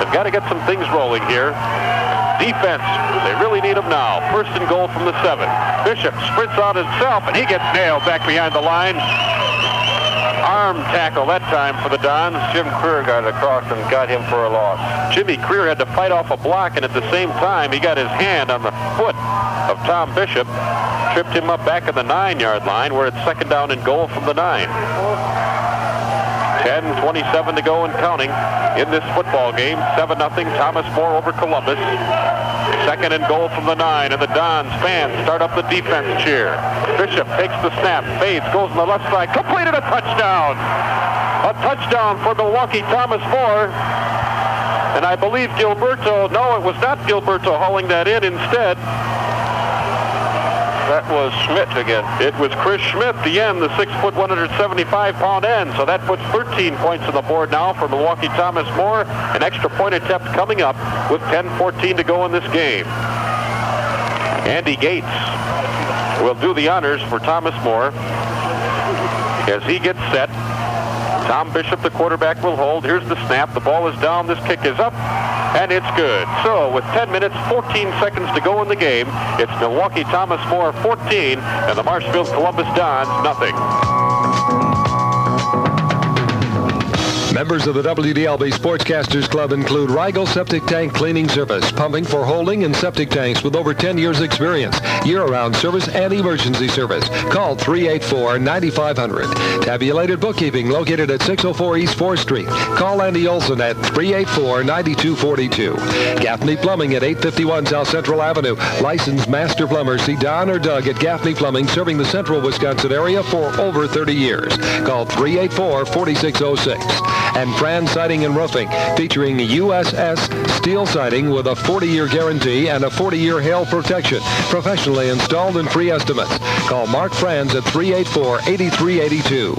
They've got to get some things rolling here. Defense, they really need them now. First and goal from the 7. Bishop sprints out himself, and he gets nailed back behind the line. Arm tackle that time for the Dons. Jim Creer got across and got him for a loss. Jimmy Creer had to fight off a block, and at the same time, he got his hand on the foot of Tom Bishop. Tripped him up back at the 9-yard line, where it's second down and goal from the 9. 10:27 to go and counting in this football game. 7-0 Thomas More over Columbus. Second and goal from the 9, and the Dons fans start up the defense cheer. Bishop takes the snap, fades, goes on the left side, completed, a touchdown. A touchdown for Milwaukee Thomas More. And I believe Gilberto, no, it was not Gilberto hauling that in instead. That was Schmidt again. It was Chris Schmidt, the end, the 6-foot, 175-pound end. So that puts 13 points on the board now for Milwaukee Thomas More. An extra point attempt coming up with 10:14 to go in this game. Andy Gates will do the honors for Thomas More as he gets set. Tom Bishop, the quarterback, will hold. Here's the snap. The ball is down. This kick is up, and it's good. So with 10 minutes, 14 seconds to go in the game, it's Milwaukee Thomas More 14 and the Marshfield Columbus Dons nothing. Members of the WDLB Sportscasters Club include Rigel Septic Tank Cleaning Service, pumping for holding and septic tanks with over 10 years experience, year-round service and emergency service. Call 384-9500. Tabulated Bookkeeping located at 604 East 4th Street. Call Andy Olson at 384-9242. Gaffney Plumbing at 851 South Central Avenue. Licensed master plumber. See Don or Doug at Gaffney Plumbing, serving the central Wisconsin area for over 30 years. Call 384-4606. And Fran Siding and Roofing, featuring USS steel siding with a 40-year guarantee and a 40-year hail protection. Professionally installed and free estimates. Call Mark Franz at 384-8382.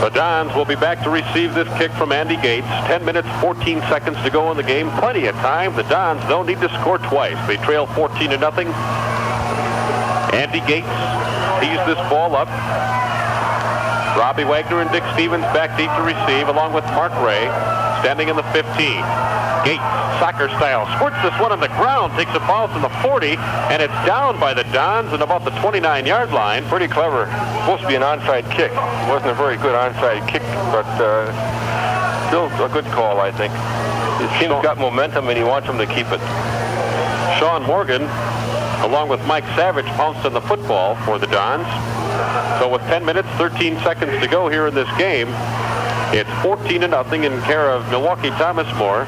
The Dons will be back to receive this kick from Andy Gates. 10 minutes, 14 seconds to go in the game. Plenty of time. The Dons don't need to score twice. They trail 14-0. Andy Gates tees this ball up. Robbie Wagner and Dick Stevens back deep to receive, along with Mark Ray, standing in the 15. Gates, soccer style, squirts this one on the ground, takes a foul from the 40, and it's down by the Dons at about the 29-yard line. Pretty clever. Supposed to be an onside kick. It wasn't a very good onside kick, but still a good call, I think. His team's got momentum, and he wants them to keep it. Sean Morgan, along with Mike Savage, pounced on the football for the Dons. So with 10 minutes, 13 seconds to go here in this game, it's 14-0 in care of Milwaukee Thomas More.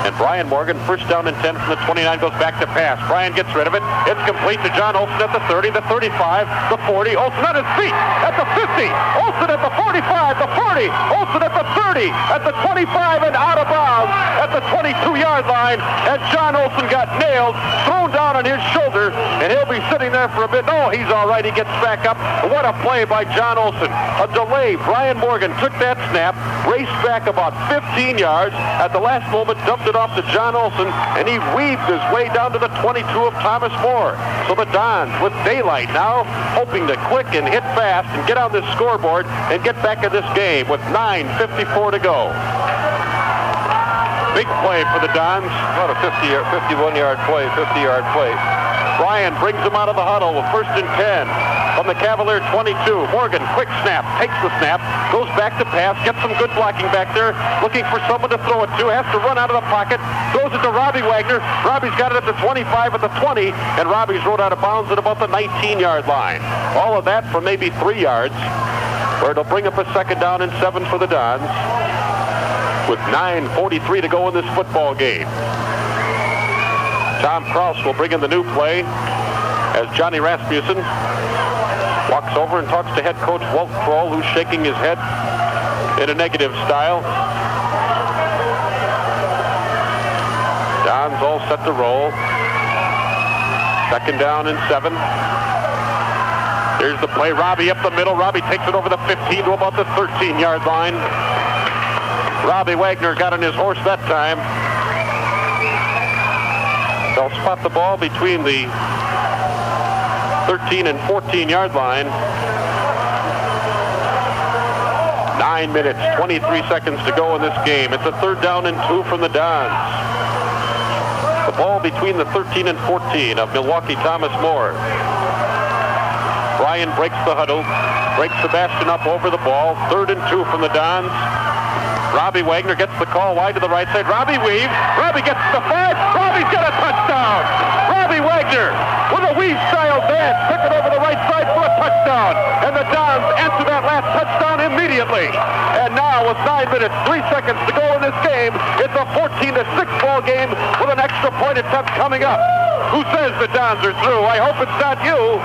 And Brian Morgan, first down and 10 from the 29, goes back to pass. Brian gets rid of it. It's complete to John Olson at the 30, the 35, the 40. Olson on his feet at the 50. Olson at the 45, the 40. Olson at the 30, at the 25, and out of bounds at the 22-yard line. And John Olson got nailed, thrown down on his shoulder, and he'll be sitting there for a bit. No, he's all right. He gets back up. What a play by John Olson. A delay. Brian Morgan took that snap, raced back about 15 yards. At the last moment, dumped it off to John Olson, and he weaved his way down to the 22 of Thomas More. So the Dons, with daylight now, hoping to click and hit fast and get on this scoreboard and get back in this game with 9:54 to go. Big play for the Dons. About a 51-yard play, 50-yard play. Brian brings him out of the huddle with 1st and 10 from the Cavalier 22. Morgan, quick snap, takes the snap, goes back to pass, gets some good blocking back there, looking for someone to throw it to, has to run out of the pocket, throws it to Robbie Wagner. Robbie's got it at the 25, at the 20, and Robbie's rode out of bounds at about the 19-yard line. All of that for maybe 3 yards, where it'll bring up a 2nd down and 7 for the Dons, with 9:43 to go in this football game. Tom Kraus will bring in the new play as Johnny Rasmussen walks over and talks to head coach Walt Kroll, who's shaking his head in a negative style. Don's all set to roll. 2nd down and 7. Here's the play. Robbie up the middle. Robbie takes it over the 15 to about the 13-yard line. Robbie Wagner got on his horse that time. They'll spot the ball between the 13 and 14-yard line. 9 minutes, 23 seconds to go in this game. It's a 3rd down and 2 from the Dons. The ball between the 13 and 14 of Milwaukee Thomas More. Brian breaks the huddle, breaks Sebastian up over the ball. 3rd and 2 from the Dons. Robbie Wagner gets the call wide to the right side. Robbie weaves. Robbie gets to the 5. Robbie's got a touchdown. Robbie Wagner with a weave stop wild dance, took it over the right side for a touchdown. And the Dons answer that last touchdown immediately. And now with 9 minutes, 3 seconds to go in this game, it's a 14-6 ball game with an extra point attempt coming up. Who says the Dons are through? I hope it's not you.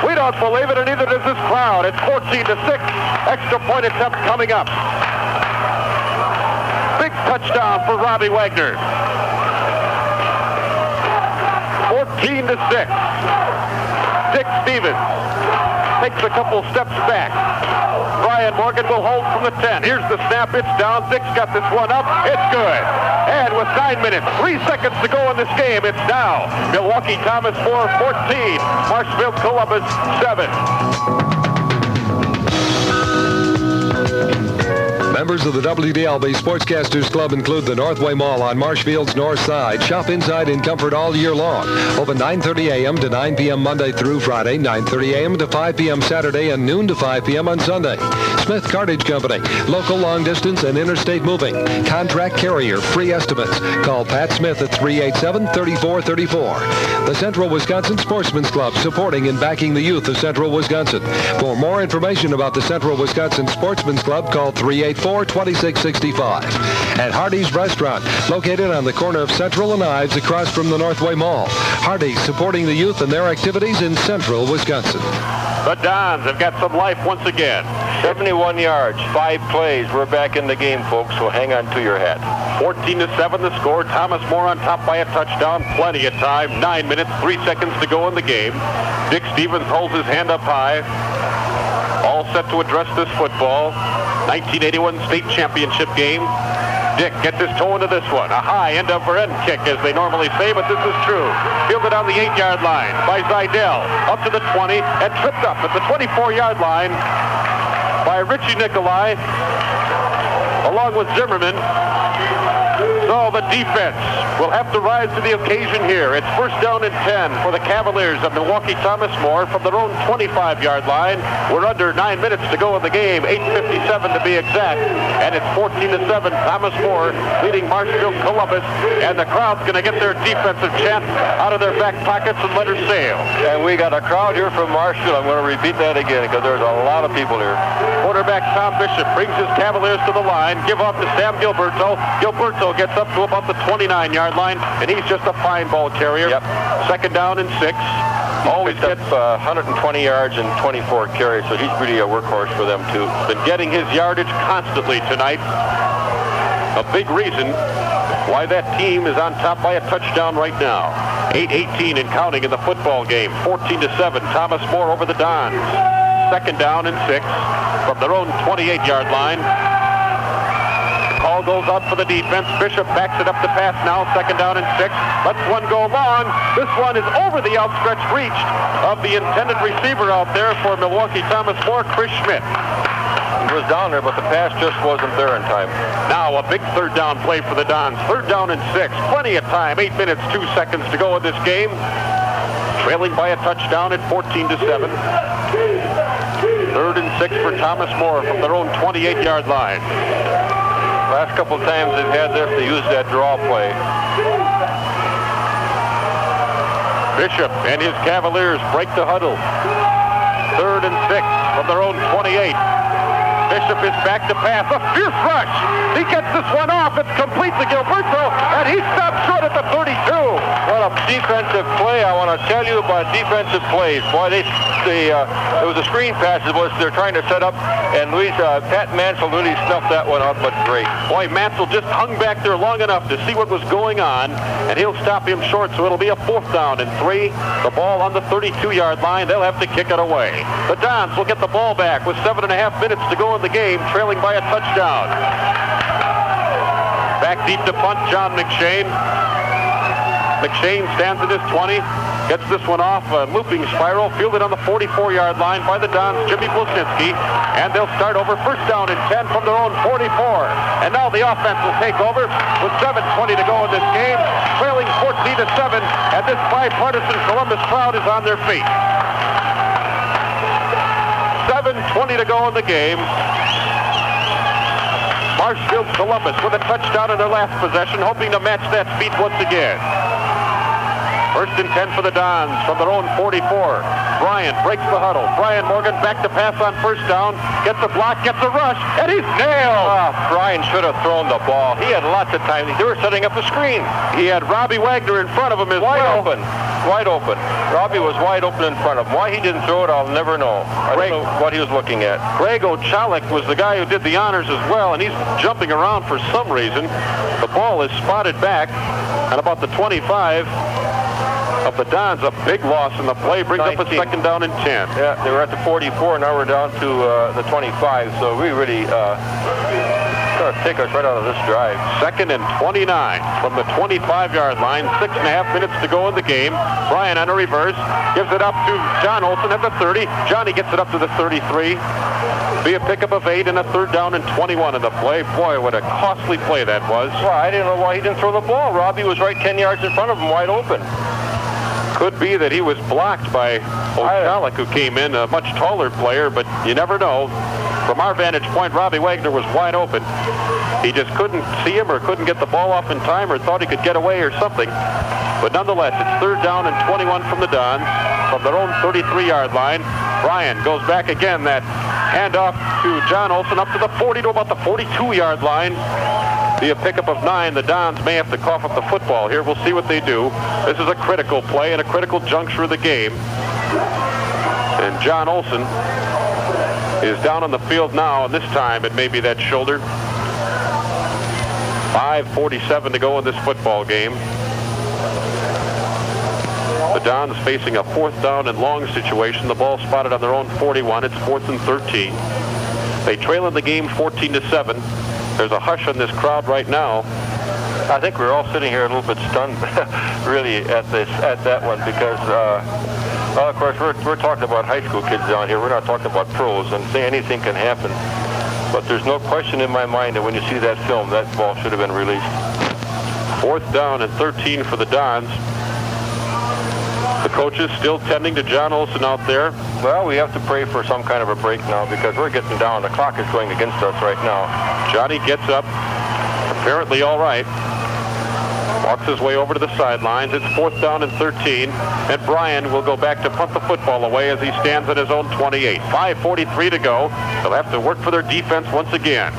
We don't believe it, and neither does this crowd. It's 14-6, extra point attempt coming up. Big touchdown for Robbie Wagner. 14-6. Dick Stevens takes a couple steps back. Brian Morgan will hold from the 10. Here's the snap. It's down. Dick's got this one up. It's good. And with 9 minutes, 3 seconds to go in this game, it's now Milwaukee Thomas More 14, Marshfield Columbus 7. Members of the WDLB Sportscasters Club include the Northway Mall on Marshfield's north side. Shop inside in comfort all year long. Open 9:30 a.m. to 9 p.m. Monday through Friday, 9:30 a.m. to 5 p.m. Saturday, and noon to 5 p.m. on Sunday. Smith Cartage Company, local long distance and interstate moving. Contract carrier, free estimates. Call Pat Smith at 387-3434. The Central Wisconsin Sportsman's Club, supporting and backing the youth of Central Wisconsin. For more information about the Central Wisconsin Sportsman's Club, call 384-2665. At Hardee's Restaurant, located on the corner of Central and Ives across from the Northway Mall. Hardee's, supporting the youth and their activities in Central Wisconsin. The Dons have got some life once again. 71 yards, 5 plays. We're back in the game, folks, so hang on to your hat. 14-7 the score. Thomas More on top by a touchdown. Plenty of time. 9 minutes, 3 seconds to go in the game. Dick Stevens holds his hand up high. All set to address this football. 1981 state championship game. Dick gets his toe into this one. A high end-over-end kick, as they normally say, but this is true. Fielded on the 8-yard line by Zidell. Up to the 20 and tripped up at the 24-yard line by Richie Nicolai, along with Zimmerman. So the defense will have to rise to the occasion here. It's first down and 10 for the Cavaliers of Milwaukee Thomas More from their own 25-yard line. We're under 9 minutes to go in the game, 8:57 to be exact, and it's 14-7. Thomas More leading Marshfield Columbus, and the crowd's going to get their defensive chant out of their back pockets and let her sail. And we got a crowd here from Marshfield. I'm going to repeat that again because there's a lot of people here. Quarterback Tom Bishop brings his Cavaliers to the line. Give off to Sam Gilberto. Gilberto gets up to about the 29-yard line, and he's just a fine ball carrier. Yep. Second down and 6. Always gets 120 yards and 24 carries, so he's really a workhorse for them, too. Been getting his yardage constantly tonight. A big reason why that team is on top by a touchdown right now. 8:18 and counting in the football game. 14-7. Thomas More over the Dons. Second down and 6 from their own 28-yard line. Call goes out for the defense. Bishop backs it up to pass now. Second down and 6. Lets one go long. This one is over the outstretched reach of the intended receiver out there for Milwaukee Thomas More, Chris Schmidt. He was down there, but the pass just wasn't there in time. Now a big third down play for the Dons. Third down and 6. Plenty of time. 8 minutes, 2 seconds to go in this game. Trailing by a touchdown at 14-7. Third and 6 for Thomas More from their own 28-yard line. Last couple of times they've had this, they used that draw play. Bishop and his Cavaliers break the huddle. Third and 6 from their own 28. Bishop is back to pass. A fierce rush. He gets this one off. It's complete to Gilberto, and he stops short at the 32. What a defensive play. I want to tell you about defensive plays. Boy, it was a screen pass. They're trying to set up, and Pat Mansell really snuffed that one out, but great. Boy, Mansell just hung back there long enough to see what was going on, and he'll stop him short, so it'll be a fourth down and 3. The ball on the 32-yard line. They'll have to kick it away. The Dons will get the ball back with 7.5 minutes to go in the game, trailing by a touchdown. Back deep to punt, John McShane. McShane stands at his 20, gets this one off a looping spiral, fielded on the 44-yard line by the Dons, Jimmy Blasinski, and they'll start over first down and 10 from their own 44. And now the offense will take over with 7:20 to go in this game, trailing 14-7, and this bipartisan Columbus crowd is on their feet. 7:20 to go in the game. Marshfield Columbus with a touchdown in their last possession, hoping to match that feat once again. First and 10 for the Dons from their own 44. Bryant breaks the huddle. Brian Morgan back to pass on first down. Gets a block, gets a rush, and he's nailed. Brian should have thrown the ball. He had lots of time. They were setting up the screen. He had Robbie Wagner in front of him as Wide well. open. Wide open. Robbie was wide open in front of him. Why he didn't throw it, I'll never know. I don't know what he was looking at. Greg O'Chalik was the guy who did the honors as well, and he's jumping around for some reason. The ball is spotted back at about the 25 of the Dons. A big loss in the play brings 19. up a second down and 10. Yeah, they were at the 44, now we're down to the 25, so we really going to take us right out of this drive. Second and 29 from the 25-yard line. 6.5 minutes to go in the game. Brian on a reverse. Gives it up to John Olson at the 30. Johnny gets it up to the 33. Be a pickup of 8 and a third down and 21 in the play. Boy, what a costly play that was. Well, I didn't know why he didn't throw the ball. Robbie was right 10 yards in front of him, wide open. Could be that he was blocked by O'Chalik, who came in, a much taller player, but you never know. From our vantage point, Robbie Wagner was wide open. He just couldn't see him or couldn't get the ball off in time or thought he could get away or something. But nonetheless, it's third down and 21 from the Dons from their own 33-yard line. Brian goes back again. That handoff to John Olson up to the 40 to about the 42-yard line. Be a pickup of 9. The Dons may have to cough up the football here. We'll see what they do. This is a critical play and a critical juncture of the game. And John Olson is down on the field now, and this time it may be that shoulder. 5:47 to go in this football game. The Dons facing a fourth down and long situation. The ball spotted on their own 41. It's 4th and 13. They trail in the game 14-7. There's a hush on this crowd right now. I think we're all sitting here a little bit stunned, really, at that one, because, well, of course, we're talking about high school kids down here. We're not talking about pros, and anything can happen. But there's no question in my mind that when you see that film, that ball should have been released. 4th down and 13 for the Dons. The coaches still tending to John Olson out there. Well, we have to pray for some kind of a break now because we're getting down. The clock is going against us right now. Johnny gets up, apparently all right. Walks his way over to the sidelines. It's 4th down and 13. And Brian will go back to punt the football away as he stands at his own 28. 5:43 to go. They'll have to work for their defense once again.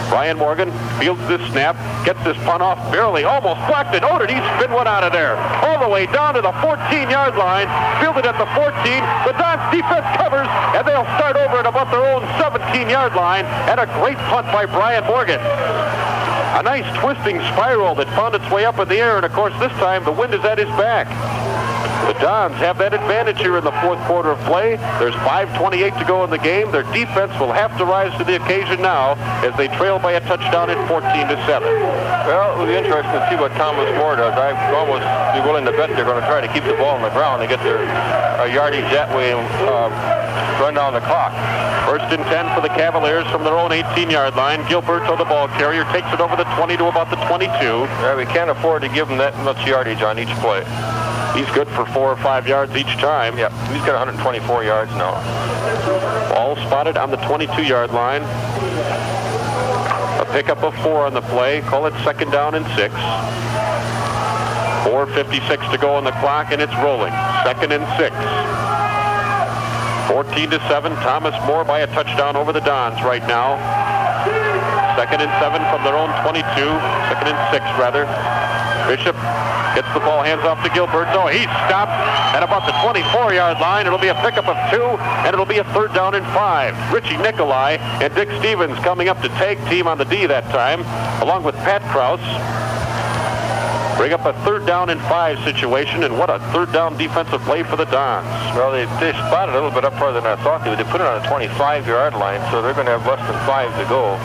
Brian Morgan fields this snap, gets this punt off, barely, almost blocked it. Oh, did he spin one out of there? All the way down to the 14-yard line, fielded at the 14. The Dons defense covers, and they'll start over at about their own 17-yard line. And a great punt by Brian Morgan. A nice twisting spiral that found its way up in the air, and of course this time the wind is at his back. The Dons have that advantage here in the fourth quarter of play. There's 5:28 to go in the game. Their defense will have to rise to the occasion now as they trail by a touchdown at 14-7. Well, it'll be interesting to see what Thomas More does. I'd almost be willing to bet they're going to try to keep the ball on the ground and get their yardage that way and run down the clock. First and 10 for the Cavaliers from their own 18-yard line. Gilberto, the ball carrier, takes it over the 20 to about the 22. Yeah, we can't afford to give them that much yardage on each play. He's good for 4 or 5 yards each time. Yep, he's got 124 yards now. Ball spotted on the 22-yard line. A pickup of 4 on the play. Call it second down and 6. 4:56 to go on the clock, and it's rolling. Second and 6. 14-7. Thomas More by a touchdown over the Dons right now. Second and 7 from their own 22. Second and 6, rather. Bishop gets the ball, hands off to Gilbert. No, he's stopped at about the 24-yard line. It'll be a pickup of 2, and it'll be a third down and 5. Richie Nicolai and Dick Stevens coming up to tag team on the D that time, along with Pat Krause. Bring up a third down and 5 situation, and what a third down defensive play for the Dons. Well, they spotted a little bit up further than I thought they would. They put it on a 25-yard line, so they're going to have less than 5 to go.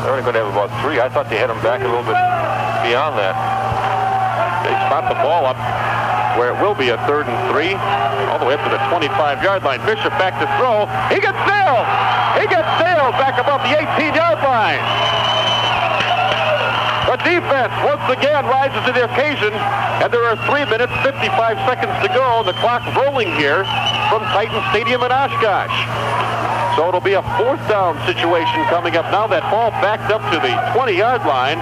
They're only going to have about 3. I thought they had them back a little bit beyond that. They spot the ball up where it will be a third and 3, all the way up to the 25-yard line. Bishop back to throw. He gets sailed! He gets sailed back above the 18-yard line. The defense once again rises to the occasion, and there are 3 minutes, 55 seconds to go. The clock rolling here from Titan Stadium in Oshkosh. So it'll be a fourth down situation coming up now. That ball backed up to the 20-yard line.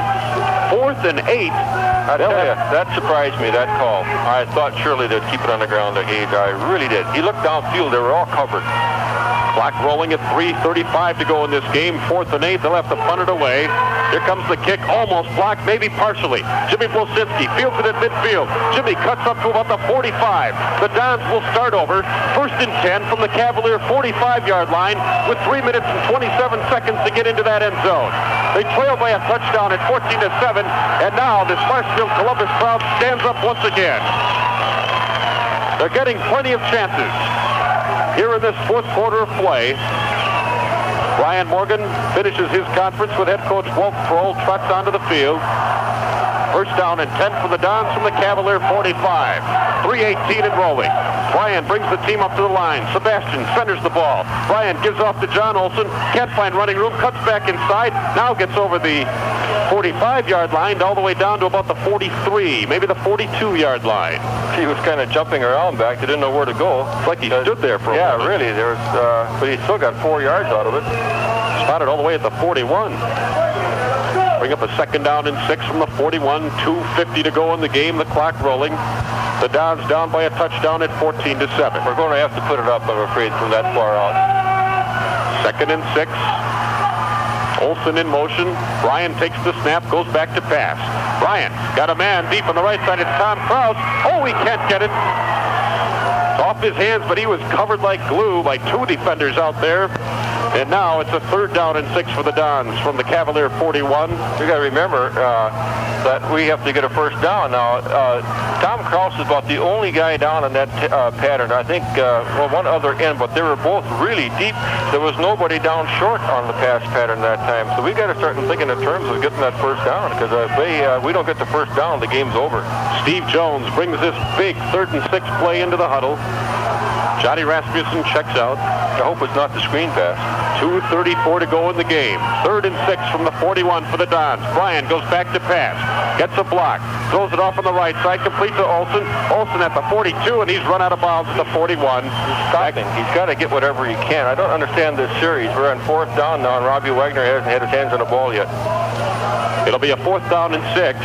4th and 8. I tell you, that surprised me, that call. I thought surely they'd keep it on the ground to Hayes. I really did. He looked downfield. They were all covered. Clock rolling at 3:35 to go in this game. 4th and 8. They'll have to punt it away. Here comes the kick. Almost blocked, maybe partially. Jimmy Blosinski fields it at midfield. Jimmy cuts up to about the 45. The Dons will start over. 1st and 10 from the Cavalier 45-yard line with 3 minutes and 27 seconds to get into that end zone. They trail by a touchdown at 14-7, and now this Marshfield Columbus crowd stands up once again. They're getting plenty of chances here in this 4th quarter of play. Brian Morgan finishes his conference with head coach Walt Kroll, trots onto the field. 1st down and 10 for the Dons from the Cavalier 45. 3:18 and rolling. Brian brings the team up to the line. Sebastian centers the ball. Brian gives off to John Olson. Can't find running room. Cuts back inside. Now gets over the 45-yard line all the way down to about the 43, maybe the 42-yard line. He was kind of jumping around back. They didn't know where to go. It's like he stood there for a moment. Yeah, really. There was, but he still got 4 yards out of it. Spotted all the way at the 41. Bring up a 2nd down and 6 from the 41. 2:50 to go in the game. The clock rolling. The Dons down by a touchdown at 14-7. We're going to have to put it up, I'm afraid, from that far out. 2nd and 6. Olson in motion. Brian takes the snap, goes back to pass. Brian got a man deep on the right side. It's Tom Kraus. Oh, he can't get it. It's off his hands, but he was covered like glue by 2 defenders out there. And now it's a 3rd down and 6 for the Dons from the Cavalier 41. You got to remember that we have to get a 1st down now. Tom Kraus is about the only guy down in that pattern. I think one other end, but they were both really deep. There was nobody down short on the pass pattern that time. So we got to start thinking in terms of getting that 1st down, because if we don't get the 1st down, the game's over. Steve Jones brings this big 3rd and 6 play into the huddle. Johnny Rasmussen checks out. I hope it's not the screen pass. 2:34 to go in the game. 3rd and 6 from the 41 for the Dons. Brian goes back to pass. Gets a block. Throws it off on the right side. Complete to Olson. Olson at the 42, and he's run out of bounds at the 41. He's stopping. He's got to get whatever he can. I don't understand this series. We're on 4th down now, and Robbie Wagner hasn't had his hands on the ball yet. It'll be a 4th down and 6.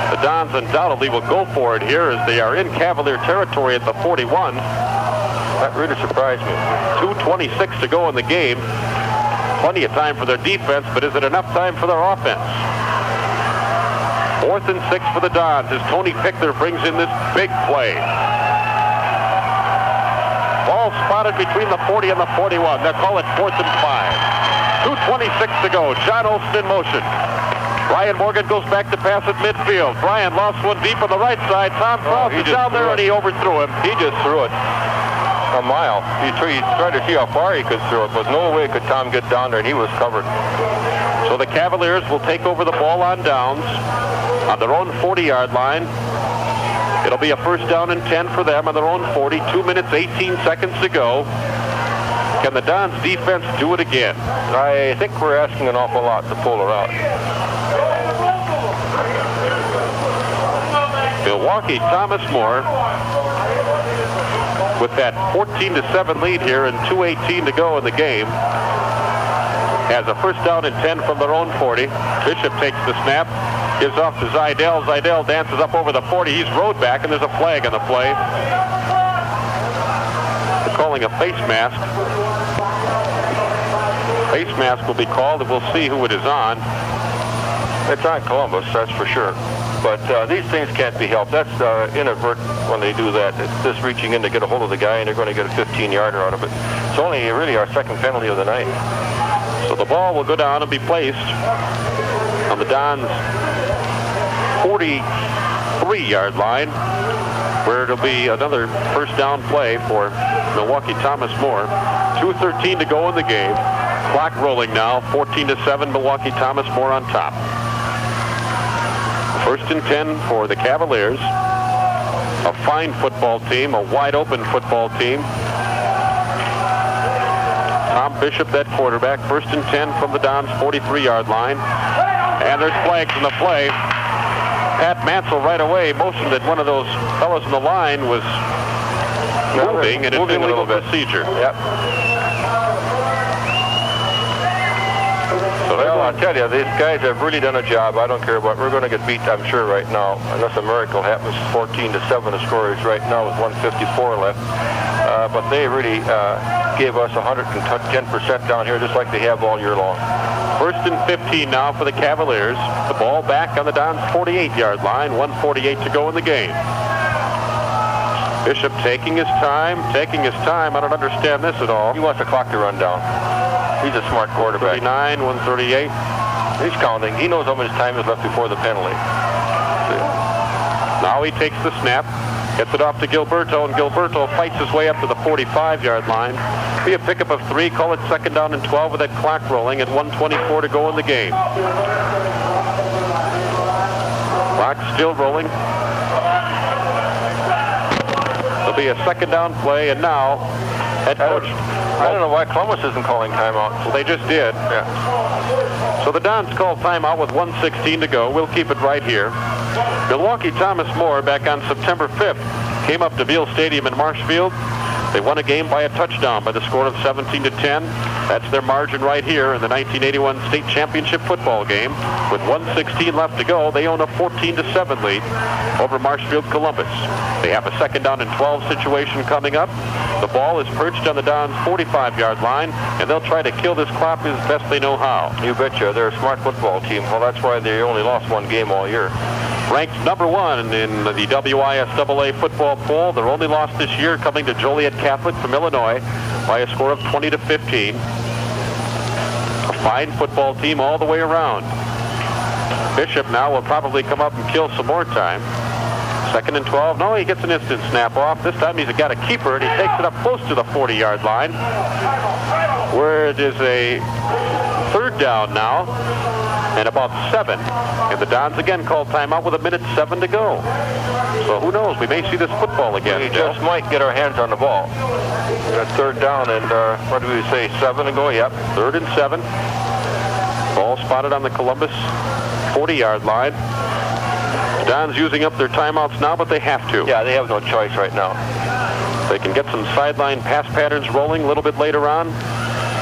The Dons undoubtedly will go for it here as they are in Cavalier territory at the 41. That really surprised me. 2:26 to go in the game. Plenty of time for their defense, but is it enough time for their offense? 4th and 6 for the Dons as Tony Pickler brings in this big play. Ball spotted between the 40 and the 41. They'll call it 4th and 5. 2:26 to go. John Olson in motion. Brian Morgan goes back to pass at midfield. Brian lost one deep on the right side. Tom Kraus is down there, and he overthrew him. He just threw it a mile. He tried to see how far he could throw it, but no way could Tom get down there, and he was covered. So the Cavaliers will take over the ball on downs on their own 40-yard line. It'll be a 1st down and 10 for them on their own 40. 2 minutes, 18 seconds to go. Can the Dons defense do it again? I think we're asking an awful lot to pull her out. Milwaukee Thomas More with that 14-7 lead here and 2:18 to go in the game has a 1st down and 10 from their own 40. Bishop takes the snap, gives off to Zidell. Zidell dances up over the 40. He's rode back, and there's a flag on the play. They're calling a face mask. Face mask will be called, and we'll see who it is on. It's on Columbus, that's for sure. But these things can't be helped. That's inadvertent when they do that. It's just reaching in to get a hold of the guy, and they're going to get a 15-yarder out of it. It's only really our 2nd penalty of the night. So the ball will go down and be placed on the Dons' 43-yard line, where it'll be another 1st down play for Milwaukee Thomas More. 2:13 to go in the game. Clock rolling now. 14-7. Milwaukee Thomas More on top. 1st and 10 for the Cavaliers. A fine football team, a wide-open football team. Tom Bishop, that quarterback. 1st and 10 from the Dons' 43-yard line. And there's flags in the play. Pat Mansell right away motioned that one of those fellows in the line was moving, and it's an illegal procedure. Yep. Well, I'll tell you, these guys have really done a job. I don't care what. We're going to get beat, I'm sure, right now. Unless a miracle happens, 14-7 the score is right now with 1:54 left. But they really gave us 110% down here, just like they have all year long. 1st and 15 now for the Cavaliers. The ball back on the Dons' 48-yard line. 1:48 to go in the game. Bishop taking his time. I don't understand this at all. He wants the clock to run down. He's a smart quarterback. 39, 138. He's counting. He knows how much time is left before the penalty. Now he takes the snap, gets it off to Gilberto, and Gilberto fights his way up to the 45-yard line. Be a pickup of 3. Call it 2nd down and 12 with that clock rolling at 1:24 to go in the game. Clock still rolling. There'll be a 2nd down play, and now head coach. I don't know why Columbus isn't calling timeout. Well, they just did. Yeah. So the Dons call timeout with 1:16 to go. We'll keep it right here. Milwaukee Thomas More back on September 5th came up to Veal Stadium in Marshfield. They won a game by a touchdown by the score of 17-10. That's their margin right here in the 1981 state championship football game. With 1:16 left to go, they own a 14-7 lead over Marshfield Columbus. They have a 2nd down and 12 situation coming up. The ball is perched on the Dons' 45-yard line, and they'll try to kill this clock as best they know how. You betcha. They're a smart football team. Well, that's why they only lost one game all year. Ranked number 1 in the WISAA football poll. Their only loss this year coming to Joliet Catholic from Illinois by a score of 20-15. A fine football team all the way around. Bishop now will probably come up and kill some more time. 2nd and 12. No, he gets an instant snap off. This time he's got a keeper, and he takes it up close to the 40-yard line, where it is a 3rd down now and about 7. And the Dons again call timeout with 1:07 to go. So who knows? We may see this football again. We just might get our hands on the ball. We got 3rd down and what do we say? 7 to go. Yep. 3rd and 7. Ball spotted on the Columbus 40-yard line. Dons using up their timeouts now, but they have to. Yeah, they have no choice right now. They can get some sideline pass patterns rolling a little bit later on.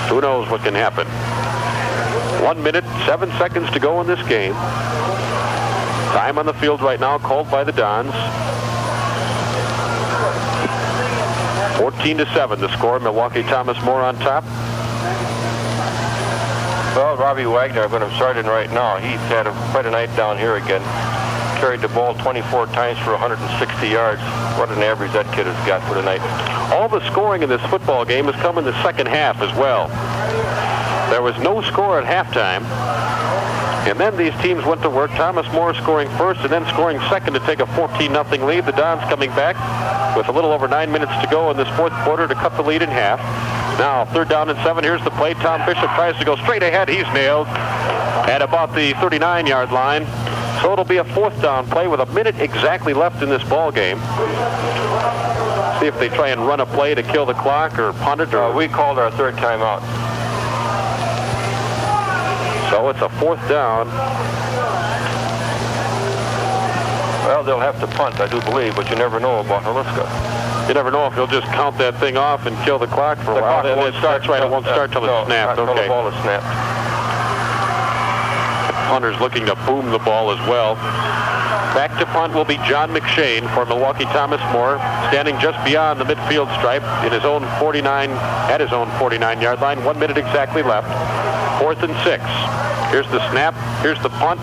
Who knows what can happen? 1 minute, 7 seconds to go in this game. Time on the field right now called by the Dons. 14-7 the score. Milwaukee Thomas More on top. Well, Robbie Wagner, I've been starting right now. He's had quite a night down here again. Carried the ball 24 times for 160 yards. What an average that kid has got for the night. All the scoring in this football game has come in the second half as well. There was no score at halftime. And then these teams went to work. Thomas More scoring first and then scoring second to take a 14-0 lead. The Dons coming back with a little over 9 minutes to go in this 4th quarter to cut the lead in half. Now 3rd down and 7. Here's the play. Tom Bishop tries to go straight ahead. He's nailed at about the 39-yard line. So it'll be a 4th down play with 1 minute exactly left in this ball game. See if they try and run a play to kill the clock or punt it. Or we called our 3rd timeout. So it's a 4th down. Well, they'll have to punt, I do believe, but you never know about DeLisio. You never know if he'll just count that thing off and kill the clock for a while. That's right, it won't start till it's snapped. Okay. The ball is snapped. Punter's looking to boom the ball as well. Back to punt will be John McShane for Milwaukee Thomas More, standing just beyond the midfield stripe at his own 49-yard line. 1 minute exactly left. 4th and 6. Here's the snap. Here's the punt.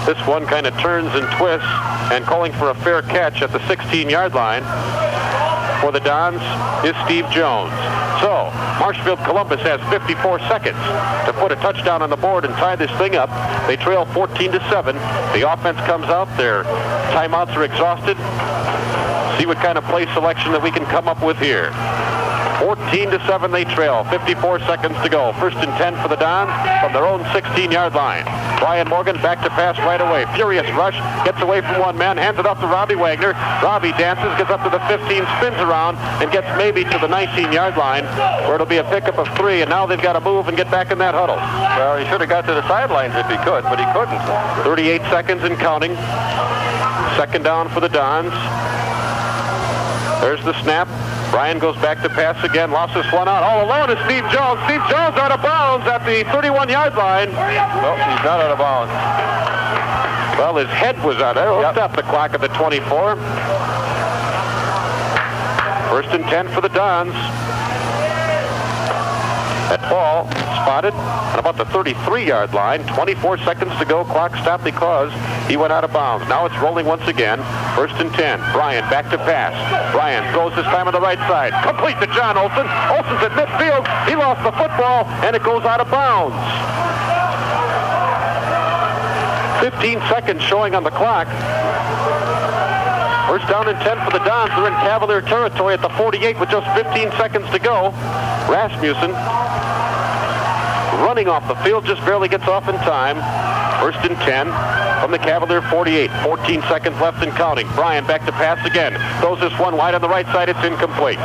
This one kind of turns and twists, and calling for a fair catch at the 16-yard line for the Dons is Steve Jones. So Marshfield Columbus has 54 seconds to put a touchdown on the board and tie this thing up. They trail 14-7. The offense comes out. Their timeouts are exhausted. See what kind of play selection that we can come up with here. 14-7 they trail. 54 seconds to go. 1st and 10 for the Dons from their own 16-yard line. Brian Morgan back to pass right away. Furious rush. Gets away from one man. Hands it up to Robbie Wagner. Robbie dances. Gets up to the 15. Spins around and gets maybe to the 19-yard line where it'll be a pickup of 3. And now they've got to move and get back in that huddle. Well, he should have got to the sidelines if he could, but he couldn't. 38 seconds and counting. 2nd down for the Dons. There's the snap. Brian goes back to pass again, lost this one out. All alone is Steve Jones. Steve Jones out of bounds at the 31-yard line. No, he's not out of bounds. Well, his head was out. Let's stop the clock at the 24. First and 10 for the Dons. That ball spotted at about the 33-yard line. 24 seconds to go. Clock stopped because he went out of bounds. Now it's rolling once again. First and 10. Brian back to pass. Brian throws this time on the right side. Complete to John Olson. Olson's at midfield. He lost the football, and it goes out of bounds. 15 seconds showing on the clock. First down and 10 for the Dons. They're in Cavalier territory at the 48 with just 15 seconds to go. Rasmussen running off the field, just barely gets off in time. First and 10 from the Cavalier 48. 14 seconds left and counting. Brian back to pass again. Throws this one wide on the right side. It's incomplete.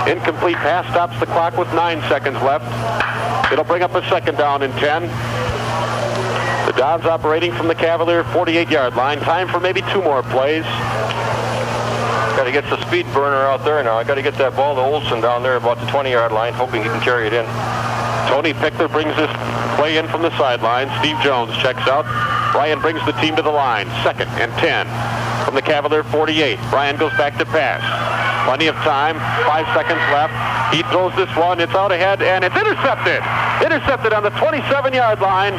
Incomplete pass stops the clock with 9 seconds left. It'll bring up a second down and 10. The Dons operating from the Cavalier 48-yard line. Time for maybe 2 more plays. Got to get the speed burner out there now. I got to get that ball to Olson down there about the 20-yard line, hoping he can carry it in. Tony Pickler brings this play in from the sideline. Steve Jones checks out. Brian brings the team to the line. Second and 10 from the Cavalier 48. Brian goes back to pass. Plenty of time. 5 seconds left. He throws this one. It's out ahead, and it's intercepted. Intercepted on the 27-yard line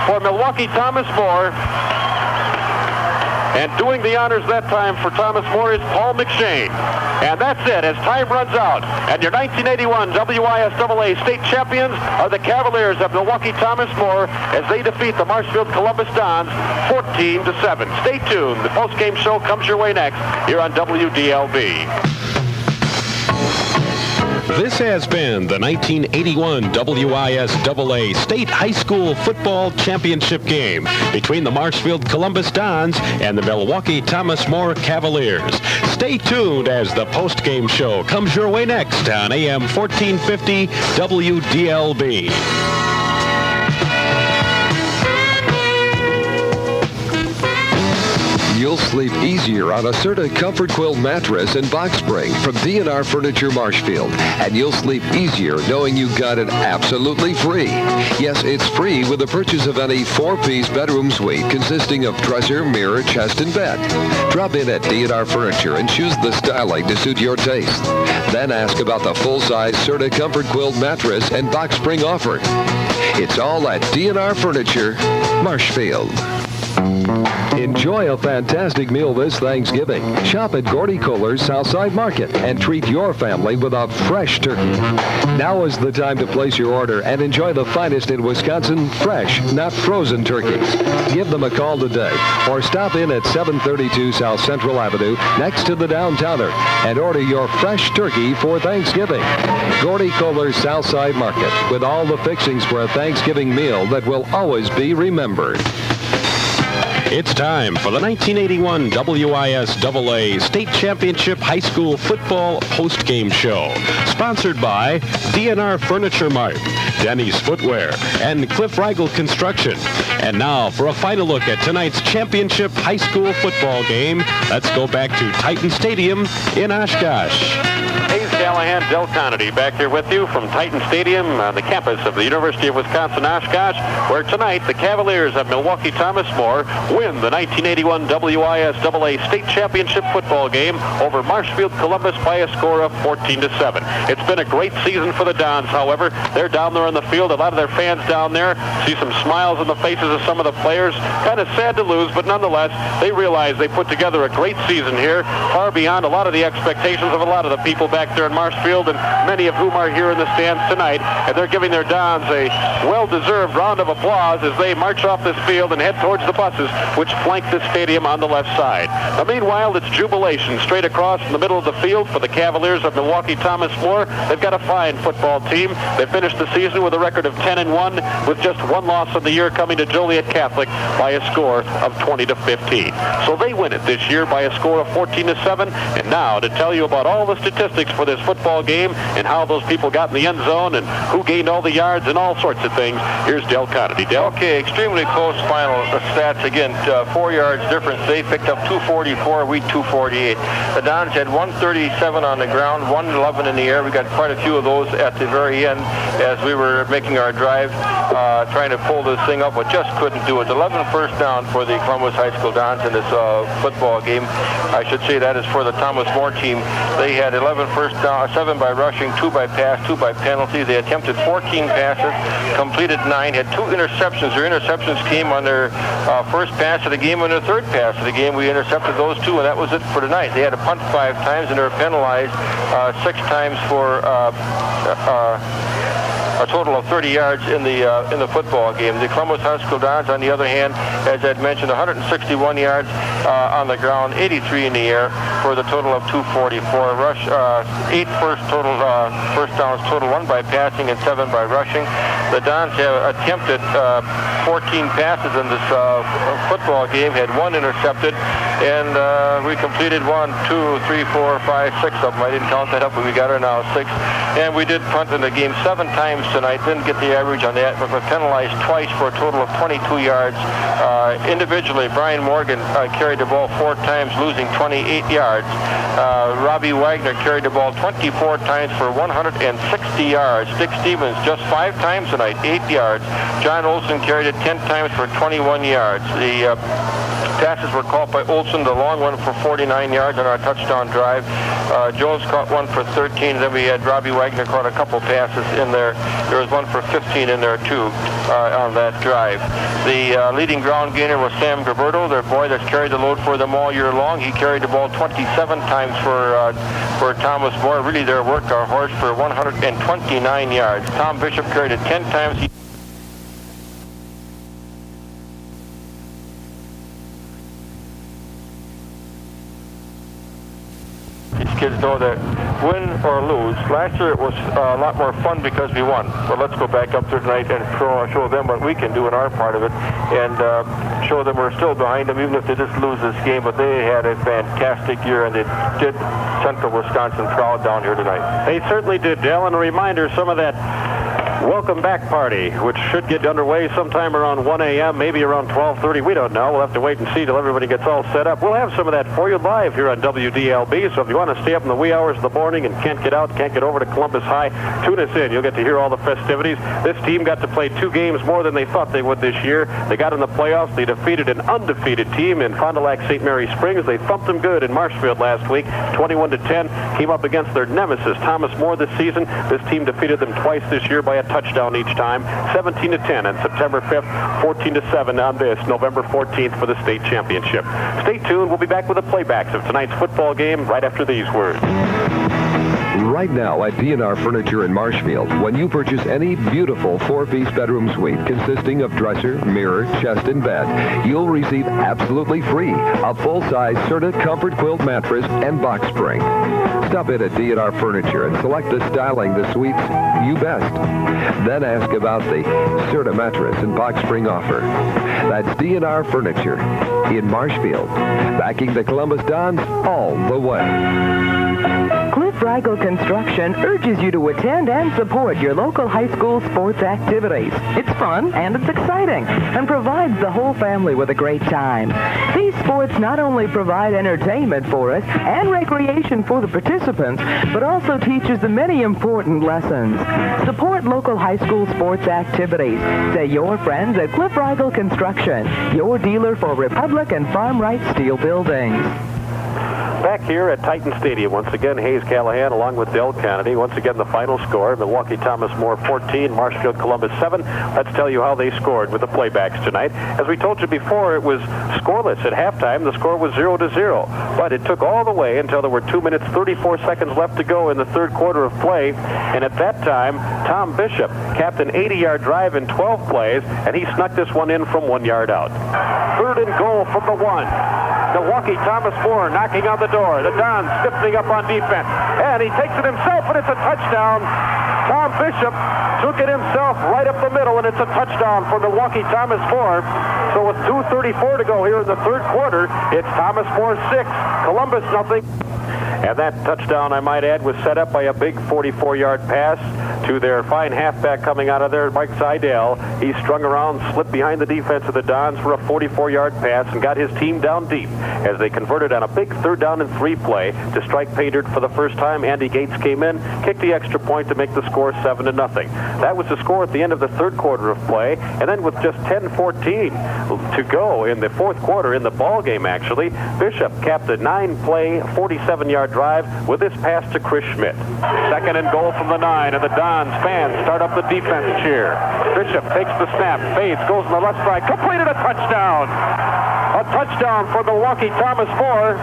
for Milwaukee Thomas More. And doing the honors that time for Thomas More is Paul McShane. And that's it as time runs out. And your 1981 WISAA state champions are the Cavaliers of Milwaukee Thomas More as they defeat the Marshfield Columbus Dons 14-7. Stay tuned. The post-game show comes your way next here on WDLB. This has been the 1981 WISAA State High School Football Championship game between the Marshfield Columbus Dons and the Milwaukee Thomas More Cavaliers. Stay tuned as the post-game show comes your way next on AM 1450 WDLB. You'll sleep easier on a Serta Comfort Quilt mattress and box spring from D&R Furniture Marshfield. And you'll sleep easier knowing you got it absolutely free. Yes, it's free with the purchase of any 4-piece bedroom suite consisting of dresser, mirror, chest, and bed. Drop in at D&R Furniture and choose the styling to suit your taste. Then ask about the full-size Serta Comfort Quilt mattress and box spring offer. It's all at D&R Furniture Marshfield. Enjoy a fantastic meal this Thanksgiving. Shop at Gordy Kohler's Southside Market and treat your family with a fresh turkey. Now is the time to place your order and enjoy the finest in Wisconsin, fresh, not frozen turkeys. Give them a call today or stop in at 732 South Central Avenue next to the Downtowner and order your fresh turkey for Thanksgiving. Gordy Kohler's Southside Market with all the fixings for a Thanksgiving meal that will always be remembered. It's time for the 1981 WISAA State Championship High School Football Post-Game Show. Sponsored by D&R Furniture Mart, Denny's Footwear, and Cliff Rigel Construction. And now for a final look at tonight's championship high school football game. Let's go back to Titan Stadium in Oshkosh. Hayes Callaghan, Del Connaughty back here with you from Titan Stadium on the campus of the University of Wisconsin-Oshkosh, where tonight the Cavaliers of Milwaukee Thomas More win the 1981 WISAA State Championship football game over Marshfield Columbus by a score of 14-7. It's been a great season for the Dons, however. They're down there on the field, a lot of their fans down there. See some smiles on the faces of some of the players. Kind of sad to lose, but nonetheless, they realize they put together a great season here, far beyond a lot of the expectations of a lot of the people back there in Marshfield, and many of whom are here in the stands tonight, and they're giving their Dons a well-deserved round of applause as they march off this field and head towards the buses, which flank the stadium on the left side. Now, meanwhile, it's jubilation straight across in the middle of the field for the Cavaliers of Milwaukee Thomas More. They've got a fine football team. They finished the season with a record of 10-1, with just one loss of the year coming to Joliet Catholic by a score of 20-15. So they win it this year by a score of 14-7. And now to tell you about all the statistics for this this football game and how those people got in the end zone and who gained all the yards and all sorts of things. Here's Del Connaughty. Del? Okay, extremely close final stats. Again, 4 yards difference. They picked up 244, we 248. The Dons had 137 on the ground, 111 in the air. We got quite a few of those at the very end as we were making our drive, trying to pull this thing up, but just couldn't do it. 11 first down for the Columbus High School Dons in this football game. I should say that is for the Thomas More team. They had 11 first down, 7 by rushing, 2 by pass, 2 by penalty. They attempted 14 passes, completed 9, had 2 interceptions. Their interceptions came on their first pass of the game and their third pass of the game. We intercepted those 2, and that was it for tonight. They had to punt 5 times, and they were penalized 6 times for a total of 30 yards in the football game. The Columbus High School Dons, on the other hand, as I'd mentioned, 161 yards on the ground, 83 in the air for the total of 244. 8 first downs total, 1 by passing and 7 by rushing. The Dons have attempted 14 passes in this football game, had 1 intercepted, and we completed 1, 2, 3, 4, 5, 6 of them. I didn't count that up, but we got her now 6. And we did punt in the game 7 times tonight. Didn't get the average on that, but were penalized twice for a total of 22 yards. Individually, Brian Morgan carried the ball 4 times, losing 28 yards. Robbie Wagner carried the ball 24 times for 160 yards. Dick Stevens just 5 times tonight, 8 yards. John Olson carried it 10 times for 21 yards. The passes were caught by Olson, the long one for 49 yards on our touchdown drive. Jones caught 1 for 13. Then we had Robbie Wagner caught a couple passes in there. There was 1 for 15 in there too on that drive. The leading ground gainer was Sam Gilberto, their boy that's carried the load for them all year long. He carried the ball 27 times for Thomas More. Really their workhorse for 129 yards. Tom Bishop carried it 10 times. Kids know that win or lose. Last year it was a lot more fun because we won. But let's go back up there tonight and show them what we can do in our part of it, and show them we're still behind them even if they just lose this game. But they had a fantastic year, and they did Central Wisconsin proud down here tonight. They certainly did, Dale. And a reminder, some of that welcome back party, which should get underway sometime around 1 a.m., maybe around 12:30. We don't know. We'll have to wait and see till everybody gets all set up. We'll have some of that for you live here on WDLB. So if you want to stay up in the wee hours of the morning and can't get out, can't get over to Columbus High, tune us in. You'll get to hear all the festivities. This team got to play 2 games more than they thought they would this year. They got in the playoffs. They defeated an undefeated team in Fond du Lac St. Mary Springs. They thumped them good in Marshfield last week, 21-10. Came up against their nemesis, Thomas More, this season. This team defeated them twice this year by a touchdown each time, 17-10 on September 5th, 14-7 on this November 14th for the state championship. Stay tuned. We'll be back with the playbacks of tonight's football game right after these words. Right now at D&R Furniture in Marshfield, when you purchase any beautiful 4-piece bedroom suite consisting of dresser, mirror, chest, and bed, you'll receive absolutely free a full-size Serta Comfort Quilt mattress and box spring. Stop in at D&R Furniture and select the styling the suites you best. Then ask about the Serta mattress and box spring offer. That's D&R Furniture in Marshfield, backing the Columbus Dons all the way. Cliff Rigel Construction urges you to attend and support your local high school sports activities. It's fun and it's exciting and provides the whole family with a great time. These sports not only provide entertainment for us and recreation for the participants, but also teaches them many important lessons. Support local high school sports activities. Say your friends at Cliff Rigel Construction, your dealer for Republic and Farm Right steel buildings. Back here at Titan Stadium, once again, Hayes Callaghan along with Del Connaughty. Once again, the final score, Milwaukee Thomas More 14, Marshfield Columbus 7. Let's tell you how they scored with the playbacks tonight. As we told you before, it was scoreless at halftime. The score was 0-0, but it took all the way until there were 2 minutes, 34 seconds left to go in the third quarter of play. And at that time, Tom Bishop capped an 80-yard drive in 12 plays, and he snuck this one in from 1 yard out. 3rd and goal from the 1. Milwaukee Thomas More knocking on the door. The Dons stiffening up on defense. And he takes it himself, and it's a touchdown. Tom Bishop took it himself right up the middle, and it's a touchdown for Milwaukee Thomas More. So with 2:34 to go here in the third quarter, it's Thomas More 6, Columbus nothing. And that touchdown, I might add, was set up by a big 44-yard pass to their fine halfback coming out of there, Mike Seidel. He strung around, slipped behind the defense of the Dons for a 44-yard pass and got his team down deep as they converted on a big 3rd down and 3 play to strike pay dirt for the first time. Andy Gates came in, kicked the extra point to make the score 7-0. That was the score at the end of the 3rd quarter of play, and then with just 10:14 to go in the 4th quarter in the ball game, actually, Bishop capped a 9-play, 47-yard drive with this pass to Chris Schmidt. 2nd and goal from the 9, and the Dons fans start up the defense cheer. Bishop takes the snap, fades, goes on the left side, completed a touchdown. A touchdown for Milwaukee Thomas More.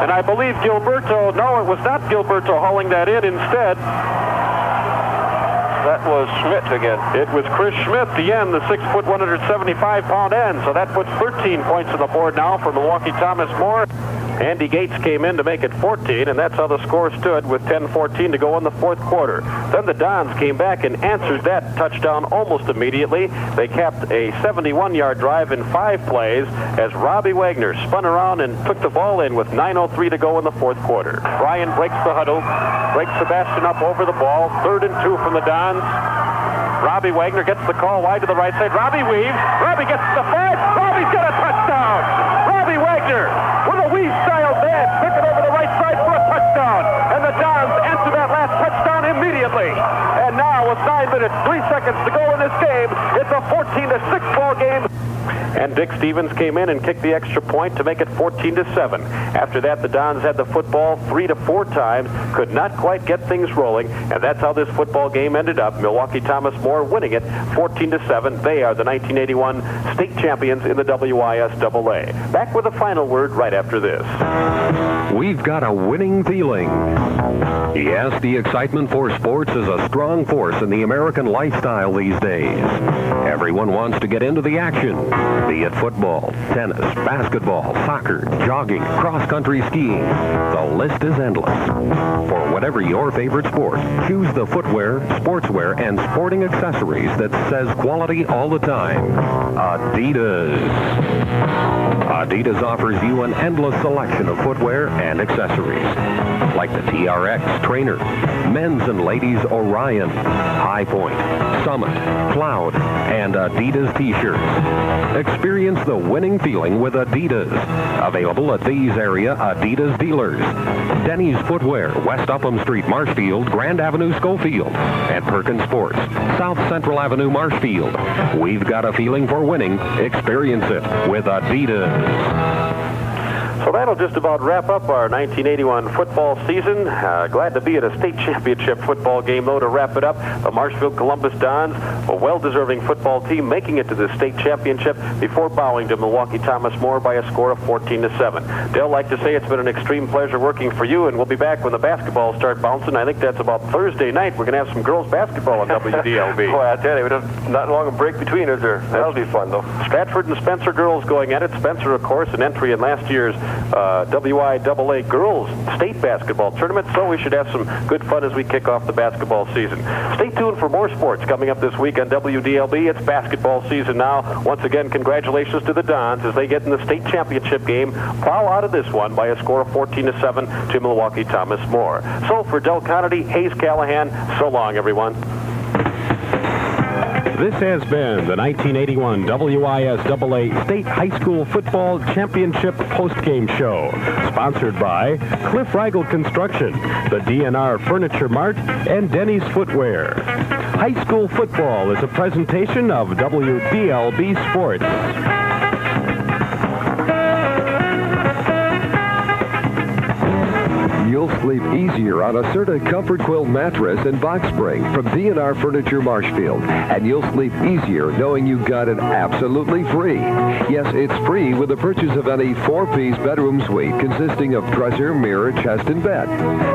And I believe Gilberto, no, it was not Gilberto hauling that in instead. That was Schmidt again. It was Chris Schmidt, the end, the 6-foot, 175-pound end. So that puts 13 points on the board now for Milwaukee Thomas More. Andy Gates came in to make it 14, and that's how the score stood with 10:14 to go in the 4th quarter. Then the Dons came back and answered that touchdown almost immediately. They capped a 71-yard drive in 5 plays as Robbie Wagner spun around and took the ball in with 9:03 to go in the 4th quarter. Bryan breaks the huddle, breaks Sebastian up over the ball, 3rd and 2 from the Dons. Robbie Wagner gets the call wide to the right side. Robbie weaves. Robbie gets to the 5. Robbie's got a touchdown. Robbie Wagner with a weave-style dance, took it over the right side for a touchdown. And the Dons answer that last touchdown immediately. And now with 9 minutes, 3 seconds to go in this game, it's a 14-6 ball game. And Dick Stevens came in and kicked the extra point to make it 14-7. After that, the Dons had the football 3 to 4 times, could not quite get things rolling, and that's how this football game ended up. Milwaukee Thomas More winning it 14-7. They are the 1981 state champions in the WISAA. Back with a final word right after this. We've got a winning feeling. Yes, the excitement for sports is a strong force in the American lifestyle these days. Everyone wants to get into the action, be it football, tennis, basketball, soccer, jogging, cross-country skiing. The list is endless. For whatever your favorite sport, choose the footwear, sportswear, and sporting accessories that says quality all the time. Adidas. Adidas offers you an endless selection of footwear and accessories, like the TRX Trainer, men's and ladies Orion, High Point, Summit, Cloud, and Adidas t-shirts. Experience the winning feeling with Adidas. Available at these area Adidas dealers: Denny's Footwear, West Upham Street, Marshfield, Grand Avenue, Schofield, and Perkins Sports, South Central Avenue, Marshfield. We've got a feeling for winning. Experience it with Adidas. So that'll just about wrap up our 1981 football season. Glad to be at a state championship football game, though, to wrap it up. The Marshfield Columbus Dons, a well-deserving football team, making it to the state championship before bowing to Milwaukee Thomas More by a score of 14-7. Dale, like to say it's been an extreme pleasure working for you, and we'll be back when the basketballs start bouncing. I think that's about Thursday night. We're going to have some girls basketball on WDLB. Boy, I tell you, we don't not long a break between, is there? That'll be fun, though. Stratford and Spencer girls going at it. Spencer, of course, an entry in last year's WIAA girls state basketball tournament, so we should have some good fun as we kick off the basketball season. Stay tuned for more sports coming up this week on WDLB. It's basketball season now. Once again, congratulations to the Dons as they get in the state championship game, plow out of this one by a score of 14-7 to Milwaukee Thomas More. So for Del Connaughty, Hayes Callaghan, so long, everyone. This has been the 1981 WISAA State High School Football Championship Postgame Show, sponsored by Cliff Rigel Construction, the DNR Furniture Mart, and Denny's Footwear. High school football is a presentation of WDLB Sports. You'll sleep easier on a Serta Comfort Quilt mattress and box spring from DNR Furniture Marshfield. And you'll sleep easier knowing you got it absolutely free. Yes, it's free with the purchase of any 4-piece bedroom suite consisting of dresser, mirror, chest, and bed.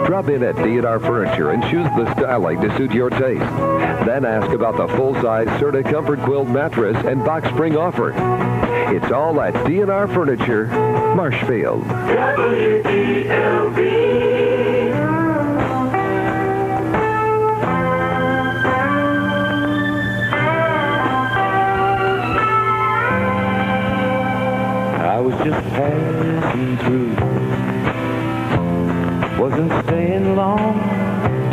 Drop in at DNR Furniture and choose the styling to suit your taste. Then ask about the full-size Serta Comfort Quilt mattress and box spring offer. It's all at DNR Furniture, Marshfield. WDLB. I was just passing through. Wasn't staying long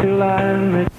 till I met